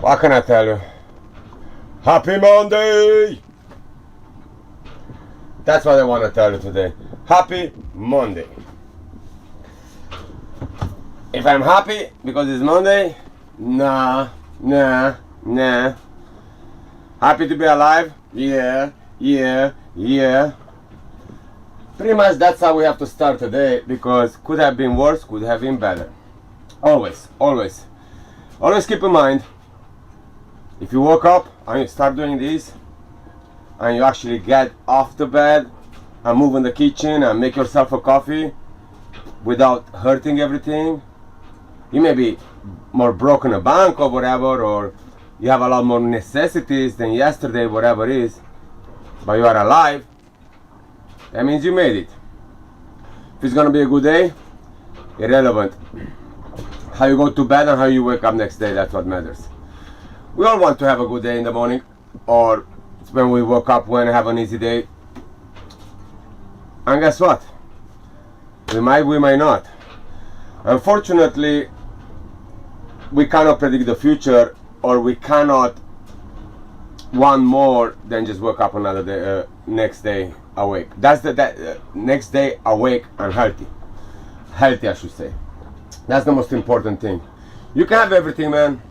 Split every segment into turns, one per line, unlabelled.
What can I tell you? Happy Monday! That's what I want to tell you today. Happy Monday. If I'm happy because it's Monday, nah. Happy to be alive? Yeah. Pretty much that's how we have to start today, because could have been worse, could have been better. Always keep in mind, if you woke up and you start doing this, and you actually get off the bed and move in the kitchen and make yourself a coffee without hurting everything, you may be more broken a bank or whatever, or you have a lot more necessities than yesterday, whatever it is, but you are alive. That means you made it. If it's gonna be a good day, irrelevant. How you go to bed and how you wake up next day, that's what matters. We all want to have a good day in the morning, or when we woke up, when have an easy day. And guess what? We might not. Unfortunately, we cannot predict the future, or we cannot want more than just wake up another day, next day awake. That's the next day awake and healthy, I should say. That's the most important thing. You can have everything, man.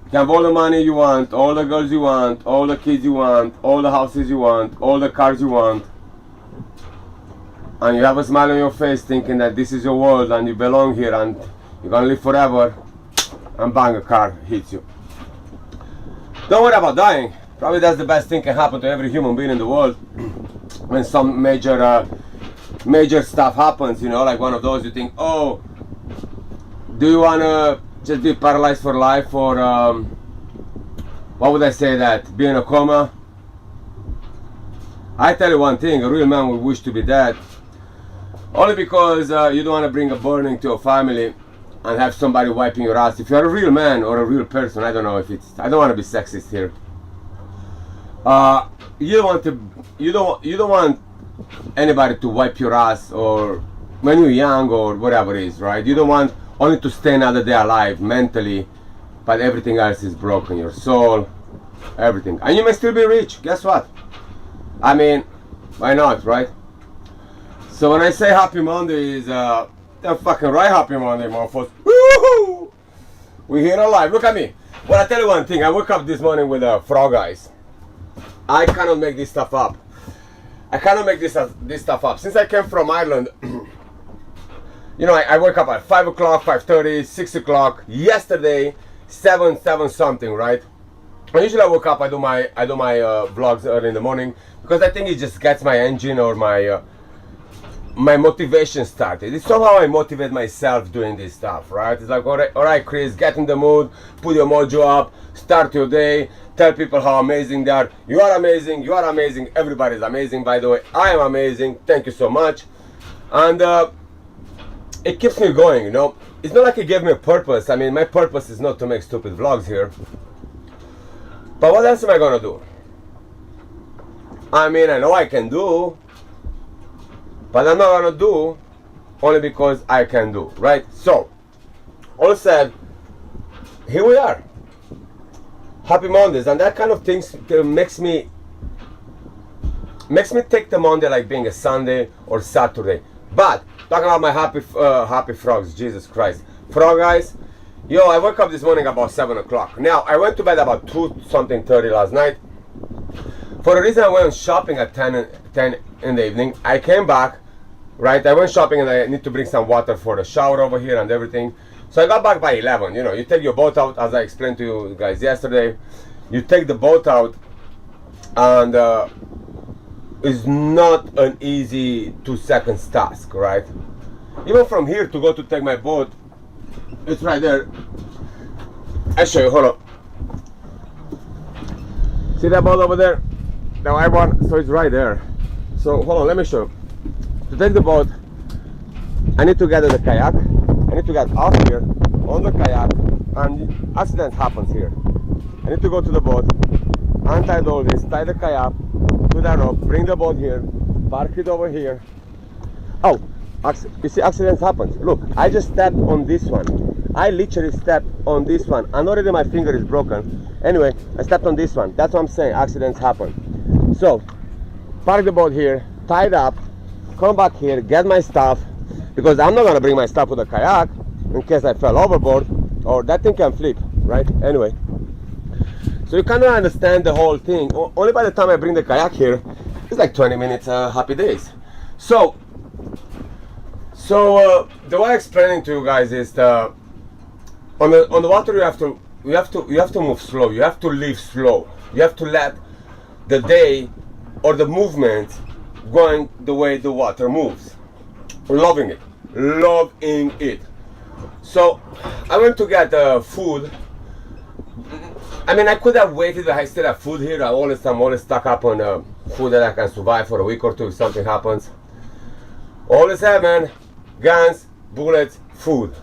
You can have all the money you want, all the girls you want, all the kids you want, all the houses you want, all the cars you want, and you have a smile on your face thinking that this is your world and you belong here and you're gonna live forever, and bang, a car hits you. Don't worry about dying. Probably that's the best thing can happen to every human being in the world. When some major stuff happens, you know, like one of those, you think, oh, do you wanna just be paralyzed for life, or what would I say, that be in a coma? I tell you one thing, a real man would wish to be dead, only because you don't want to bring a burning to your family and have somebody wiping your ass. If you're a real man or a real person, I don't know if it's, I don't want to be sexist here, you don't want anybody to wipe your ass, or when you're young or whatever it is, right? You don't want only to stay another day alive mentally, but everything else is broken, your soul, everything. And you may still be rich. Guess what? I mean, why not, right? So when I say happy Monday, is I'm fucking right, happy Monday, motherfuckers. Woo-hoo! We're here alive. Look at me. Well, I tell you one thing. I woke up this morning with frog eyes. I cannot make this stuff up. This stuff up. Since I came from Ireland, you know, I wake up at 5 o'clock, 5:30, 6 o'clock. Yesterday, 7 something, right? And usually I wake up, I do my vlogs early in the morning, because I think it just gets my engine or my motivation started. It's somehow I motivate myself doing this stuff, right? It's like, all right, Chris, get in the mood, put your mojo up, start your day, tell people how amazing they are. You are amazing, everybody's amazing, by the way. I am amazing, thank you so much. And it keeps me going, you know. It's not like it gave me a purpose. I mean, my purpose is not to make stupid vlogs here. But what else am I gonna do? I mean, I know I can do, but I'm not gonna do only because I can do, right? So, all said, here we are. Happy Mondays, and that kind of things makes me take the Monday like being a Sunday or Saturday. But talking about my happy frogs, Jesus Christ, frog eyes. Yo, I woke up this morning about 7 o'clock. Now, I went to bed about 2:30 last night. For a reason, I went shopping at 10 in the evening. I came back, right? I went shopping and I need to bring some water for the shower over here and everything. So I got back by 11. You know, you take your boat out, as I explained to you guys yesterday. You take the boat out, and it's not an easy 2 seconds task, right? Even from here to go to take my boat, it's right there. I'll show you, hold on. See that boat over there? The white one? So it's right there. So hold on, let me show you. To take the boat, I need to get in the kayak. I need to get off here on the kayak, and accident happens here. I need to go to the boat, untie all this, tie the kayak to that rope, bring the boat here, park it over here. Oh, you see, accidents happen. Look, I just stepped on this one. I literally stepped on this one, and already my finger is broken. Anyway, I stepped on this one. That's what I'm saying, accidents happen. So, park the boat here, tied up, come back here, get my stuff, because I'm not gonna bring my stuff with a kayak in case I fell overboard, or that thing can flip, right? Anyway, so you kind of understand the whole thing. Only by the time I bring the kayak here, it's like 20 minutes, happy days. So the way I'm explaining to you guys is on the water you have to move slow. You have to live slow. You have to let the day or the movement going the way the water moves. Loving it. So I went to get food. I mean, I could have waited, but I still have food here. I'm always stuck up on food that I can survive for a week or two if something happens. Always have, man, guns, bullets, food.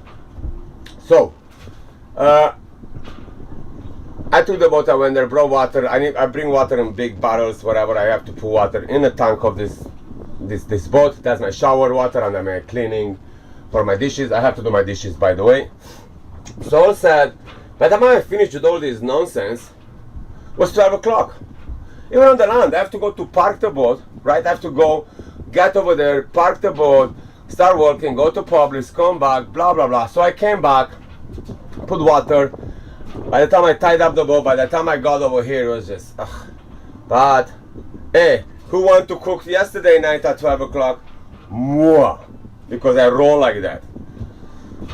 So I took the boat, I went there, brought water. I bring water in big bottles, whatever. I have to put water in the tank of this boat. That's my shower water, and I'm cleaning for my dishes. I have to do my dishes, by the way. So all said, by the time I finished with all this nonsense, it was 12 o'clock. Even on the land, I have to go to park the boat, right? I have to go, get over there, park the boat, start walking, go to Publix, come back, blah, blah, blah. So I came back, put water. By the time I tied up the boat, by the time I got over here, it was just, ugh. But, hey, who wanted to cook yesterday night at 12 o'clock? Mwah. Because I roll like that.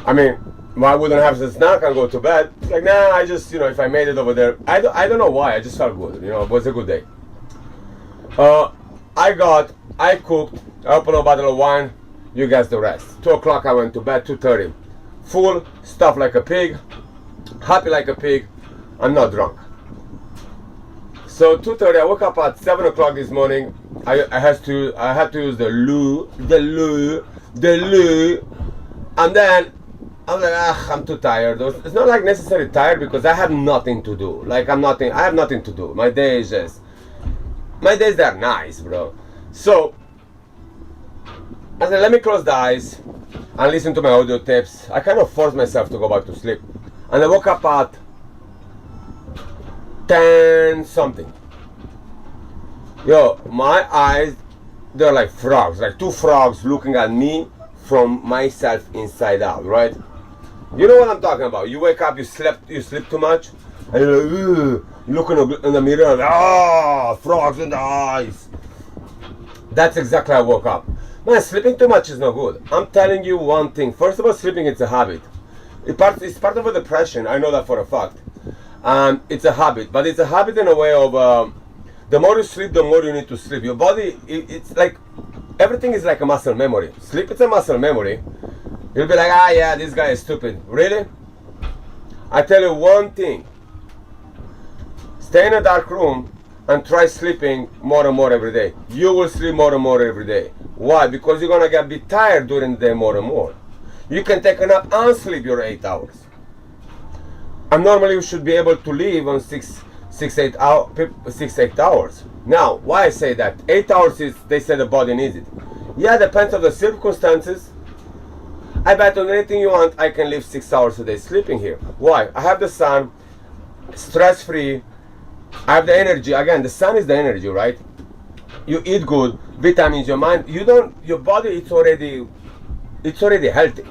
I mean, I wouldn't have the snack and go to bed. It's like, nah, I just, if I made it over there. I don't know why, I just felt good, it was a good day. I cooked, I opened a bottle of wine, you guess the rest. 2 o'clock I went to bed, 2:30. Full, stuffed like a pig, happy like a pig, I'm not drunk. So 2:30, I woke up at 7 o'clock this morning. I had to use the loo, and then I was like, I'm too tired. It's not like necessarily tired because I have nothing to do. I have nothing to do. My days are nice, bro. So I said, let me close the eyes and listen to my audio tapes. I kind of forced myself to go back to sleep. And I woke up at 10 something. Yo, my eyes, they're like frogs, like two frogs looking at me from myself inside out, right? You know what I'm talking about. You wake up, you sleep too much, and you're like, looking in the mirror, like, frogs in the eyes. That's exactly how I woke up. Man, sleeping too much is no good. I'm telling you one thing. First of all, sleeping is a habit. It's part of a depression. I know that for a fact. It's a habit, but it's a habit in a way of the more you sleep, the more you need to sleep. Your body, it's like everything is like a muscle memory. Sleep is a muscle memory. You'll be like, yeah, this guy is stupid. Really? I tell you one thing. Stay in a dark room and try sleeping more and more every day. You will sleep more and more every day. Why? Because you're going to get a bit tired during the day more and more. You can take a nap and sleep your 8 hours. And normally you should be able to live on 6-8 hours. Now, why I say that? 8 hours is, they say the body needs it. Yeah, depends on the circumstances. I bet on anything you want, I can live 6 hours a day sleeping here. Why? I have the sun, stress-free. I have the energy. Again, the sun is the energy, right? You eat good, vitamins, your mind. Your body, it's already healthy.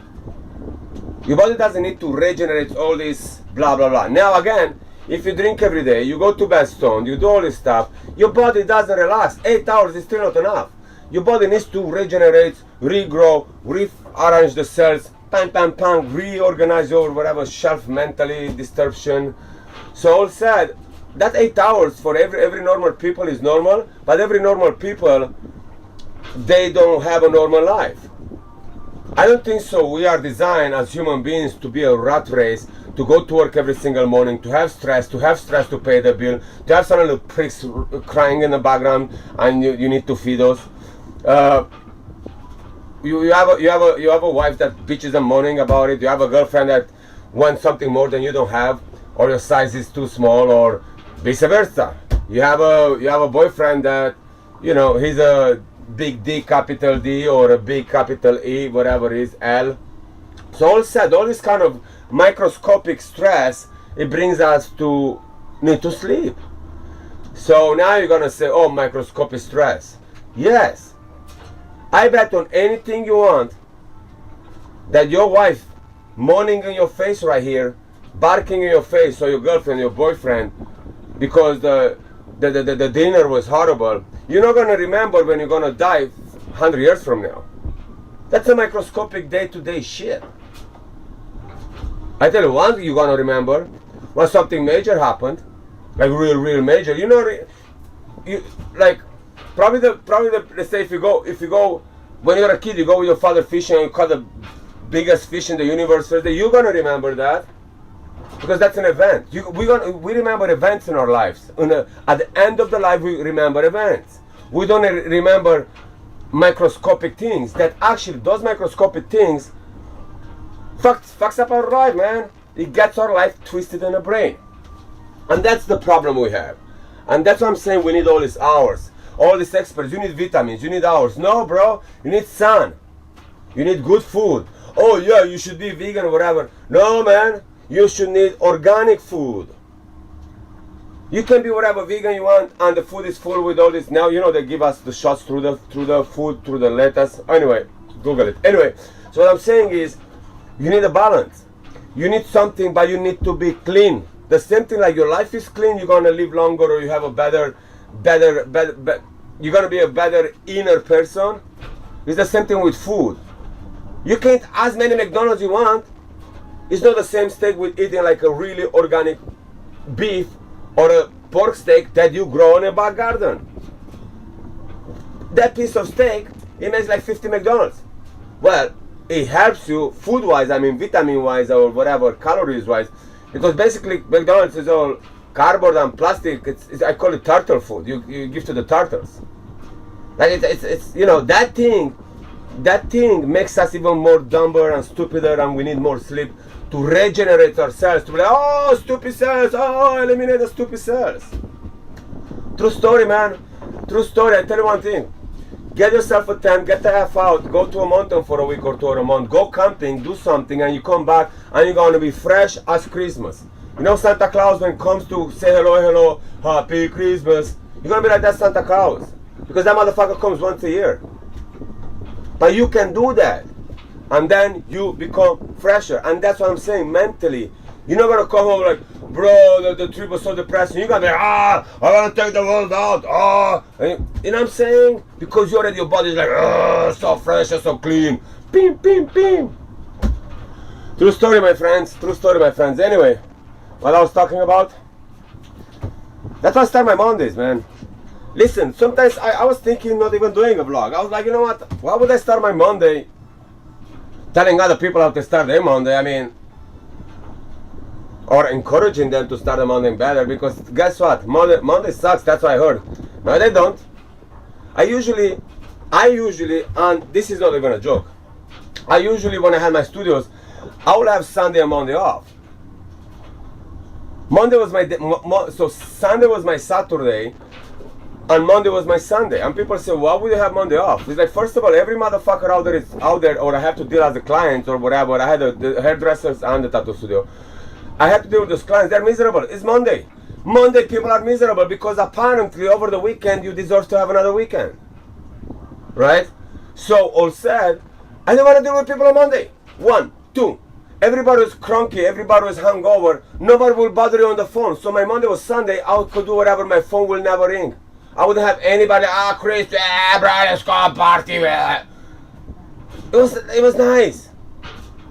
Your body doesn't need to regenerate all this blah, blah, blah. Now again, if you drink every day, you go to bed stoned, you do all this stuff, your body doesn't relax. 8 hours is still not enough. Your body needs to regenerate, regrow, rearrange the cells, reorganize your whatever shelf mentally disruption. So all said, that 8 hours for every normal people is normal, but every normal people, they don't have a normal life. I don't think so. We are designed as human beings to be a rat race, to go to work every single morning, to have stress to pay the bill, to have some little pricks crying in the background, and you need to feed those. You have a wife that bitches and moaning about it. You have a girlfriend that wants something more than you don't have, or your size is too small, or vice versa. You have a boyfriend that, he's a big D, capital D, or a big capital E, whatever it is, L, So all said, all this kind of microscopic stress, it brings us to need to sleep. So now you're gonna say, oh, microscopic stress. Yes, I bet on anything you want that your wife moaning in your face right here, barking in your face, or your girlfriend, your boyfriend, because the dinner was horrible, you're not gonna remember when you're gonna die 100 years from now. That's a microscopic day-to-day shit. I tell you one thing you're gonna remember, when something major happened, like real major. You know, you like probably the let's say if you go when you're a kid, you go with your father fishing and you caught the biggest fish in the universe first day, you're gonna remember that because that's an event. We remember events in our lives. At the end of the life, we remember events. We don't remember microscopic things. That actually, those microscopic things fucks up our life, man. It gets our life twisted in the brain. And that's the problem we have. And that's what I'm saying, we need all these hours. All these experts, you need vitamins, you need hours. No, bro, you need sun. You need good food. Oh yeah, you should be vegan or whatever. No, man, you should need organic food. You can be whatever vegan you want, and the food is full with all this. Now, you know, they give us the shots through the food, through the lettuce. Anyway, Google it. Anyway, so what I'm saying is, you need a balance. You need something, but you need to be clean. The same thing, like your life is clean, you're gonna live longer, or you have a better, you're gonna be a better inner person. It's the same thing with food. You can't as many McDonald's you want. It's not the same steak with eating like a really organic beef or a pork steak that you grow in a back garden. That piece of steak, it makes like 50 McDonald's. Well, it helps you food-wise, I mean vitamin-wise or whatever, calories-wise. Because basically McDonald's is all cardboard and plastic. I call it turtle food. You give to the turtles. Like it's you know, that thing makes us even more dumber and stupider, and we need more sleep to regenerate ourselves. To be like, oh, stupid cells, oh, eliminate the stupid cells. True story, man. True story. I tell you one thing. Get yourself a tent, get the F out, go to a mountain for a week or two or a month, go camping, do something, and you come back and you're going to be fresh as Christmas. You know, Santa Claus, when it comes to say hello, happy Christmas, you're going to be like that Santa Claus. Because that motherfucker comes once a year. But you can do that. And then you become fresher. And that's what I'm saying, mentally. You're not going to come home like, bro, the trip was so depressing. You're going to be, I want to take the world out. You know what I'm saying? Because your body's like, so fresh and so clean. Pim, pim, pim. True story, my friends. True story, my friends. Anyway, what I was talking about? That's why I start my Mondays, man. Listen, sometimes I was thinking not even doing a vlog. I was like, you know what? Why would I start my Monday telling other people how to start their Monday? I mean, or encouraging them to start the Monday better, because guess what? Monday sucks, that's what I heard. No, they don't. I usually, and this is not even a joke, I usually, when I had my studios, I would have Sunday and Monday off. Monday was my day, so Sunday was my Saturday, and Monday was my Sunday. And people say, why would you have Monday off? It's like, first of all, every motherfucker out there is out there, or I have to deal as a client or whatever. I had the hairdressers and the tattoo studio. I have to deal with those clients. They're miserable. It's Monday. Monday people are miserable because apparently over the weekend you deserve to have another weekend. Right? So all said, I don't want to deal with people on Monday. 1, 2. Everybody was cranky, everybody was hungover. Nobody will bother you on the phone. So my Monday was Sunday. I could do whatever. My phone will never ring. I wouldn't have anybody, Chris, bro, let's go party. It was nice.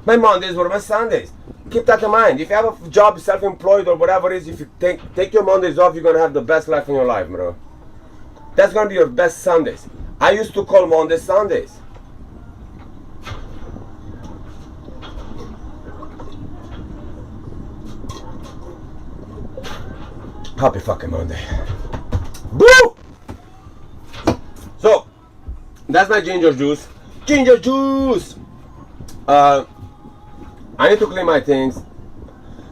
My Mondays were my Sundays. Keep that in mind. If you have a job, self-employed or whatever it is, if you take your Mondays off, you're going to have the best life in your life, bro. That's going to be your best Sundays. I used to call Mondays Sundays. Happy fucking Monday. Boo! So, that's my ginger juice. Ginger juice! I need to clean my things.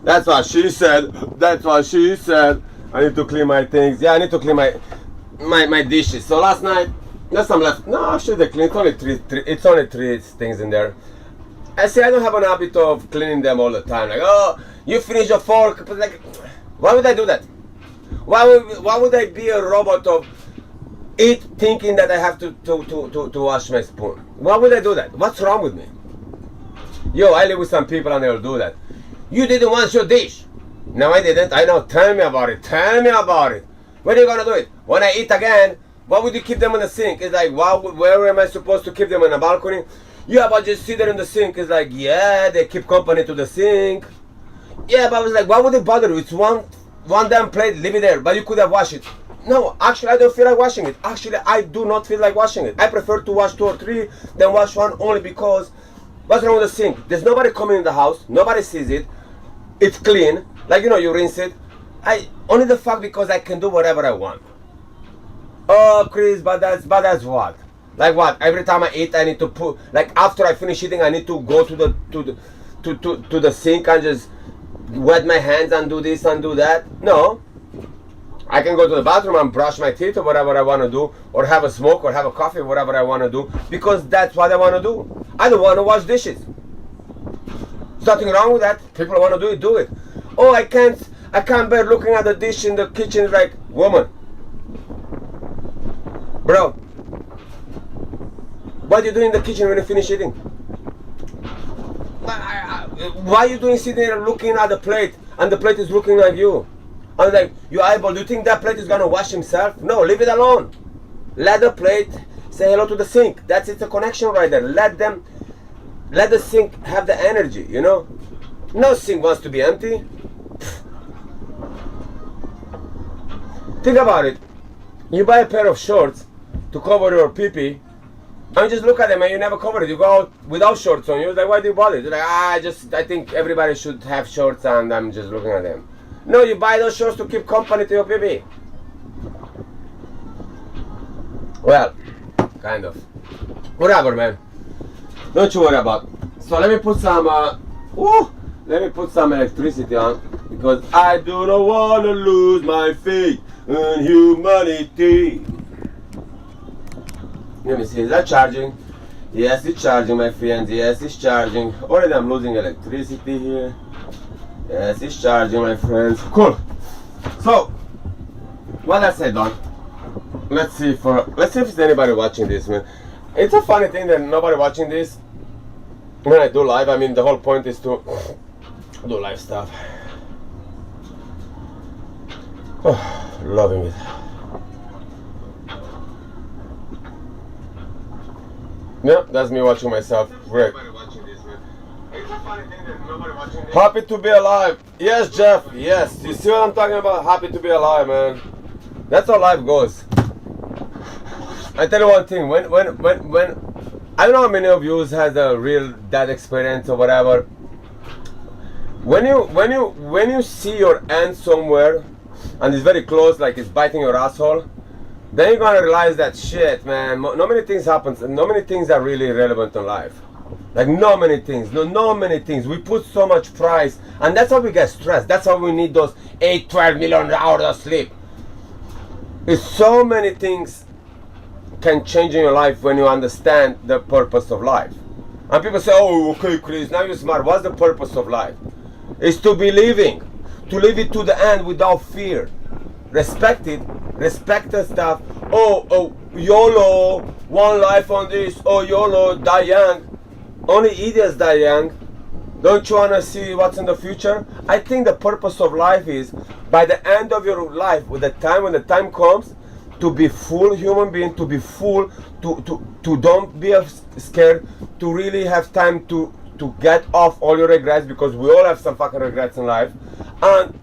That's what she said. That's what she said. I need to clean my things. Yeah, I need to clean my dishes. So last night, there's some left. No, actually they clean. It's only three things in there. I say I don't have an habit of cleaning them all the time. Like, oh, you finish your fork. But like, why would I do that? Why would I be a robot of it thinking that I have to wash my spoon? Why would I do that? What's wrong with me? Yo, I live with some people and they'll do that. You didn't wash your dish. No, I didn't. I know. Tell me about it. Tell me about it. When are you gonna do it? When I eat again, why would you keep them in the sink? It's like, where am I supposed to keep them in the balcony? Yeah, but just sit there in the sink. It's like, yeah, they keep company to the sink. Yeah, but I was like, why would it bother you? It's one damn plate, leave it there. But you could have washed it. No, actually, I don't feel like washing it. Actually, I do not feel like washing it. I prefer to wash 2 or 3 than wash one, only because what's wrong with the sink? There's nobody coming in the house. Nobody sees it. It's clean. Like, you know, you rinse it. Only the fact because I can do whatever I want. Oh, Chris, but that's what? Like what? Every time I eat, I need to put, like after I finish eating, I need to go to the sink and just wet my hands and do this and do that. No. I can go to the bathroom and brush my teeth or whatever I want to do, or have a smoke or have a coffee, whatever I want to do, because that's what I want to do. I don't want to wash dishes. There's nothing wrong with that. People want to do it, do it. Oh, I can't bear looking at the dish in the kitchen. Like, woman, bro, what do you do in the kitchen when you finish eating? Why are you doing sitting there looking at the plate and the plate is looking at you? I'm like, you eyeball, do you think that plate is gonna wash himself? No, leave it alone. Let the plate say hello to the sink. That's it's a connection right there. Let the sink have the energy, you know? No sink wants to be empty. Think about it. You buy a pair of shorts to cover your pee-pee, and you just look at them and you never cover it. You go out without shorts on. You're like, why do you bother? You're like, I think everybody should have shorts and I'm just looking at them. No, you buy those shorts to keep company to your pee-pee. Well, kind of. Whatever, man. Don't you worry about it. So let me put some electricity on, because I do not want to lose my faith in humanity. Let me see, is that charging? Yes, it's charging, my friends. Yes, it's charging. Already I'm losing electricity here. Yes, it's charging, my friends. Cool. So, what else I done? Let's see if there's anybody watching this, man. It's a funny thing that nobody watching this when I do live. I mean, the whole point is to do live stuff. Oh, loving it. Yeah, that's me watching myself. Great. Happy to be alive. Yes, Jeff. Yes. You see what I'm talking about? Happy to be alive, man. That's how life goes. I tell you one thing. When I don't know how many of you has a real dad experience or whatever. When you see your aunt somewhere and it's very close, like it's biting your asshole, then you're gonna realize that shit, man. No many things happen. No many things are really relevant in life. Like no many things. No many things. We put so much price, and that's how we get stressed. That's how we need those 12 million hours of sleep. It's so many things can change in your life when you understand the purpose of life. And people say, oh, okay, Chris, now you're smart. What's the purpose of life? It's to be living. To live it to the end without fear. Respect it. Respect the stuff. Oh, YOLO. One life on this. Oh, YOLO. Die young. Only idiots die young. Don't you want to see what's in the future? I think the purpose of life is, by the end of your life, when the time comes, to be full human being, to be full, to don't be scared, to really have time to get off all your regrets, because we all have some fucking regrets in life, and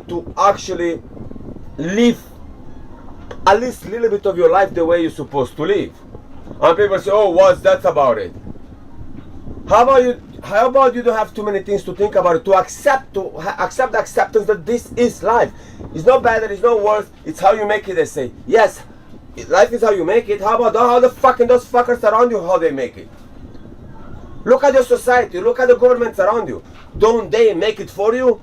to actually live at least a little bit of your life the way you're supposed to live. And people say, oh, what's that about it? How about you don't have too many things to think about it, to accept the acceptance that this is life. It's not better, it's not worse, it's how you make it, they say. Yes, life is how you make it. How about how those fuckers around you, how they make it? Look at your society, look at the governments around you. Don't they make it for you?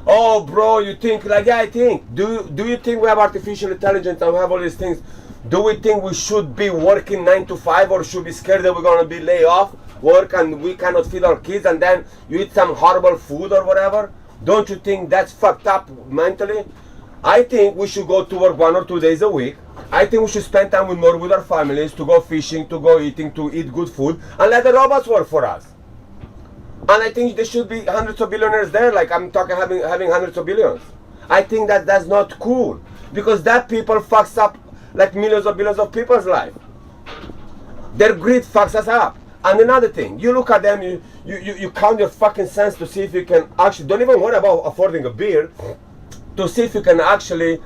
Oh, bro, you think like, yeah, I think. Do you think we have artificial intelligence and we have all these things? Do we think we should be working 9 to 5 or should be scared that we're going to be laid off? work and we cannot feed our kids, and then you eat some horrible food or whatever? Don't you think that's fucked up mentally? I think we should go to work 1 or 2 days a week. I think we should spend time more with our families, to go fishing, to go eating, to eat good food, and let the robots work for us. And I think there should be hundreds of billionaires there, like I'm talking having hundreds of billions. I think that that's not cool, because that people fucks up like millions of billions of people's life. Their greed fucks us up. And another thing, you look at them, you count your fucking cents to see if you can actually, don't even worry about affording a beer, to see if you can actually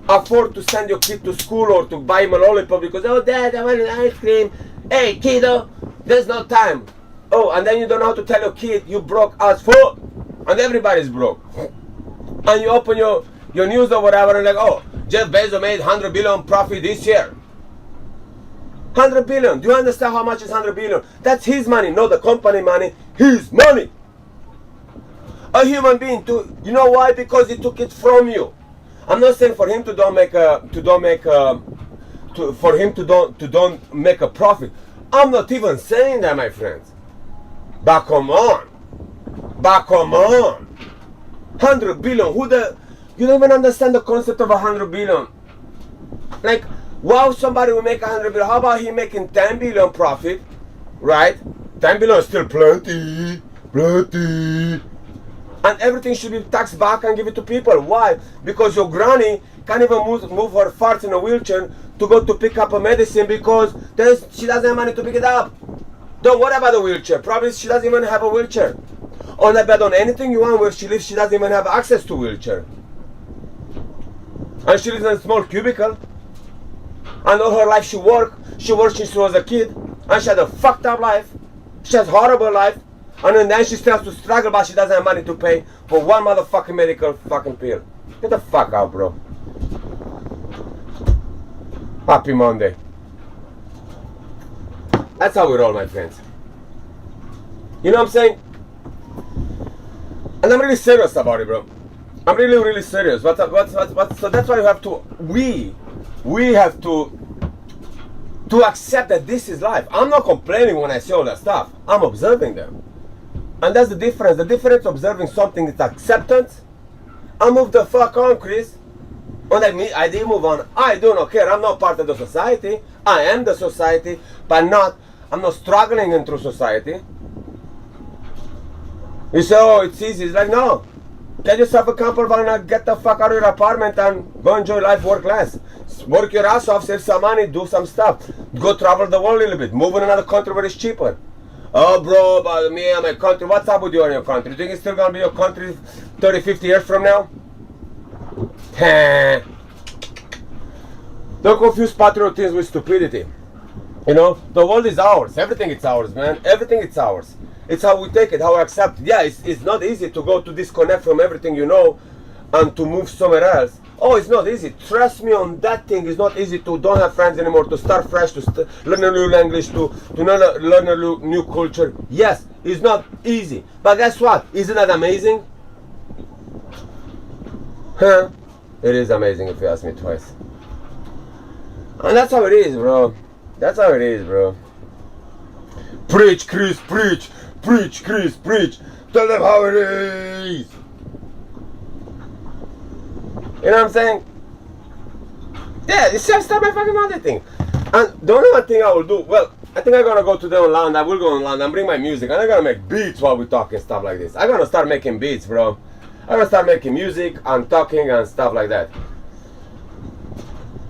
afford to send your kid to school or to buy him a lollipop because, oh dad, I want an ice cream. Hey kiddo, there's no time. Oh, and then you don't know how to tell your kid you broke as fuck. And everybody's broke. And you open your news or whatever and like, oh, Jeff Bezos made 100 billion profit this year. 100 billion. Do you understand how much is 100 billion? That's his money, not the company money. His money. A human being, you know why? Because he took it from you. I'm not saying for him to don't make a profit. I'm not even saying that, my friends. But come on. 100 billion. You don't even understand the concept of 100 billion. Like, wow, somebody will make 100 billion. How about he making 10 billion profit, right? 10 billion is still plenty. And everything should be taxed back and give it to people. Why? Because your granny can't even move her farts in a wheelchair to go to pick up a medicine because she doesn't have money to pick it up. Don't worry about the wheelchair. Probably she doesn't even have a wheelchair. On that bed, on anything you want where she lives, she doesn't even have access to a wheelchair. And she lives in a small cubicle. And all her life she worked since she was a kid. And she had a fucked up life. She has a horrible life. And then she starts to struggle, but she doesn't have money to pay for one motherfucking medical fucking pill. Get the fuck out, bro. Happy Monday. That's how we roll, my friends. You know what I'm saying? And I'm really serious about it, bro. I'm really, really serious. So that's why we have to accept that this is life. I'm not complaining when I see all that stuff. I'm observing them. And that's the difference. The difference observing something is acceptance. I move the fuck on, Chris. And I did move on. I do not care. I'm not part of the society. I am the society, but I'm not struggling into society. You say, oh, it's easy. It's like, no. Get yourself a camper van and get the fuck out of your apartment and go enjoy life, work less. Work your ass off, save some money, do some stuff. Go travel the world a little bit. Move in another country where it's cheaper. Oh, bro, but me and my country, what's up with you and your country? Do you think it's still going to be your country 30, 50 years from now? Don't confuse patriotism with stupidity. You know, the world is ours. Everything is ours, man. Everything is ours. It's how we take it, how we accept it. Yeah, it's not easy to go to disconnect from everything you know and to move somewhere else. Oh, it's not easy. Trust me on that thing. It's not easy to don't have friends anymore, to start fresh, to learn a new language, to learn a new culture. Yes, it's not easy. But guess what? Isn't that amazing? Huh? It is amazing if you ask me twice. And that's how it is, bro. That's how it is, bro. Preach, Chris, preach. Preach, Chris, preach. Tell them how it is. You know what I'm saying? Yeah, it's just my fucking Monday thing. And the only one thing I will do, well, I think I'm gonna go to the land. I will go online and bring my music. And I'm gonna make beats while we talk and stuff like this. I'm gonna start making beats, bro. I'm gonna start making music and talking and stuff like that.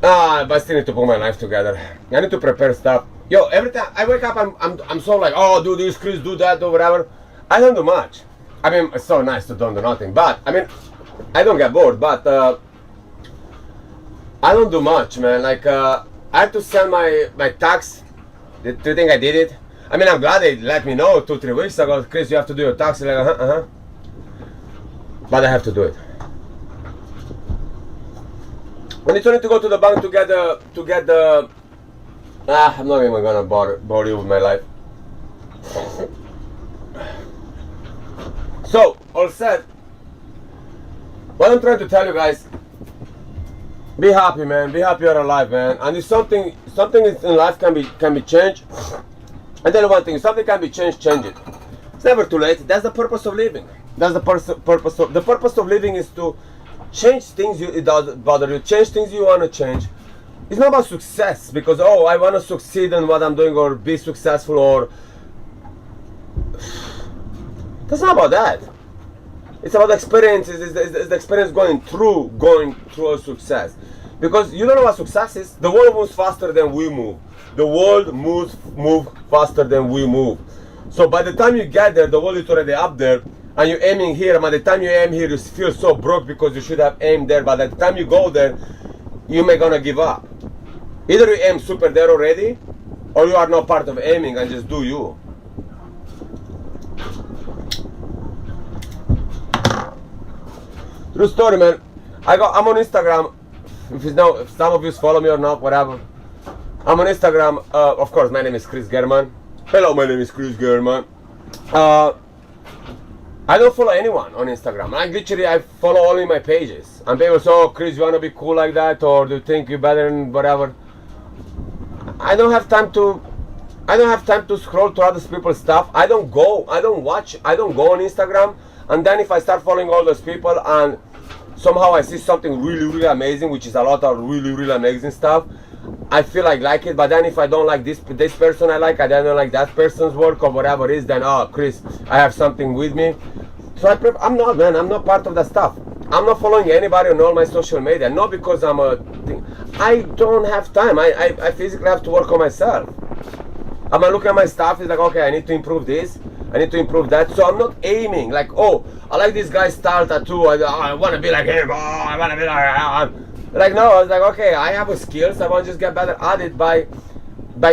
But I still need to put my life together. I need to prepare stuff. Yo, every time I wake up, I'm so like, oh, do this, Chris, do that, do whatever. I don't do much. I mean, it's so nice to don't do nothing. But, I mean, I don't get bored, but I don't do much, man. Like, I had to send my tax. Do you think I did it? I mean, I'm glad they let me know 2-3 weeks ago. Chris, you have to do your tax. Like, But I have to do it. When you need to go to the bank to get the I'm not even gonna bore you with my life. So, all said, what I'm trying to tell you guys, be happy, man. Be happy you're alive, man. And if something in life can be changed, And then one thing, if something can be changed, change it. It's never too late. That's the purpose of living. That's the purpose of living is to change things it does bother you, change things you want to change. It's not about success because oh I want to succeed in what I'm doing or be successful or that's not about that. It's about experiences. It's the experience going through a success. Because you don't know what success is. The world moves faster than we move. The world moves faster than we move. So by the time you get there, the world is already up there, and you're aiming here. And by the time you aim here, you feel so broke because you should have aimed there. By the time you go there, you may gonna give up. Either you aim super there already, or you are not part of aiming and just do you. True story, man. I'm on Instagram. If some of you follow me or not, whatever. I'm on Instagram. Of course, my name is Chris German. Hello, my name is Chris German. I don't follow anyone on Instagram. I follow only my pages. And people say, oh, Chris, you want to be cool like that? Or do you think you're better than whatever? I don't have time to scroll through other people's stuff. I don't go on Instagram. And then if I start following all those people and somehow I see something really, really amazing, which is a lot of really, really amazing stuff, I feel like it. But then if I don't like this person I don't like that person's work or whatever it is, then oh, Chris, I have something with me. So I'm not part of that stuff. I'm not following anybody on all my social media. Not because I'm a thing. I don't have time. I physically have to work on myself. I'm looking at my stuff. It's like, okay, I need to improve this. I need to improve that. So I'm not aiming like, oh, I like this guy's style tattoo. I want to be like him. Oh, I want to be like no. I was like, okay, I have skills. I want to just get better at it by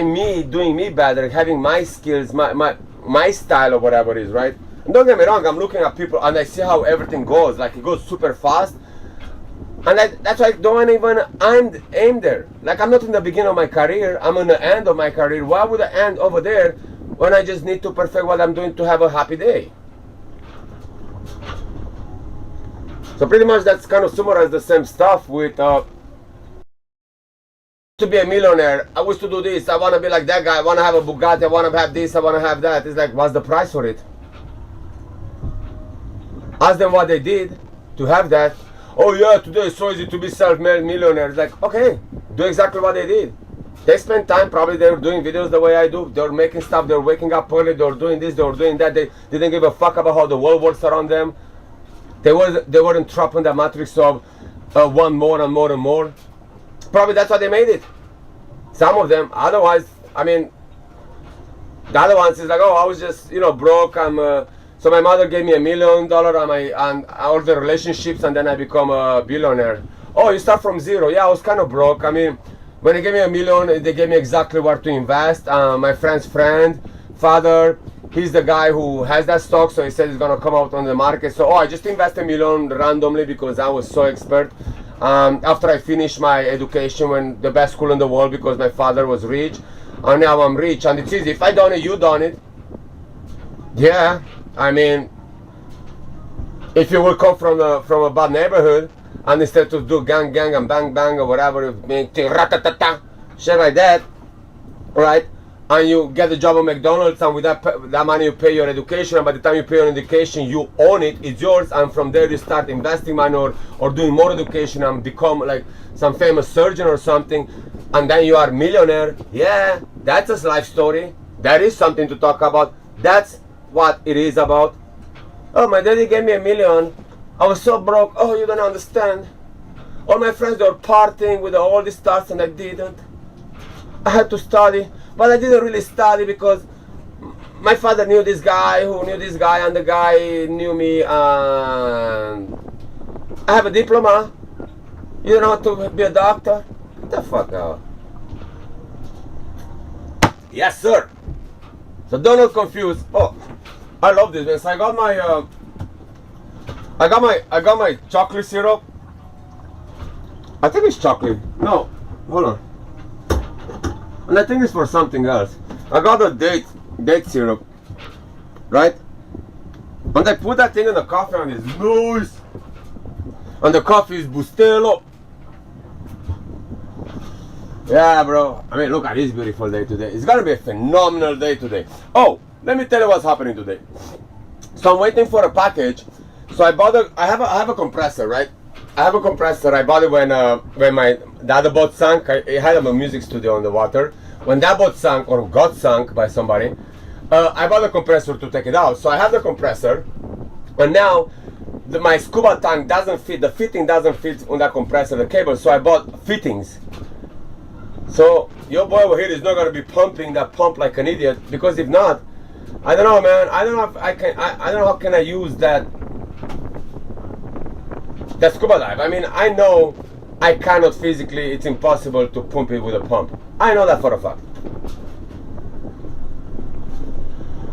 me doing me better, having my skills, my style or whatever it is, right? And don't get me wrong. I'm looking at people and I see how everything goes. Like it goes super fast. And that's why I don't even aim there. Like I'm not in the beginning of my career. I'm in the end of my career. Why would I end over there when I just need to perfect what I'm doing to have a happy day? So pretty much that's kind of summarized the same stuff with to be a millionaire. I wish to do this. I want to be like that guy. I want to have a Bugatti. I want to have this. I want to have that. It's like, what's the price for it? Ask them what they did to have that. Oh yeah, today it's so easy to be self-made millionaire. It's like, okay, do exactly what they did. They spent time, probably they were doing videos the way I do. They were making stuff, they were waking up early, they were doing this, they were doing that. They didn't give a fuck about how the world works around them. They weren't trapped in the matrix of want more and more and more. Probably that's why they made it. Some of them, otherwise, I mean, the other ones is like, oh, I was just, broke. So my mother gave me $1 million and all the relationships, and then I become a billionaire. Oh, you start from zero. Yeah, I was kind of broke. I mean, when they gave me $1 million, they gave me exactly where to invest. My friend's father, he's the guy who has that stock, so he said it's gonna come out on the market. So, I just invested $1 million randomly because I was so expert. After I finished my education, when the best school in the world, because my father was rich, and now I'm rich, and it's easy. If I done it, you done it. Yeah, I mean, if you will come from a bad neighborhood, and instead to do gang and bang or whatever, rat-ta-ta-ta, shit like that, right? And you get a job at McDonald's, and with that money you pay your education, and by the time you pay your education, you own it, it's yours, and from there you start investing money or doing more education and become like some famous surgeon or something, and then you are a millionaire. Yeah, that's a life story. That is something to talk about. That's what it is about. Oh, my daddy gave me $1 million. I was so broke. Oh, you don't understand. All my friends, they were partying with all the stars, and I didn't. I had to study, but I didn't really study because my father knew this guy who knew this guy, and the guy knew me, and I have a diploma. You don't know how to be a doctor? Get the fuck out. Yes, sir. So don't get confused. Oh, I love this, man. So I got my chocolate syrup. I think it's chocolate. No, hold on. And I think it's for something else. I got a date syrup, right? And I put that thing in the coffee, and it's nice. And the coffee is Bustelo. Yeah, bro. I mean, look at this beautiful day today. It's gonna be a phenomenal day today. Oh, let me tell you what's happening today. So I'm waiting for a package. So I have a compressor, right? I have a compressor. I bought it when the other boat sank. I had a music studio on the water. When that boat sank or got sunk by somebody, I bought a compressor to take it out. So I have the compressor, and now my scuba tank doesn't fit. The fitting doesn't fit on that compressor, the cable. So I bought fittings. So your boy over here is not gonna be pumping that pump like an idiot, because if not, I don't know, man. I don't know if I can. I don't know how can I use that scuba dive. I mean, I know I cannot physically. It's impossible to pump it with a pump. I know that for a fact.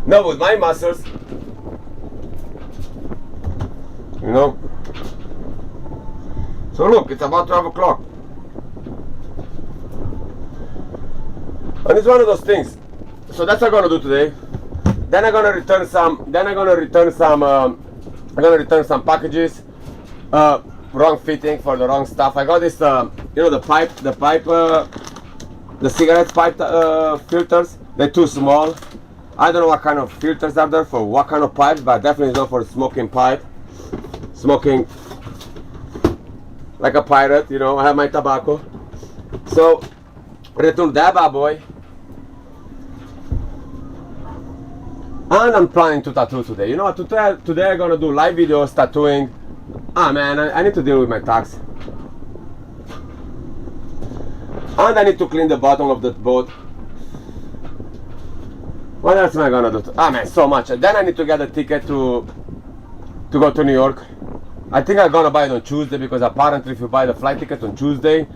No, with my muscles, you know. So look, it's about 12 o'clock. And it's one of those things. So that's what I'm gonna do today. Then I'm gonna return some. I'm gonna return some packages. Wrong fitting for the wrong stuff. I got this. You know, the cigarette pipe filters. They're too small. I don't know what kind of filters are there for what kind of pipes, but definitely not for smoking pipe. Smoking like a pirate, you know. I have my tobacco. So return that bad boy. And I'm planning to tattoo today. You know what? Today I'm gonna do live videos tattooing. Ah man, I need to deal with my tags. And I need to clean the bottom of the boat. What else am I gonna do? Ah man, so much. Then I need to get a ticket to go to New York. I think I'm gonna buy it on Tuesday, because apparently if you buy the flight ticket on Tuesday,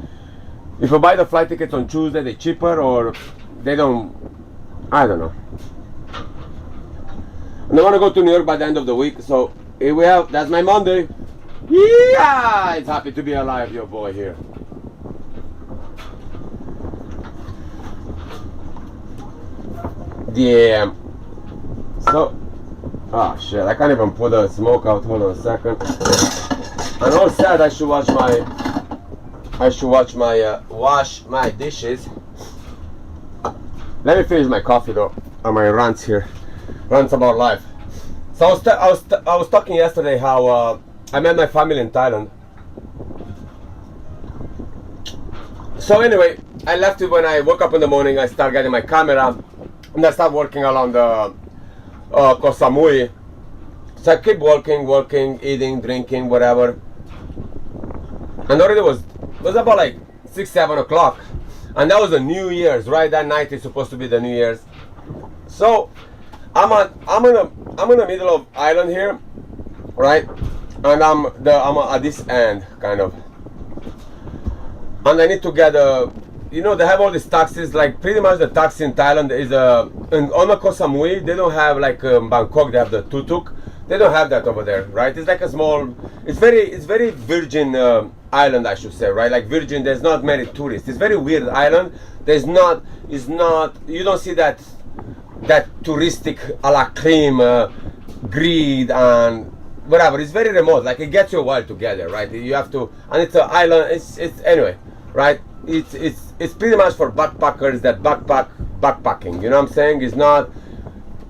if you buy the flight tickets on Tuesday, they're cheaper, or they don't. I don't know. And I want to go to New York by the end of the week, so here we have. That's my Monday. Yeah, it's happy to be alive, your boy here. Yeah. So, oh shit, I can't even put the smoke out. Hold on a second. And all said, I should wash my dishes. Let me finish my coffee though, or my rants here. Rants about life. So I was talking yesterday how I met my family in Thailand. So anyway, I left it when I woke up in the morning. I started getting my camera, and I started working along the Koh Samui. So I keep working, eating, drinking, whatever. And already was about like 6-7 o'clock, and that was the New Year's, right? That night is supposed to be the New Year's. So I'm in the middle of island here, right? And I'm at this end, kind of. And I need to get you know, they have all these taxis. Like pretty much the taxi in Thailand is on Koh Samui. They don't have like Bangkok. They have the tuk-tuk. They don't have that over there, right? It's like a small. It's very virgin island, I should say, right? Like virgin. There's not many tourists. It's very weird island. It's not. You don't see that touristic a la crime greed and whatever. It's very remote. Like it gets you a while to get there, right? You have to, and it's an island. It's anyway, right? It's pretty much for backpackers that backpacking. You know what I'm saying? It's not.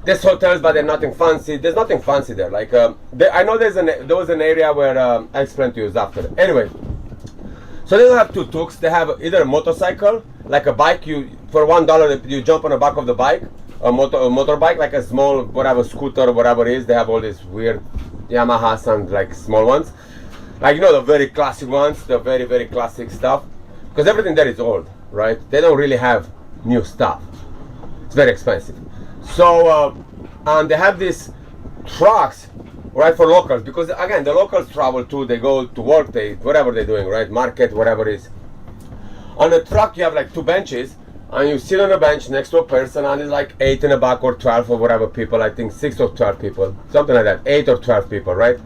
There's hotels, but they're nothing fancy. There's nothing fancy there. Like I know there was an area where I explained to you after. Anyway, so they don't have tuk-tuks. They have either a motorcycle, like a bike. You for $1 you jump on the back of the bike, a motorbike, like a small whatever scooter or whatever it is. They have all these weird Yamahas and like small ones, like you know the very classic ones, the very classic stuff. Because everything there is old, right? They don't really have new stuff. It's very expensive. So, and they have these trucks, right, for locals. Because again, the locals travel too. They go to work, whatever they're doing, right? Market, whatever it is. On the truck, you have like 2 benches, and you sit on a bench next to a person, and it's like 8 in the back or 12 or whatever people. I think 6 or 12 people, something like that. 8 or 12 people, right?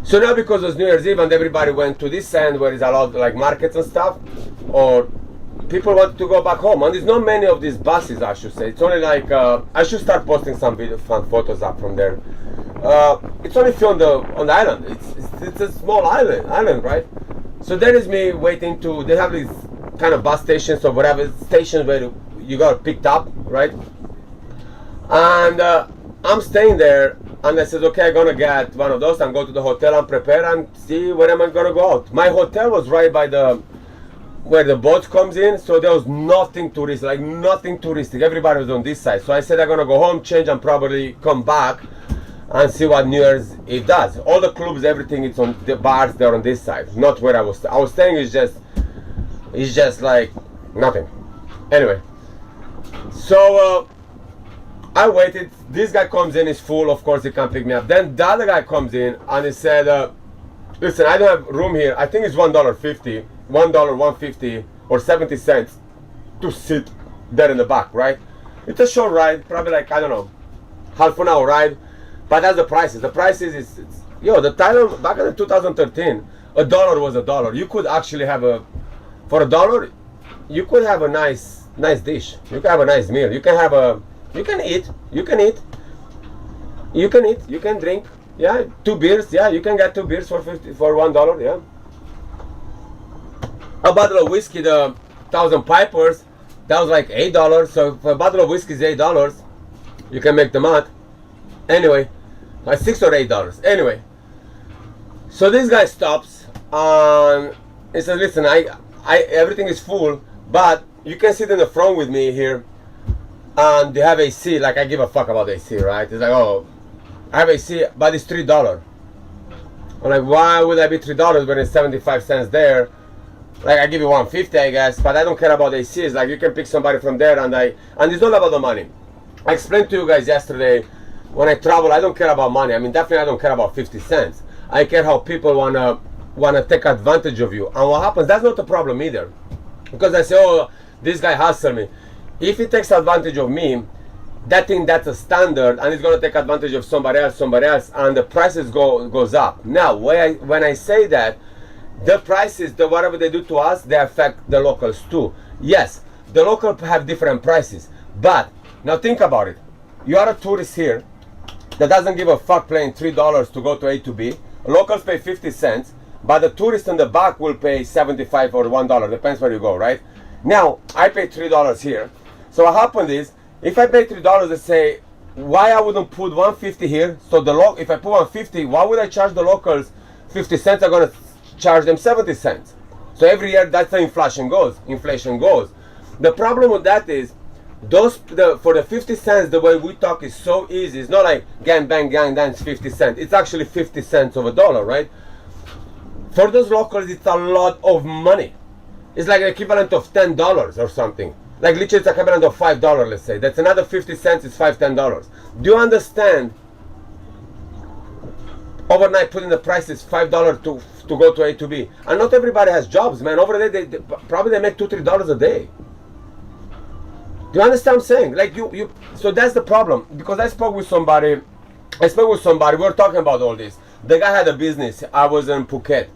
So now because it's New Year's Eve and everybody went to this end where it's a lot like markets and stuff, or people want to go back home, and there's not many of these buses, I should say. It's only like I should start posting some fun photos up from there. It's only few on the island. It's a small island, right? So there is me waiting to. They have these kind of bus stations or whatever stations where you got picked up, right? And I'm staying there, and I said, okay, I'm gonna get one of those and go to the hotel and prepare and see where am I gonna go out. My hotel was right by where the boat comes in, so there was nothing touristic, like nothing touristic. Everybody was on this side. So I said I'm gonna go home, change, and probably come back and see what New Year's Eve does. All the clubs, everything, it's on the bars. They're on this side, not where I was staying. It's just like nothing. Anyway, so I waited. This guy comes in, he's full. Of course, he can't pick me up. Then the other guy comes in and he said, "Listen, I don't have room here. I think it's $1.50, $1.50 or 70 cents to sit there in the back, right? It's a short ride, probably like, I don't know, half an hour ride." But that's the prices. The prices is the Thailand back in 2013, $1 was $1. You could actually have for $1, you could have a nice dish. You can have a nice meal. You can eat. You can drink. Yeah, 2 beers. Yeah, you can get 2 beers for $1. Yeah. A bottle of whiskey, the Thousand Pipers, that was like $8. So if a bottle of whiskey is $8, you can make the math. Anyway. Like $6 or $8. Anyway, so this guy stops and he says, "Listen, I everything is full, but you can sit in the front with me here, and they have AC. Like I give a fuck about AC, right? It's like, oh, I have AC, but it's $3. I'm like, why would I be $3 when it's 75 cents there? Like I give you $1.50, I guess, but I don't care about AC. It's like you can pick somebody from there, and it's not about the money. I explained to you guys yesterday. When I travel, I don't care about money. I mean, definitely I don't care about 50 cents. I care how people wanna take advantage of you. And what happens, that's not a problem either. Because I say, oh, this guy hustled me. If he takes advantage of me, that's a standard, and he's gonna take advantage of somebody else, and the prices goes up. Now, when I say that, the prices, whatever they do to us, they affect the locals too. Yes, the locals have different prices, but now think about it. You are a tourist here that doesn't give a fuck paying $3 to go to A to B. Locals pay 50 cents, but the tourist in the back will pay 75 or $1, depends where you go, right? Now, I pay $3 here. So what happened is, if I pay $3, they say, why I wouldn't put $1.50 here? So if I put $1.50, why would I charge the locals 50 cents? I'm gonna charge them 70 cents. So every year, that's how inflation goes. The problem with that is, for the 50 cents, the way we talk is so easy. It's not like gang bang gang dance 50 cents. It's actually 50 cents of $1, right? For those locals, it's a lot of money. It's like the equivalent of $10 or something. Like literally it's equivalent of $5, let's say. That's another 50 cents, it's $10. Do you understand? Overnight putting the prices $5 to go to A to B. And not everybody has jobs, man. Over there, they probably make $2-3 a day. Do you understand what I'm saying? Like so that's the problem. Because I spoke with somebody, we were talking about all this. The guy had a business. I was in Phuket.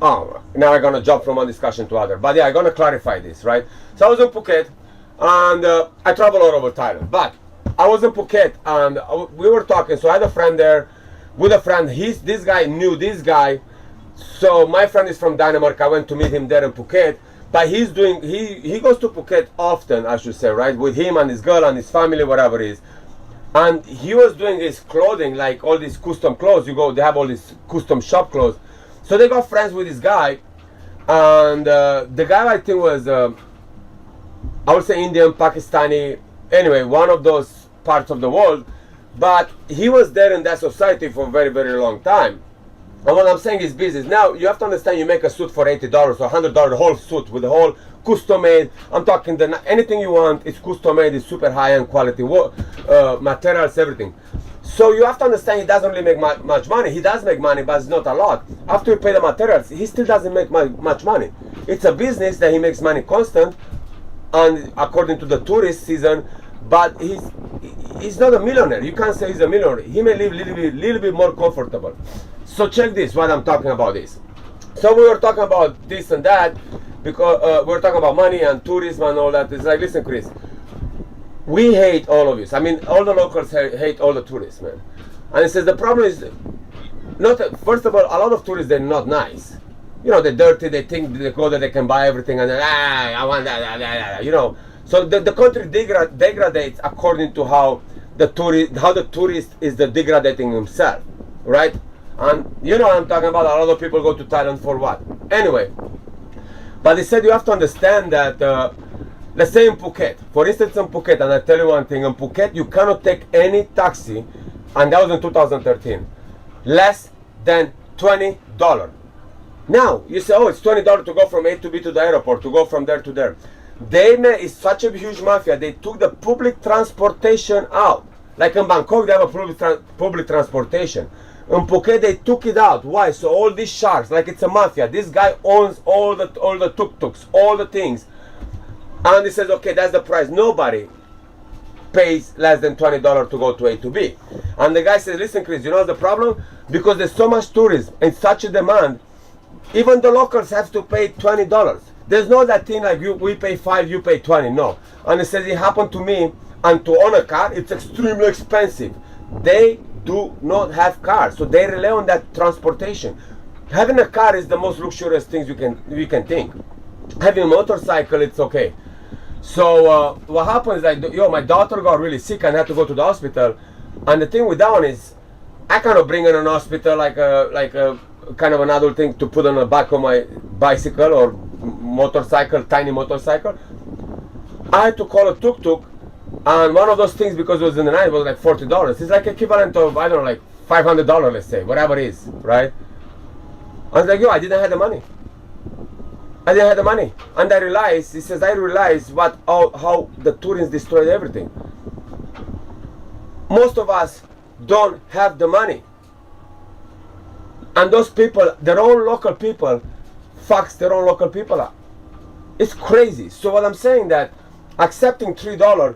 Oh, now I'm gonna jump from one discussion to other. But yeah, I'm gonna clarify this, right? So I was in Phuket, and I travel all over Thailand. But I was in Phuket, and we were talking. So I had a friend there, with a friend. This guy knew this guy. So my friend is from Denmark. I went to meet him there in Phuket. But he goes to Phuket often, I should say, right? With him and his girl and his family, whatever it is. And he was doing his clothing, like all these custom clothes. They have all these custom shop clothes. So they got friends with this guy. And the guy, I think, was, I would say Indian, Pakistani, anyway, one of those parts of the world. But he was there in that society for a very, very long time. And what I'm saying is business. Now, you have to understand, you make a suit for $80 or $100, the whole suit with the whole custom made. I'm talking anything you want, it's custom made, it's super high-end quality, materials, everything. So you have to understand, he doesn't really make much money. He does make money, but it's not a lot. After you pay the materials, he still doesn't make much money. It's a business that he makes money constant, and according to the tourist season, but he's not a millionaire. You can't say he's a millionaire. He may live a little bit more comfortable. So check this, what I'm talking about this. So we were talking about this and that, because we were talking about money and tourism and all that. It's like, listen, Chris, we hate all of you. I mean, all the locals hate all the tourists, man. And he says the problem is, first of all, a lot of tourists, they're not nice. you know, they're dirty. They think they go there, they can buy everything, and then I want that, you know. So the country degrades according to how the tourist is the degrading himself, right? And you know what I'm talking about. A lot of people go to Thailand for what? Anyway, but they said you have to understand that. Let's say in Phuket, for instance, in Phuket, and I tell you one thing: in Phuket, you cannot take any taxi, and that was in 2013, less than $20. Now you say, oh, it's $20 to go from A to B to the airport, to go from there to there. It's such a huge mafia. They took the public transportation out. Like in Bangkok, they have a public transportation. In Phuket, they took it out. Why? So all these sharks, like it's a mafia. This guy owns all the tuk-tuks, all the things. And he says, okay, that's the price. Nobody pays less than $20 to go to A to B. And the guy says, listen, Chris, you know the problem? Because there's so much tourism and such a demand, even the locals have to pay $20. There's no that thing like we pay 5, you pay 20. No. And he says it happened to me, and to own a car, it's extremely expensive. They do not have cars, so they rely on that transportation. Having a car is the most luxurious thing you can think. Having a motorcycle, it's okay. So what happens is like, my daughter got really sick and had to go to the hospital. And the thing with that one is, I cannot bring her in an hospital like a kind of an adult thing to put on the back of my bicycle or motorcycle, tiny motorcycle. I had to call a tuk-tuk, and one of those things, because it was in the night, was like $40. It's like equivalent of, I don't know, like $500, let's say, whatever it is, right? I was like, I didn't have the money. And I realized, he says, how the tourists destroyed everything. Most of us don't have the money. And those people, their own local people, fucks their own local people up. It's crazy. So what I'm saying that accepting $3,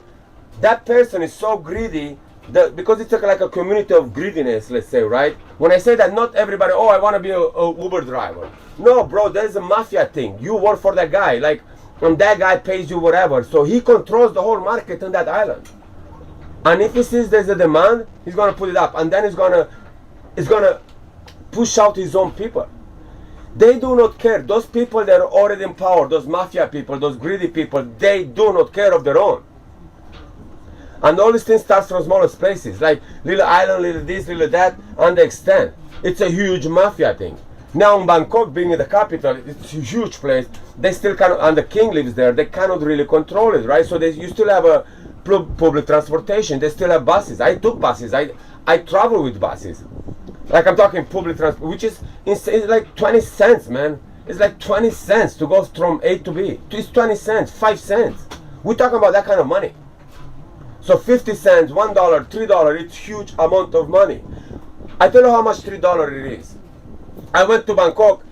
that person is so greedy because it's like a community of greediness, let's say, right? When I say that, not everybody, I want to be a Uber driver. No, bro, there's a mafia thing. You work for that guy, like, and that guy pays you whatever. So he controls the whole market on that island. And if he sees there's a demand, he's gonna put it up, and then he's gonna push out his own people. They do not care. Those people that are already in power, those mafia people, those greedy people, they do not care of their own. And all these things starts from smallest places, like little island, little this, little that, and they extend. It's a huge mafia thing. Now in Bangkok, being in the capital, it's a huge place. They still cannot, and the king lives there, they cannot really control it, right? So you still have a public transportation. They still have buses. I took buses. I travel with buses. Like I'm talking public transport, which is insane. It's like 20 cents, man. It's like 20 cents to go from A to B. It's 20 cents, 5 cents. We're talking about that kind of money. So 50 cents, $1, $3, it's huge amount of money. I tell you how much $3 it is. I went to Bangkok.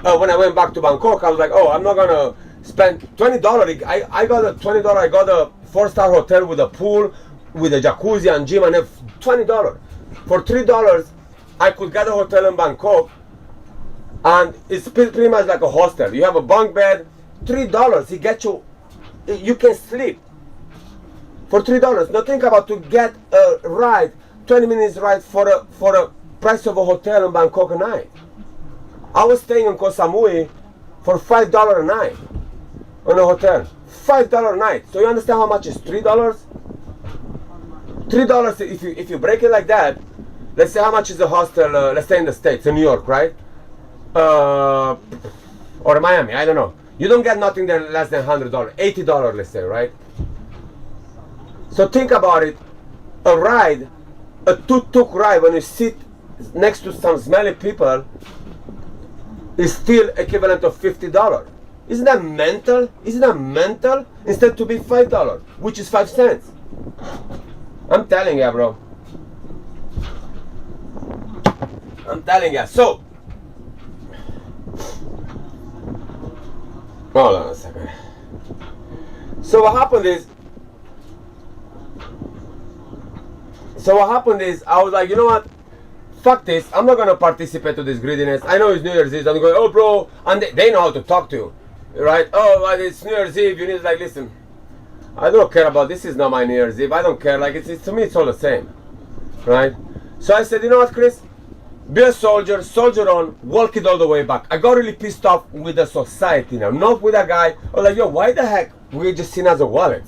When I went back to Bangkok, I was like, I'm not gonna spend $20. I got a $20. I got a 4-star hotel with a pool, with a jacuzzi and gym, and $20. For $3, I could get a hotel in Bangkok, and it's pretty much like a hostel. You have a bunk bed, $3. He gets you can sleep for $3. Now think about to get a ride, 20 minutes ride for a price of a hotel in Bangkok a night. I was staying in Koh Samui for $5 a night on a hotel. $5 a night. So you understand how much is $3? $3 if you break it like that. Let's say how much is a hostel, let's say in the States, in New York, right? Or Miami, I don't know. You don't get nothing there less than $100, $80, let's say, right? So think about it. A ride, a tuk-tuk ride, when you sit next to some smelly people, is still equivalent of $50. Isn't that mental? Isn't that mental? Instead to be $5, which is 5 cents. I'm telling you, bro. I'm telling you. So, hold on a second. So what happened is, I was like, you know what? Fuck this. I'm not gonna participate to this greediness. I know it's New Year's Eve. I'm going, bro, and they know how to talk to you, right? Well, it's New Year's Eve. You need listen. I don't care about this. Is not my New Year's Eve. I don't care. It's to me, it's all the same, right? So I said, you know what, Chris? Be a soldier, soldier on, walk it all the way back. I got really pissed off with the society now, not with a guy. I was like, yo, why the heck we just seen as a wallet?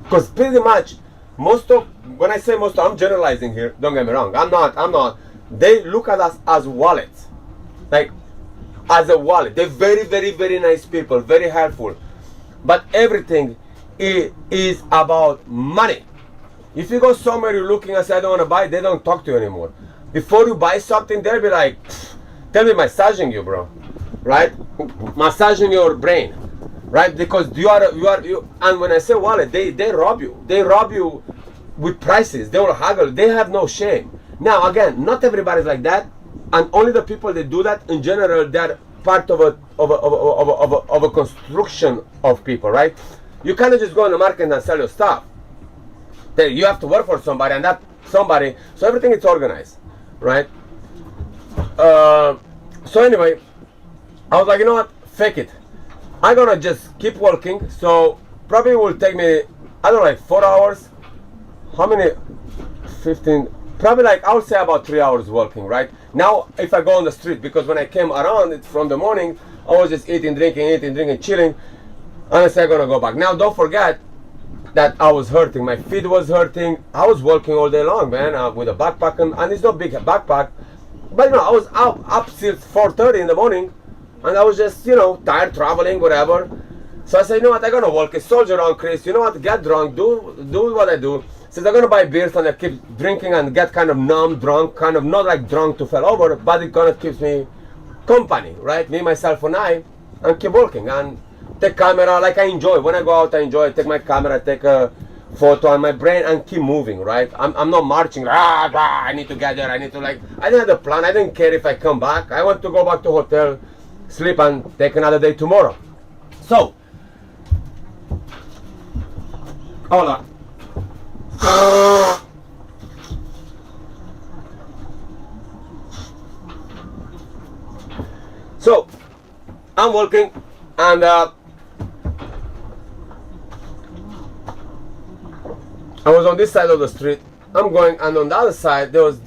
Because pretty much, when I say most of, I'm generalizing here, don't get me wrong, I'm not. They look at us as wallets. Like, as a wallet. They're very, very, very nice people, very helpful. But everything is about money. If you go somewhere you're looking and say, I don't want to buy, they don't talk to you anymore. Before you buy something, they'll be like, they'll be massaging you, bro, right? Massaging your brain, right? Because you are, and when I say wallet, they rob you. They rob you with prices. They will haggle. They have no shame. Now, again, not everybody's like that, and only the people that do that, in general, they're part of a construction of people, right? You cannot just go in the market and sell your stuff. You have to work for somebody, and that somebody, so everything is organized, right? So anyway, I was like, you know what, fake it. I'm gonna just keep walking. So probably will take me, I don't know, like 4 hours. How many? 15, probably like, I would say about 3 hours walking, right? Now, if I go on the street, because when I came around it from the morning, I was just eating, drinking, chilling. And I said, I'm gonna go back. Now, don't forget that I was hurting. My feet was hurting. I was walking all day long, man, with a backpack, and it's not big backpack. But, you know, I was up since 4:30 in the morning, and I was just, you know, tired, traveling, whatever. So I said, you know what, I'm gonna walk a soldier on, Chris. You know what, get drunk, do what I do. Says I'm gonna buy beers and I keep drinking and get kind of numb, drunk, kind of not like drunk to fall over, but it gonna keeps me company, right? Me, myself, and I, and keep walking and take camera, like I enjoy. When I go out, I enjoy. Take my camera, take a photo on my brain, and keep moving, right? I'm not marching. I need to get there. I need to I didn't have a plan. I didn't care if I come back. I want to go back to hotel, sleep, and take another day tomorrow. So, hold on. So, I'm walking, and I was on this side of the street. I'm going, and on the other side there was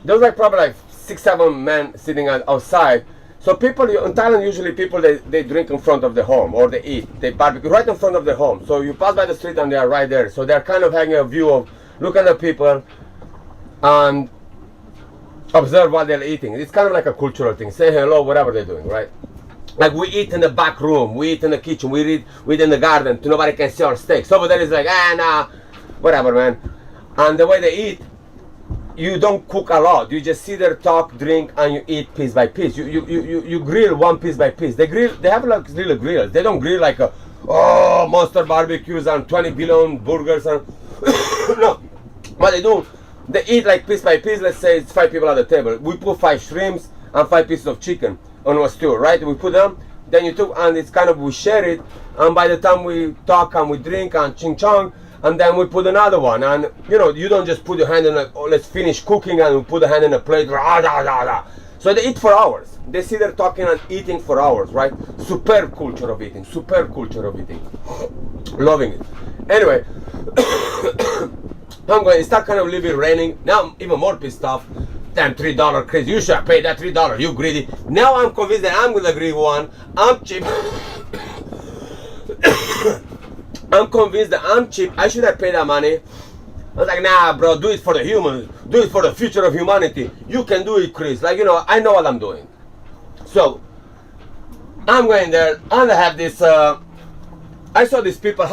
like probably like 6-7 men sitting outside. So people in Thailand, usually people they drink in front of the home, or they eat, they barbecue right in front of the home. So you pass by the street and they are right there. So they're kind of having a view of look at the people and observe what they're eating. It's kind of like a cultural thing. Say hello, whatever they're doing, right? Like we eat in the back room, we eat in the kitchen, we eat in the garden. Nobody can see our steaks. Over there is like nah, whatever, man. And the way they eat, you don't cook a lot. You just sit there, talk, drink, and you eat piece by piece. You grill one piece by piece. They have like little grills. They don't grill like monster barbecues and 20 billion burgers and no. What they do, they eat like piece by piece. Let's say it's 5 people at the table. We put 5 shrimps and 5 pieces of chicken on a stew, right? We put them. Then you took, and it's kind of we share it. And by the time we talk and we drink and ching chong. And then we put another one, and you know, you don't just put your hand in let's finish cooking and we put the hand in a plate, So they eat for hours. They sit there talking and eating for hours, right? Superb culture of eating, loving it. Anyway, I'm going, it started kind of a little bit raining. Now I'm even more pissed off. Damn, $3, Chris, you should have paid that $3, you greedy. Now I'm convinced that I'm going to agree one. I'm cheap. I'm convinced that I'm cheap. I should have paid that money. I was like, nah, bro, do it for the humans. Do it for the future of humanity. You can do it, Chris. Like, you know, I know what I'm doing. So, I'm going there, and I have this, I saw these people,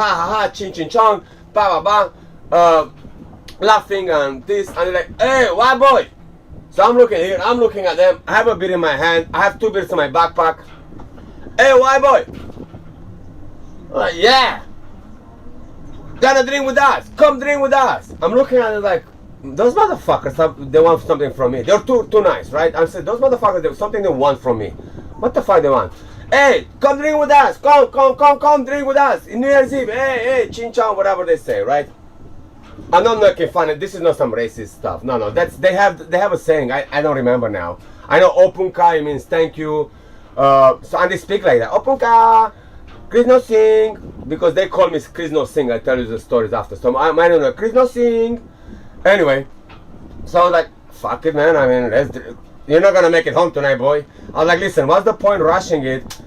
chin chin chong, laughing and this, and they're like, hey, white boy. So I'm looking here, I'm looking at them. I have a beer in my hand. I have 2 beers in my backpack. Hey, white boy. I'm like, yeah. Gotta drink with us. Come drink with us. I'm looking at it like, those motherfuckers, they want something from me. They're too nice, right? I said, those motherfuckers, there's something they want from me. What the fuck they want? Hey, come drink with us. Come drink with us. In New Year's Eve, hey, chin chong, whatever they say, right? I'm not making fun. This is not some racist stuff. No. That's they have a saying. I don't remember now. I know opunka means thank you. So and they speak like that. Opunka. Chris no sing, because they call me Chris no sing. I'll tell you the stories after. So I don't know, Chris no sing. Anyway, so I was like, fuck it, man. I mean, you're not gonna make it home tonight, boy. I was like, listen, what's the point rushing it?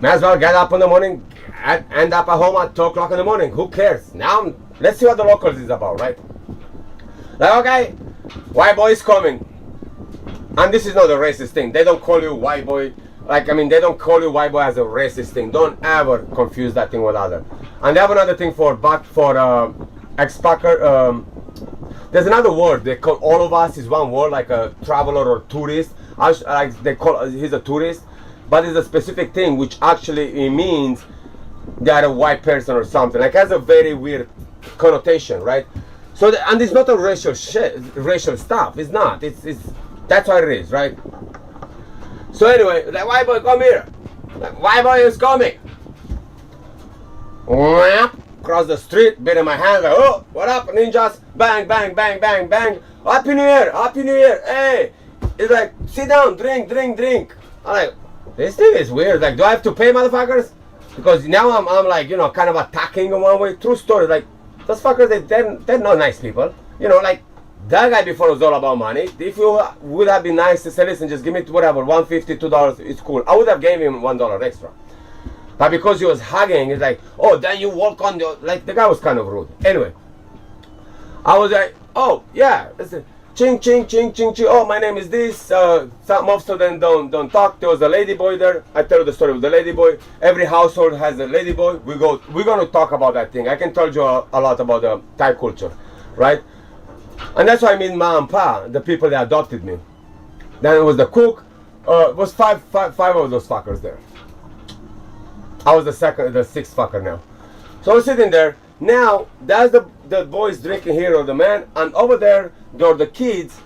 May as well get up in the morning, end up at home at 2 o'clock in the morning. Who cares? Now, let's see what the locals is about, right? Like, okay, white boy is coming. And this is not a racist thing. They don't call you white boy. Like, I mean, they don't call you white boy as a racist thing. Don't ever confuse that thing with other. And they have another thing for expatriate. There's another word. They call all of us is one word, like a traveler or tourist. Like they call he's a tourist, but it's a specific thing which actually it means they are a white person or something. Like, has a very weird connotation, right? So and it's not a racial stuff. It's not. It's that's what it is, right? So anyway, like, white boy, come here. Like, white boy is coming. Cross the street, bit in my hand, like, oh, what up, ninjas? Bang, bang, bang, bang, bang. Happy New Year, Happy New Year. Hey, it's like, sit down, drink, drink, drink. I'm like, this thing is weird. Like, do I have to pay, motherfuckers? Because now I'm like, you know, kind of attacking in one way. True story. Like, those fuckers, they're not nice people. You know, like, that guy before was all about money. If you would have been nice to say, listen, just give me whatever, $1.50, $2, it's cool. I would have gave him $1 extra. But because he was hugging, it's like, oh, then you walk on the, like, the guy was kind of rude. Anyway, I was like, oh, yeah, listen, ching, ching, ching, ching, ching. Oh, my name is this. Some most of them don't talk. There was a lady boy there. I tell you the story of the lady boy. Every household has a lady boy. We're going to talk about that thing. I can tell you a lot about the Thai culture, right? And that's why I mean ma and pa, the people that adopted me. Then it was the cook. It was five of those fuckers there. I was the sixth fucker now. So I was sitting there. Now that's the boys drinking here, or the man, and over there are the kids,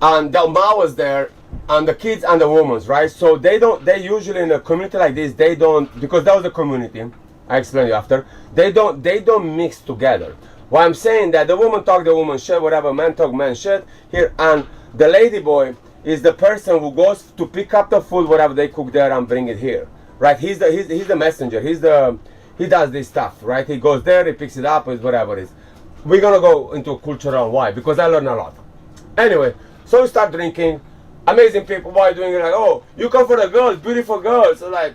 and the ma was there, and the kids and the women, right? So they usually in a community like this, they don't, because that was the community. I explain you after. They don't mix together. Why I'm saying that the woman talk the woman shit, whatever, man talk man shit here, and the lady boy is the person who goes to pick up the food, whatever they cook there, and bring it here, right? He's the messenger. He does this stuff, right? He goes there, he picks it up, whatever it is. We're gonna go into culture on why, because I learned a lot. Anyway, so we start drinking. Amazing people. Why are you doing it? Like, oh, you come for the girls, beautiful girls. So like,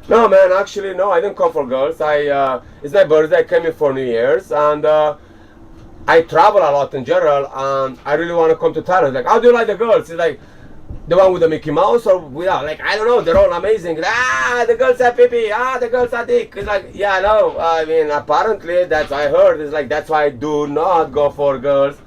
no, man, actually, no, I didn't come for girls. It's my birthday, I came here for New Year's, and I travel a lot in general, and I really want to come to Thailand. Like, how do you like the girls? It's like, the one with the Mickey Mouse, or without? Like, I don't know, they're all amazing. The girls are pee-pee, the girls are dick. It's like, yeah, no, I mean, apparently, that's what I heard. It's like, that's why I do not go for girls.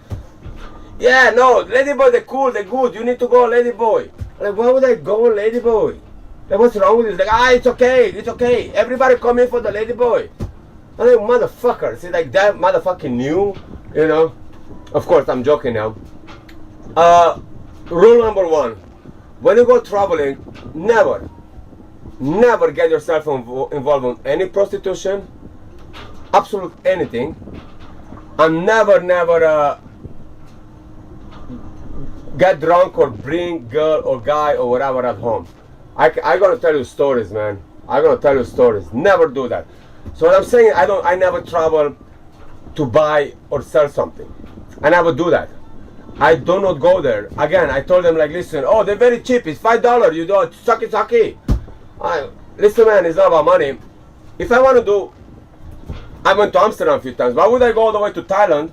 Yeah, no, ladyboy, they're cool, they're good. You need to go ladyboy. Like, why would I go ladyboy? Like, what's wrong with this? Like, it's okay, it's okay. Everybody come in for the ladyboy. I'm like, motherfucker. See, like, that motherfucking knew, you know. Of course, I'm joking now. Rule number 1. When you go traveling, never get yourself involved in any prostitution, absolute anything, and never get drunk or bring girl or guy or whatever at home. I'm gonna tell you stories, man. I'm gonna tell you stories. Never do that. So what I'm saying, I never travel to buy or sell something. I never do that. I do not go there. Again, I told them, like, listen, oh, they're very cheap. It's $5. You do it, suck it. Listen, man, it's not about money. If I want to do, I went to Amsterdam a few times. Why would I go all the way to Thailand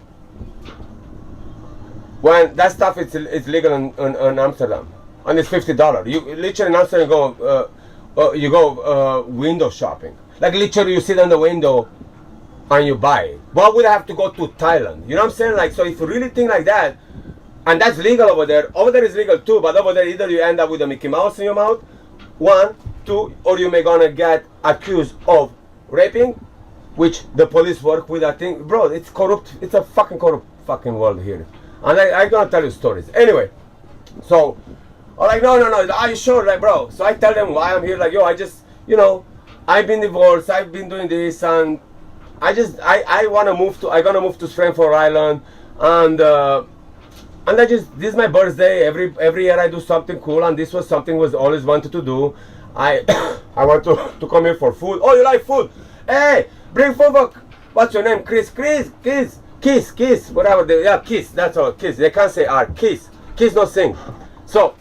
when that stuff is legal in Amsterdam? And it's $50. You literally in Amsterdam go window shopping. Like, literally you sit on the window and you buy it. Why would I have to go to Thailand? You know what I'm saying? Like, so if you really think like that, and that's legal over there is legal too, but over there either you end up with a Mickey Mouse in your mouth, 1, 2, or you may gonna get accused of raping, which the police work with. I think, bro, it's corrupt. It's a fucking corrupt fucking world here. And I'm gonna tell you stories. Anyway, so I'm like, no, are you sure? Like, bro, so I tell them why I'm here. Like, yo, I just, you know, I've been divorced, I've been doing this, and I gonna move to Frankfurt Island, and this is my birthday. Every year I do something cool, and this was something was always wanted to do. I want to come here for food. Oh, you like food? Hey, bring food. What's your name? Kiss, whatever. Kiss. That's all. Kiss. They can't say art. Kiss. Kids don't sing. So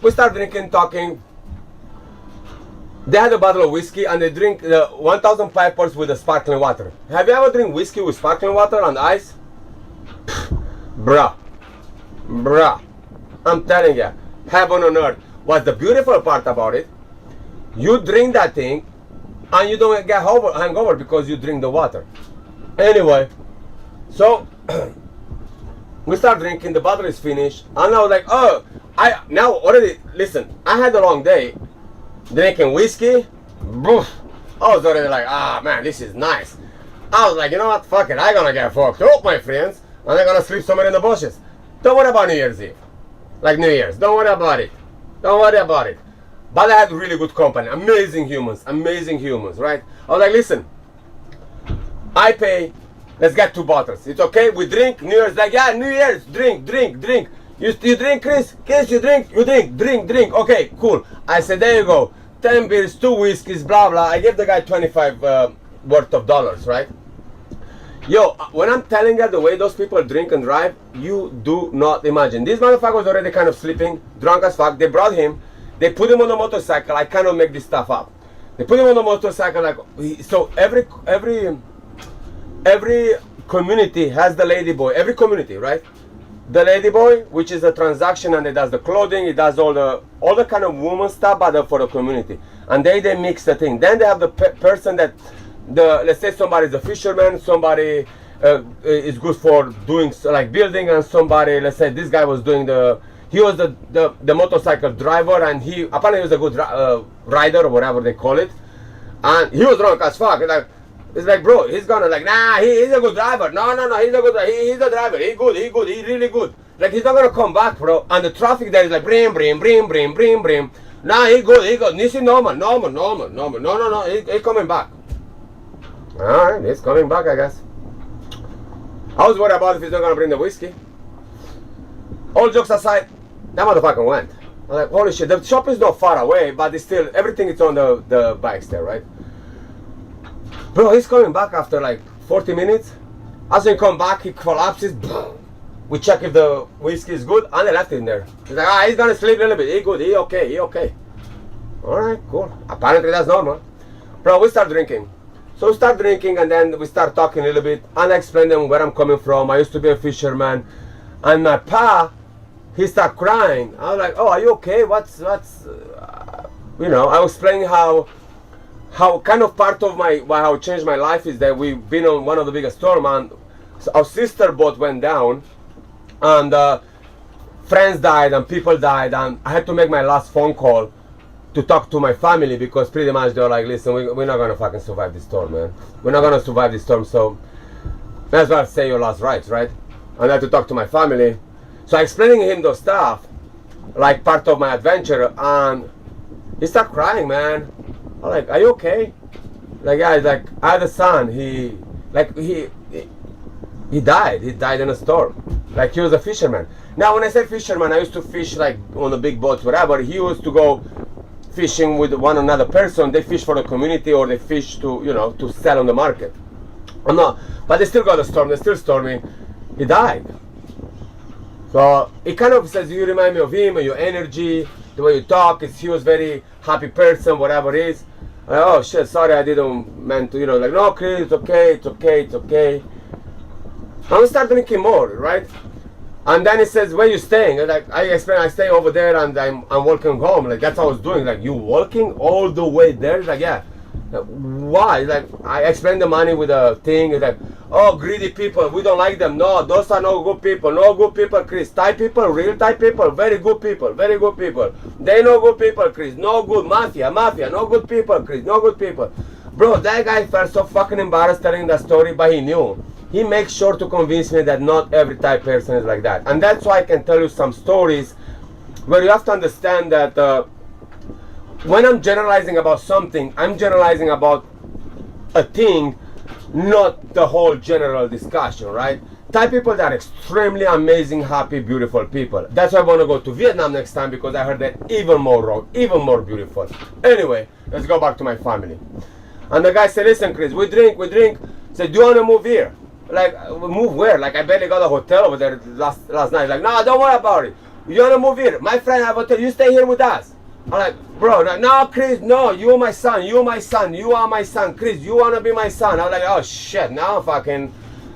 we start drinking, talking. They had a bottle of whiskey and they drink 1,000 pipers with the sparkling water. Have you ever drink whiskey with sparkling water on ice? Bruh. I'm telling you, heaven on earth. What's the beautiful part about it? You drink that thing and you don't get hangover because you drink the water. Anyway, so we start drinking, the bottle is finished, and I was like, oh, listen, I had a long day drinking whiskey. Boof, I was already like, man, this is nice. I was like, you know what, fuck it, I'm gonna get fucked up, my friends, and I'm gonna sleep somewhere in the bushes. Don't worry about New Year's Eve. Like New Year's, don't worry about it. But I had really good company, amazing humans, right? I was like, listen, I pay, let's get 2 bottles. It's okay, we drink, New Year's, like, yeah, New Year's, drink. You drink, Chris? Chris, you drink? Drink. Okay, cool. I said, there you go, 10 beers, 2 whiskeys, blah, blah. I gave the guy 25 worth of dollars, right? Yo, when I'm telling you the way those people drink and drive, you do not imagine. This motherfucker was already kind of sleeping, drunk as fuck. They brought him, they put him on a motorcycle. I cannot make this stuff up. They put him on a motorcycle, like, so every community has the lady boy, every community, right? The lady boy, which is a transaction, and it does the clothing, it does all the kind of woman stuff, but for the community. And they mix the thing. Then they have the person that, let's say somebody's a fisherman, somebody is good for doing like building, and somebody, let's say this guy was doing he was the motorcycle driver, and he apparently was a good rider or whatever they call it, and he was drunk as fuck. It's like, bro, he's gonna like, nah, he's a good driver. No, he's a good driver. He's a driver. He's really good. Like, he's not gonna come back, bro. And the traffic there is like, brim. Nah, he good. This is normal. No, he's coming back. Alright, he's coming back, I guess. I was worried about if he's not gonna bring the whiskey. All jokes aside, that motherfucker went. I'm like, holy shit, the shop is not far away, but it's still, everything is on the bikes there, right? Bro, he's coming back after like 40 minutes. As he come back, he collapses. We check if the whiskey is good, and they left him there. He's like, he's gonna sleep a little bit. He good, he okay. Alright, cool. Apparently that's normal. Bro, we start drinking. So we start drinking, and then we start talking a little bit, and I explain them where I'm coming from. I used to be a fisherman, and my pa, he started crying. I was like, oh, are you okay? What's you know, I was explaining how kind of part of how it changed my life is that we've been on one of the biggest storms, and our sister boat went down, and friends died and people died, and I had to make my last phone call to talk to my family, because pretty much they were like, listen, we're not gonna fucking survive this storm, man. We're not gonna survive this storm, so may as well say your last rites, right? And I had to talk to my family. So I explaining to him those stuff, like part of my adventure, and he started crying, man. I'm like, are you okay? Like, yeah, like, I had a son, he died in a storm. Like, he was a fisherman. Now, when I say fisherman, I used to fish like on the big boats, whatever. He used to go fishing with one another person. They fish for the community, or they fish to, you know, to sell on the market. I'm not, but they still got a storm, they're still storming. He died. So it kind of says, you remind me of him, and your energy, the way you talk. He was very happy person, whatever it is. Like, oh shit, sorry, I didn't meant to, you know, like, no, Chris, it's okay. And we start drinking more, right? And then he says, where you staying? Like, I explain, I stay over there, and I'm walking home. Like, that's what I was doing. Like, you walking all the way there? He's like, yeah. Like, why? Like, I explained the money with a thing. It's like, oh, greedy people, we don't like them. No, those are no good people. No good people, Chris. Thai people, real Thai people, very good people. They no good people, Chris. No good. Mafia, no good people, Chris. No good people. Bro, that guy felt so fucking embarrassed telling that story, but he knew. He makes sure to convince me that not every Thai person is like that. And that's why I can tell you some stories where you have to understand that when I'm generalizing about something, I'm generalizing about a thing, not the whole general discussion, right? Thai people that are extremely amazing, happy, beautiful people. That's why I want to go to Vietnam next time, because I heard that even more raw, even more beautiful. Anyway, let's go back to my family. And the guy said, listen, Chris, we drink. Said, do you want to move here? Like, move where? Like, I barely got a hotel over there last night. Like, no, don't worry about it. You wanna move here? My friend have a hotel. You stay here with us. I'm like, bro, no, Chris, no, you are my son. You are my son. You are my son. Chris, you wanna be my son? I'm like, oh shit, now fucking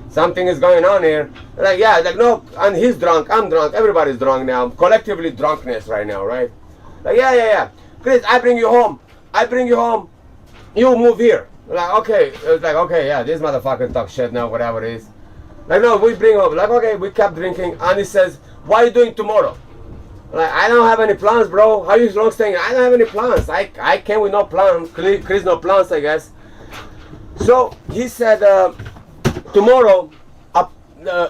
something is going on here. Like, yeah, like, no, and he's drunk, I'm drunk, everybody's drunk now. Collectively drunkenness right now, right? Like, yeah. Chris, I bring you home. You move here. Like, okay. It's like, okay, yeah, this motherfucker talk shit now, whatever it is. Like, no, we bring him. Like, okay, we kept drinking. And he says, what are you doing tomorrow? Like, I don't have any plans, bro. How you long staying? I don't have any plans. I came with no plan. Chris, no plans, I guess. So he said, tomorrow,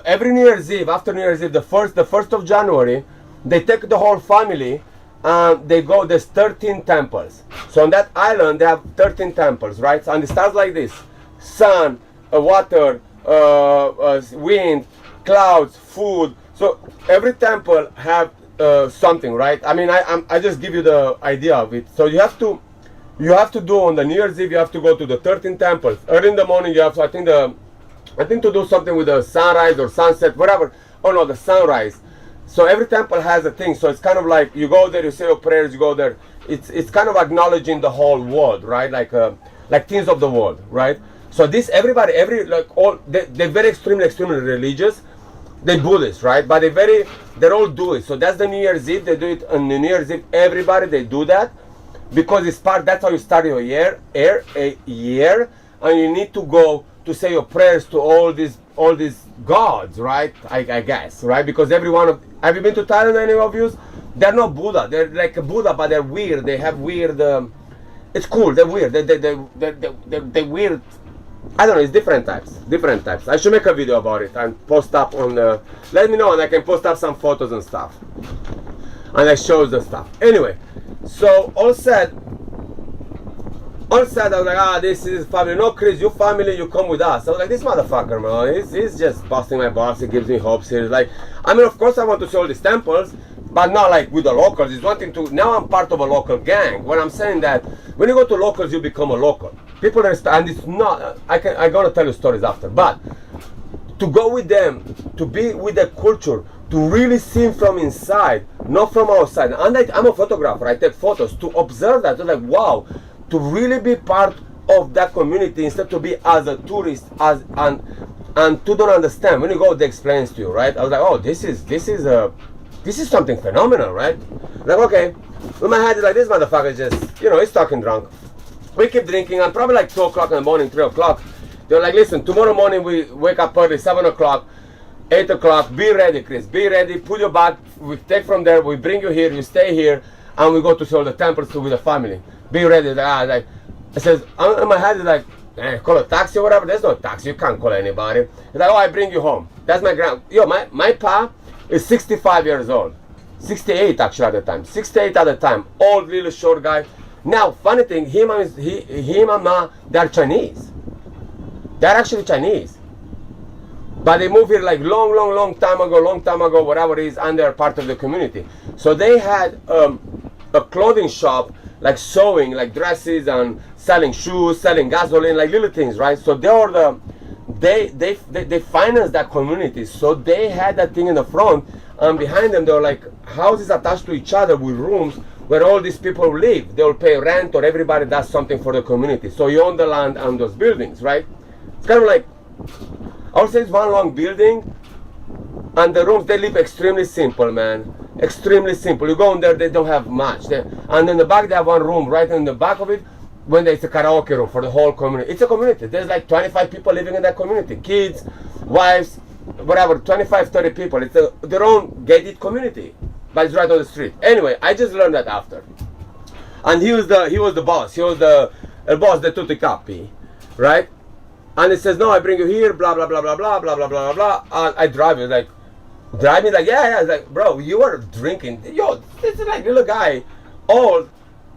every New Year's Eve, after New Year's Eve, the 1st of January, they take the whole family and they go, there's 13 temples. So on that island, they have 13 temples, right? And it starts like this: sun, water, wind, clouds, food. So every temple have something, right? I mean, I just give you the idea of it. So you have to do on the New Year's Eve, you have to go to the 13 temples. Early in the morning, you have to, I think to do something with the sunrise or sunset, whatever. Oh no, the sunrise. So every temple has a thing. So it's kind of like you go there, you say your prayers, you go there. It's kind of acknowledging the whole world, right? Like things of the world, right? So this everybody, they're very extremely religious. They're Buddhists, right? But they're all do it. So that's the New Year's Eve. They do it on the New Year's Eve. Everybody, they do that because it's that's how you start your year, and you need to go to say your prayers to all these gods, right? I guess, right? Because have you been to Thailand, any of you? They're not Buddha. They're like a Buddha, but they're weird. They have weird. It's cool. They're weird. They're weird. I don't know. It's different types. I should make a video about it and post up on the. Let me know, and I can post up some photos and stuff. And I show the stuff. Anyway, so all said, I was like, this is family. No, Chris, you family, you come with us. I was like, this motherfucker, man, he's just busting my balls. He gives me hopes here. Like, I mean, of course I want to see all these temples, but not like with the locals. It's one thing to, now I'm part of a local gang. When I'm saying that, when you go to locals, you become a local. People respect, and it's not, I'm gonna tell you stories after, but to go with them, to be with the culture, to really see from inside, not from outside. And I'm a photographer, I take photos, to observe that, like, wow, to really be part of that community instead to be as a tourist, and to don't understand. When you go, they explains to you, right? I was like, oh, this is something phenomenal, right? Like, okay, in my head is like, this motherfucker just, he's talking drunk. We keep drinking, and probably like 2 o'clock in the morning, 3 o'clock, they're like, listen, tomorrow morning we wake up early, 7 o'clock, 8 o'clock, be ready, Chris, be ready, put your bag, we take from there, we bring you here, you stay here, and we go to see all the temples with the family. Be ready. Like, I says, in my head is like, call a taxi or whatever. There's no taxi, you can't call anybody. He's like, oh, I bring you home. That's my pa is 65 years old. 68 actually at the time. 68 at the time. Old, little short guy. Now, funny thing, him and ma, they're Chinese. They're actually Chinese. But they moved here like long time ago, whatever it is, and they're part of the community. So they had a clothing shop, like sewing, like dresses, and selling shoes, selling gasoline, like little things, right? So they financed that community. So they had that thing in the front, and behind them, they were like houses attached to each other with rooms where all these people live. They will pay rent, or everybody does something for the community. So you own the land and those buildings, right? It's kind of like, I would say it's one long building, and the rooms, they live extremely simple, man. Extremely simple. You go in there, they don't have much. And in the back, they have one room right in the back of it, when there's a karaoke room for the whole community. It's a community. There's like 25 people living in that community. Kids, wives, whatever, 25, 30 people. It's their own gated community, but it's right on the street. Anyway, I just learned that after. And he was the boss. He was the boss de tutti capi, right? And he says, no, I bring you here, blah, blah, blah, blah, blah, blah, blah, blah, blah. And I drive you, like, drive me, like, yeah. It's like, bro, you are drinking. Yo, this is like little guy, old.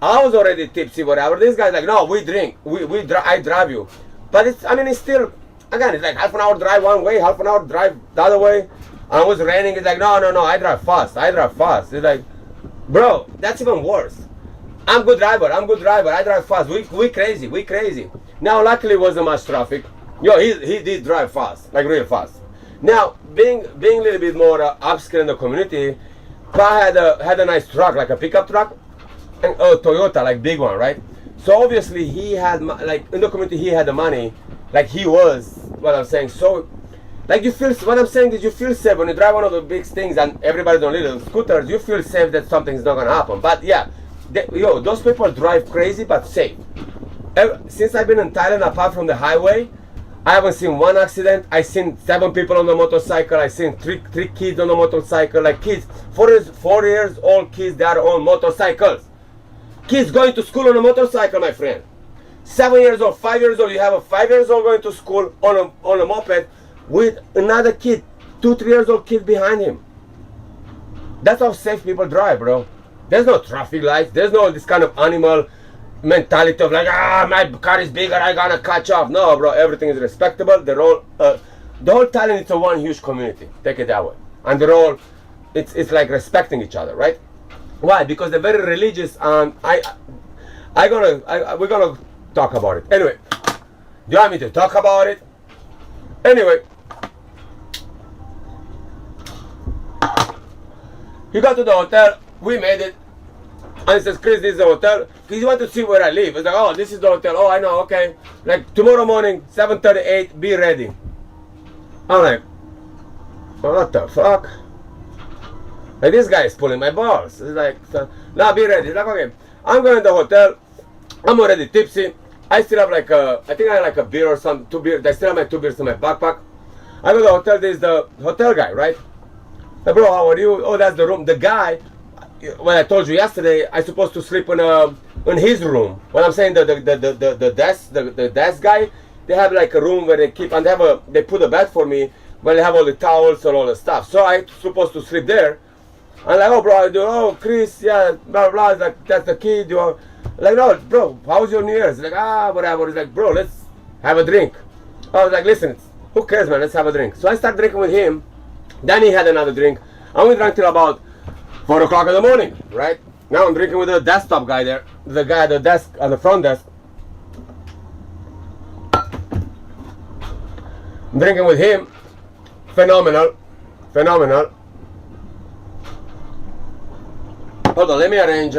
I was already tipsy, whatever. This guy's like, no, we drink. I drive you. But it's still, again, it's like half an hour drive one way, half an hour drive the other way. And it was raining. It's like, no, I drive fast. It's like, bro, that's even worse. I'm good driver. I drive fast. We crazy. Now, luckily, it wasn't much traffic. Yo, he did drive fast, like real fast. Now, being a little bit more upscale in the community, Pa had a nice truck, like a pickup truck, and a Toyota, like big one, right? So obviously he had, like in the community, he had the money, like he was, what I'm saying. So, like you feel, what I'm saying is you feel safe when you drive one of the big things and everybody's on little scooters, you feel safe that something's not gonna happen. But yeah, yo, those people drive crazy but safe. Since I've been in Thailand, apart from the highway, I haven't seen one accident. I've seen 7 people on the motorcycle. I've seen three kids on the motorcycle. Like kids, 4 years old kids, they are on motorcycles. Kids going to school on a motorcycle, my friend. 7 years old, 5 years old. You have a 5 years old going to school on a moped with another kid, 2-3 years old kid behind him. That's how safe people drive, bro. There's no traffic lights. There's no this kind of animal mentality of like, my car is bigger, I gotta catch up. No, bro, everything is respectable. They're all, the whole Thailand is a one huge community. Take it that way. And they're all, it's like respecting each other, right? Why? Because they're very religious, and we're gonna talk about it. Anyway, do you want me to talk about it? Anyway, he got to the hotel, we made it. And he says, Chris, this is the hotel. Because you want to see where I live. It's like, oh, this is the hotel. Oh, I know, okay. Like, tomorrow morning, 7:38, be ready. I'm like, what the fuck? Like, this guy is pulling my balls. He's like, now be ready. He's like, okay, I'm going to the hotel. I'm already tipsy. I still have like I think I have like a beer or some, 2 beers. I still have my 2 beers in my backpack. I go to the hotel. There's the hotel guy, right? Like, bro, how are you? Oh, that's the room. The guy, when I told you yesterday, I supposed to sleep in his room. When I'm saying the desk guy, they have like a room where they keep, and they put a bed for me where they have all the towels and all the stuff. So I supposed to sleep there. I'm like, oh, bro, I do. Oh, Chris, yeah, blah blah. It's like, that's the kid. You are like, no, bro, how was your New Year's? He's like, whatever. He's like, bro, let's have a drink. I was like, listen, who cares, man? Let's have a drink. So I start drinking with him. Then he had another drink, and we drank till about 4 o'clock in the morning, right? Now I'm drinking with the desktop guy there, the guy at the desk, at the front desk. I'm drinking with him. Phenomenal. Hold on, let me arrange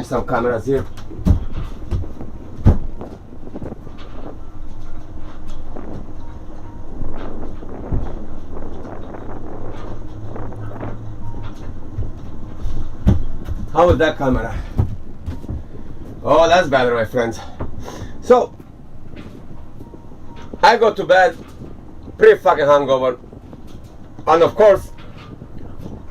some cameras here. How was that camera? Oh, that's better, my friends. So, I go to bed pretty fucking hungover. And of course,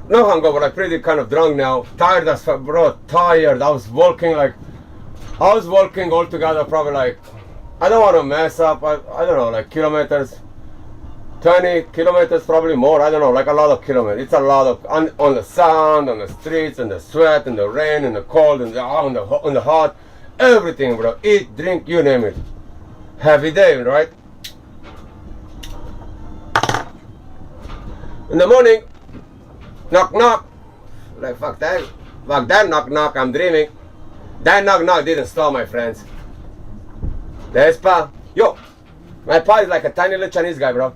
no hungover, like pretty kind of drunk now. Tired as fuck, bro, tired. I was walking altogether probably like, I don't want to mess up, I don't know, like kilometers. 20 kilometers, probably more, I don't know, like a lot of kilometers. It's a lot of, on the sun, on the streets, in the sweat, in the rain, in the cold, in the hot, everything, bro. Eat, drink, you name it. Heavy day, right? In the morning, knock knock. Like, fuck that knock knock, I'm dreaming. That knock knock didn't stop, my friends. There's Pa. Yo, my Pa is like a tiny little Chinese guy, bro.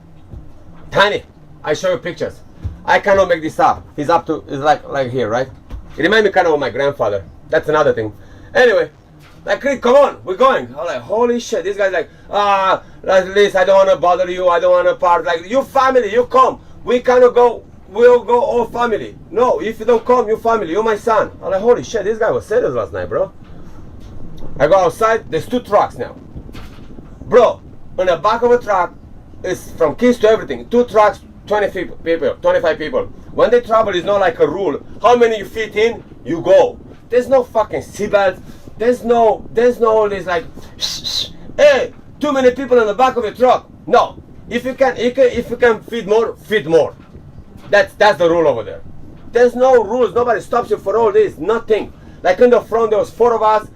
Tiny. I show you pictures. I cannot make this up. He's like here, right? It reminds me kind of my grandfather. That's another thing. Anyway, like, come on, we're going. I'm like, holy shit. This guy's like, at least I don't want to bother you. I don't want to part. Like, you family, you come. We cannot go. We'll go all family. No, if you don't come, you family. You're my son. I'm like, holy shit. This guy was serious last night, bro. I go outside. There's 2 trucks now. Bro, on the back of a truck, it's from keys to everything. 2 trucks, 25 people. When they travel, it's not like a rule. How many you fit in, you go. There's no fucking seatbelts. There's no all this like, hey, too many people in the back of the truck. No, if you can fit more. That's the rule over there. There's no rules. Nobody stops you for all this. Nothing. Like in the front, there was 4 of us.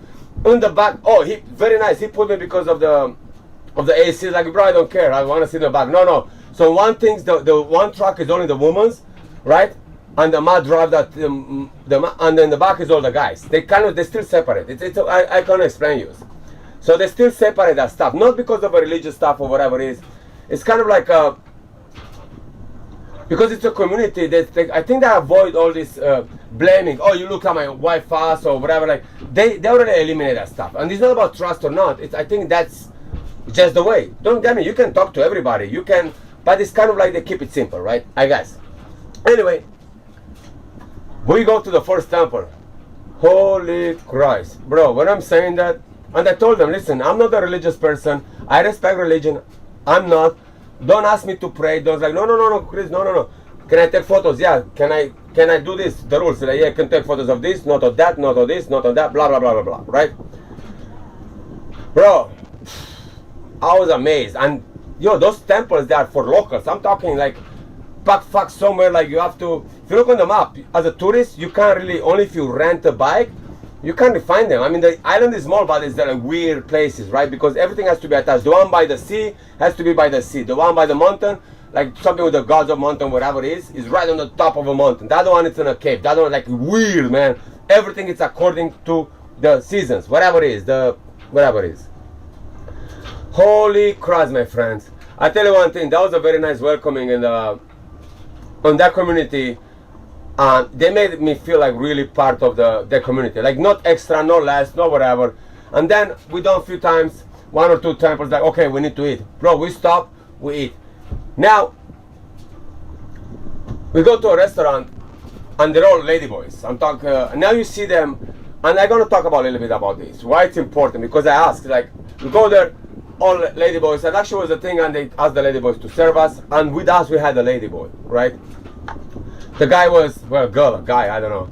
In the back, oh, he very nice. He put me because of the AC. Like, bro, I don't care. I want to sit in the back. No. So one thing, the one truck is only the women's, right? And the man drive that, and then the back is all the guys. They still separate. I can't explain you. So they still separate that stuff, not because of a religious stuff or whatever it is. It's kind of like a, because it's a community, I think they avoid all this blaming. Oh, you look at my wife ass or whatever. Like they already eliminate that stuff. And it's not about trust or not. I think that's just the way. Don't get me. You can talk to everybody. You can, but it's kind of like they keep it simple, right? I guess. Anyway, we go to the first temple. Holy Christ, bro! When I'm saying that, and I told them, listen, I'm not a religious person. I respect religion. I'm not. Don't ask me to pray. Don't like, no, Chris, no. Can I take photos? Yeah. Can I do this? The rules. Like, yeah, I can take photos of this, not of that, not of this, not of that, blah, blah, blah, blah, blah, right? Bro, I was amazed. And, those temples, they are for locals. I'm talking like, fuck somewhere, like you have to, if you look on the map, as a tourist, you can't really, only if you rent a bike, you can't find them. I mean, the island is small, but it's like weird places, right? Because everything has to be attached. The one by the sea has to be by the sea. The one by the mountain, like something with the gods of mountain, whatever it is right on the top of a mountain. The other one is in a cave. The other one is like weird, man. Everything is according to the seasons, whatever it is. Holy Christ, my friends. I tell you one thing, that was a very nice welcoming on that community. They made me feel like really part of the community, like not extra, no less, no whatever. And then we done a few times, 1 or 2 temples, like, okay, we need to eat. Bro, we stop, we eat. Now, we go to a restaurant, and they're all ladyboys. I'm talking, now you see them, and I'm gonna talk about a little bit about this, why it's important, because I asked, like, we go there, all ladyboys, and actually was a thing, and they asked the ladyboys to serve us, and with us we had a ladyboy, right? The guy was, well, guy, I don't know,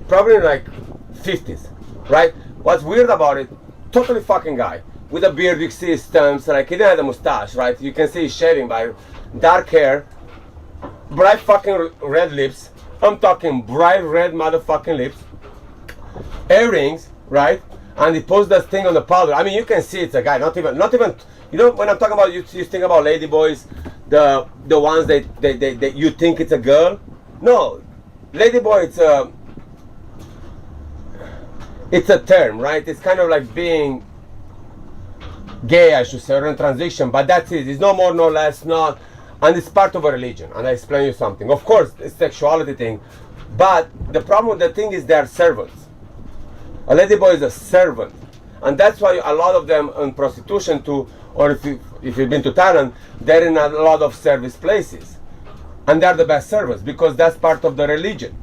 probably like 50s, right? What's weird about it, totally fucking guy, with a beard, you see his stumps, like he didn't have a mustache, right? You can see he's shaving by dark hair, bright fucking red lips, I'm talking bright red motherfucking lips, earrings, right? And he posts that thing on the powder. I mean, you can see it's a guy, not even, when I'm talking about, you think about ladyboys, the ones that you think it's a girl. No, ladyboy, it's a term, right? It's kind of like being gay, I should say, or in transition, but that's it. It's no more, no less, not, and it's part of a religion. And I explain you something. Of course, it's sexuality thing, but the problem with the thing is they are servants. A ladyboy is a servant, and that's why a lot of them in prostitution too, or if you've been to Thailand, they're in a lot of service places, and they're the best servants because that's part of the religion.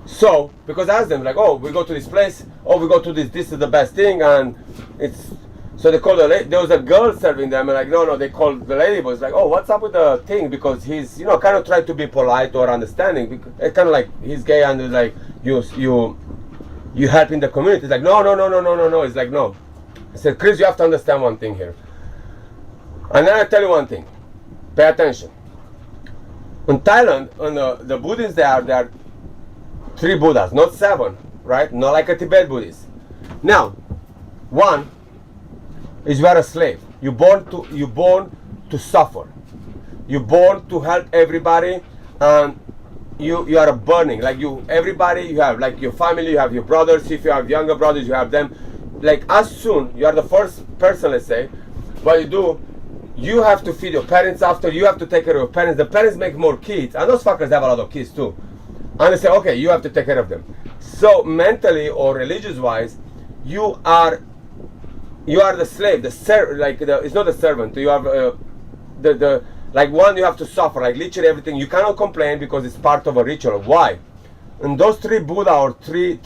So, because I asked them, like, oh, we go to this place, oh, we go to this is the best thing, and it's, so they call there was a girl serving them, and like, no, they called the ladyboy. It's like, oh, what's up with the thing? Because he's, kind of tried to be polite or understanding. It's kind of like he's gay, and it's like you helping the community. It's like, no. It's like, no. I said, Chris, you have to understand one thing here. And then I tell you one thing. Pay attention. In Thailand, on the Buddhists, there are 3 Buddhas, not 7, right? Not like a Tibet Buddhist. Now, one is you are a slave. You're born to suffer. You're born to help everybody, and you are a burning. Like everybody you have, like your family, you have your brothers. If you have younger brothers, you have them. Like as soon you are the first person, let's say, what you do, you have to feed your parents after, you have to take care of your parents. The parents make more kids, and those fuckers have a lot of kids too. And they say, okay, you have to take care of them. So mentally or religious wise, you are the slave, it's not a servant. You have like one, you have to suffer, like literally everything. You cannot complain because it's part of a ritual. Why? And those 3 Buddha or three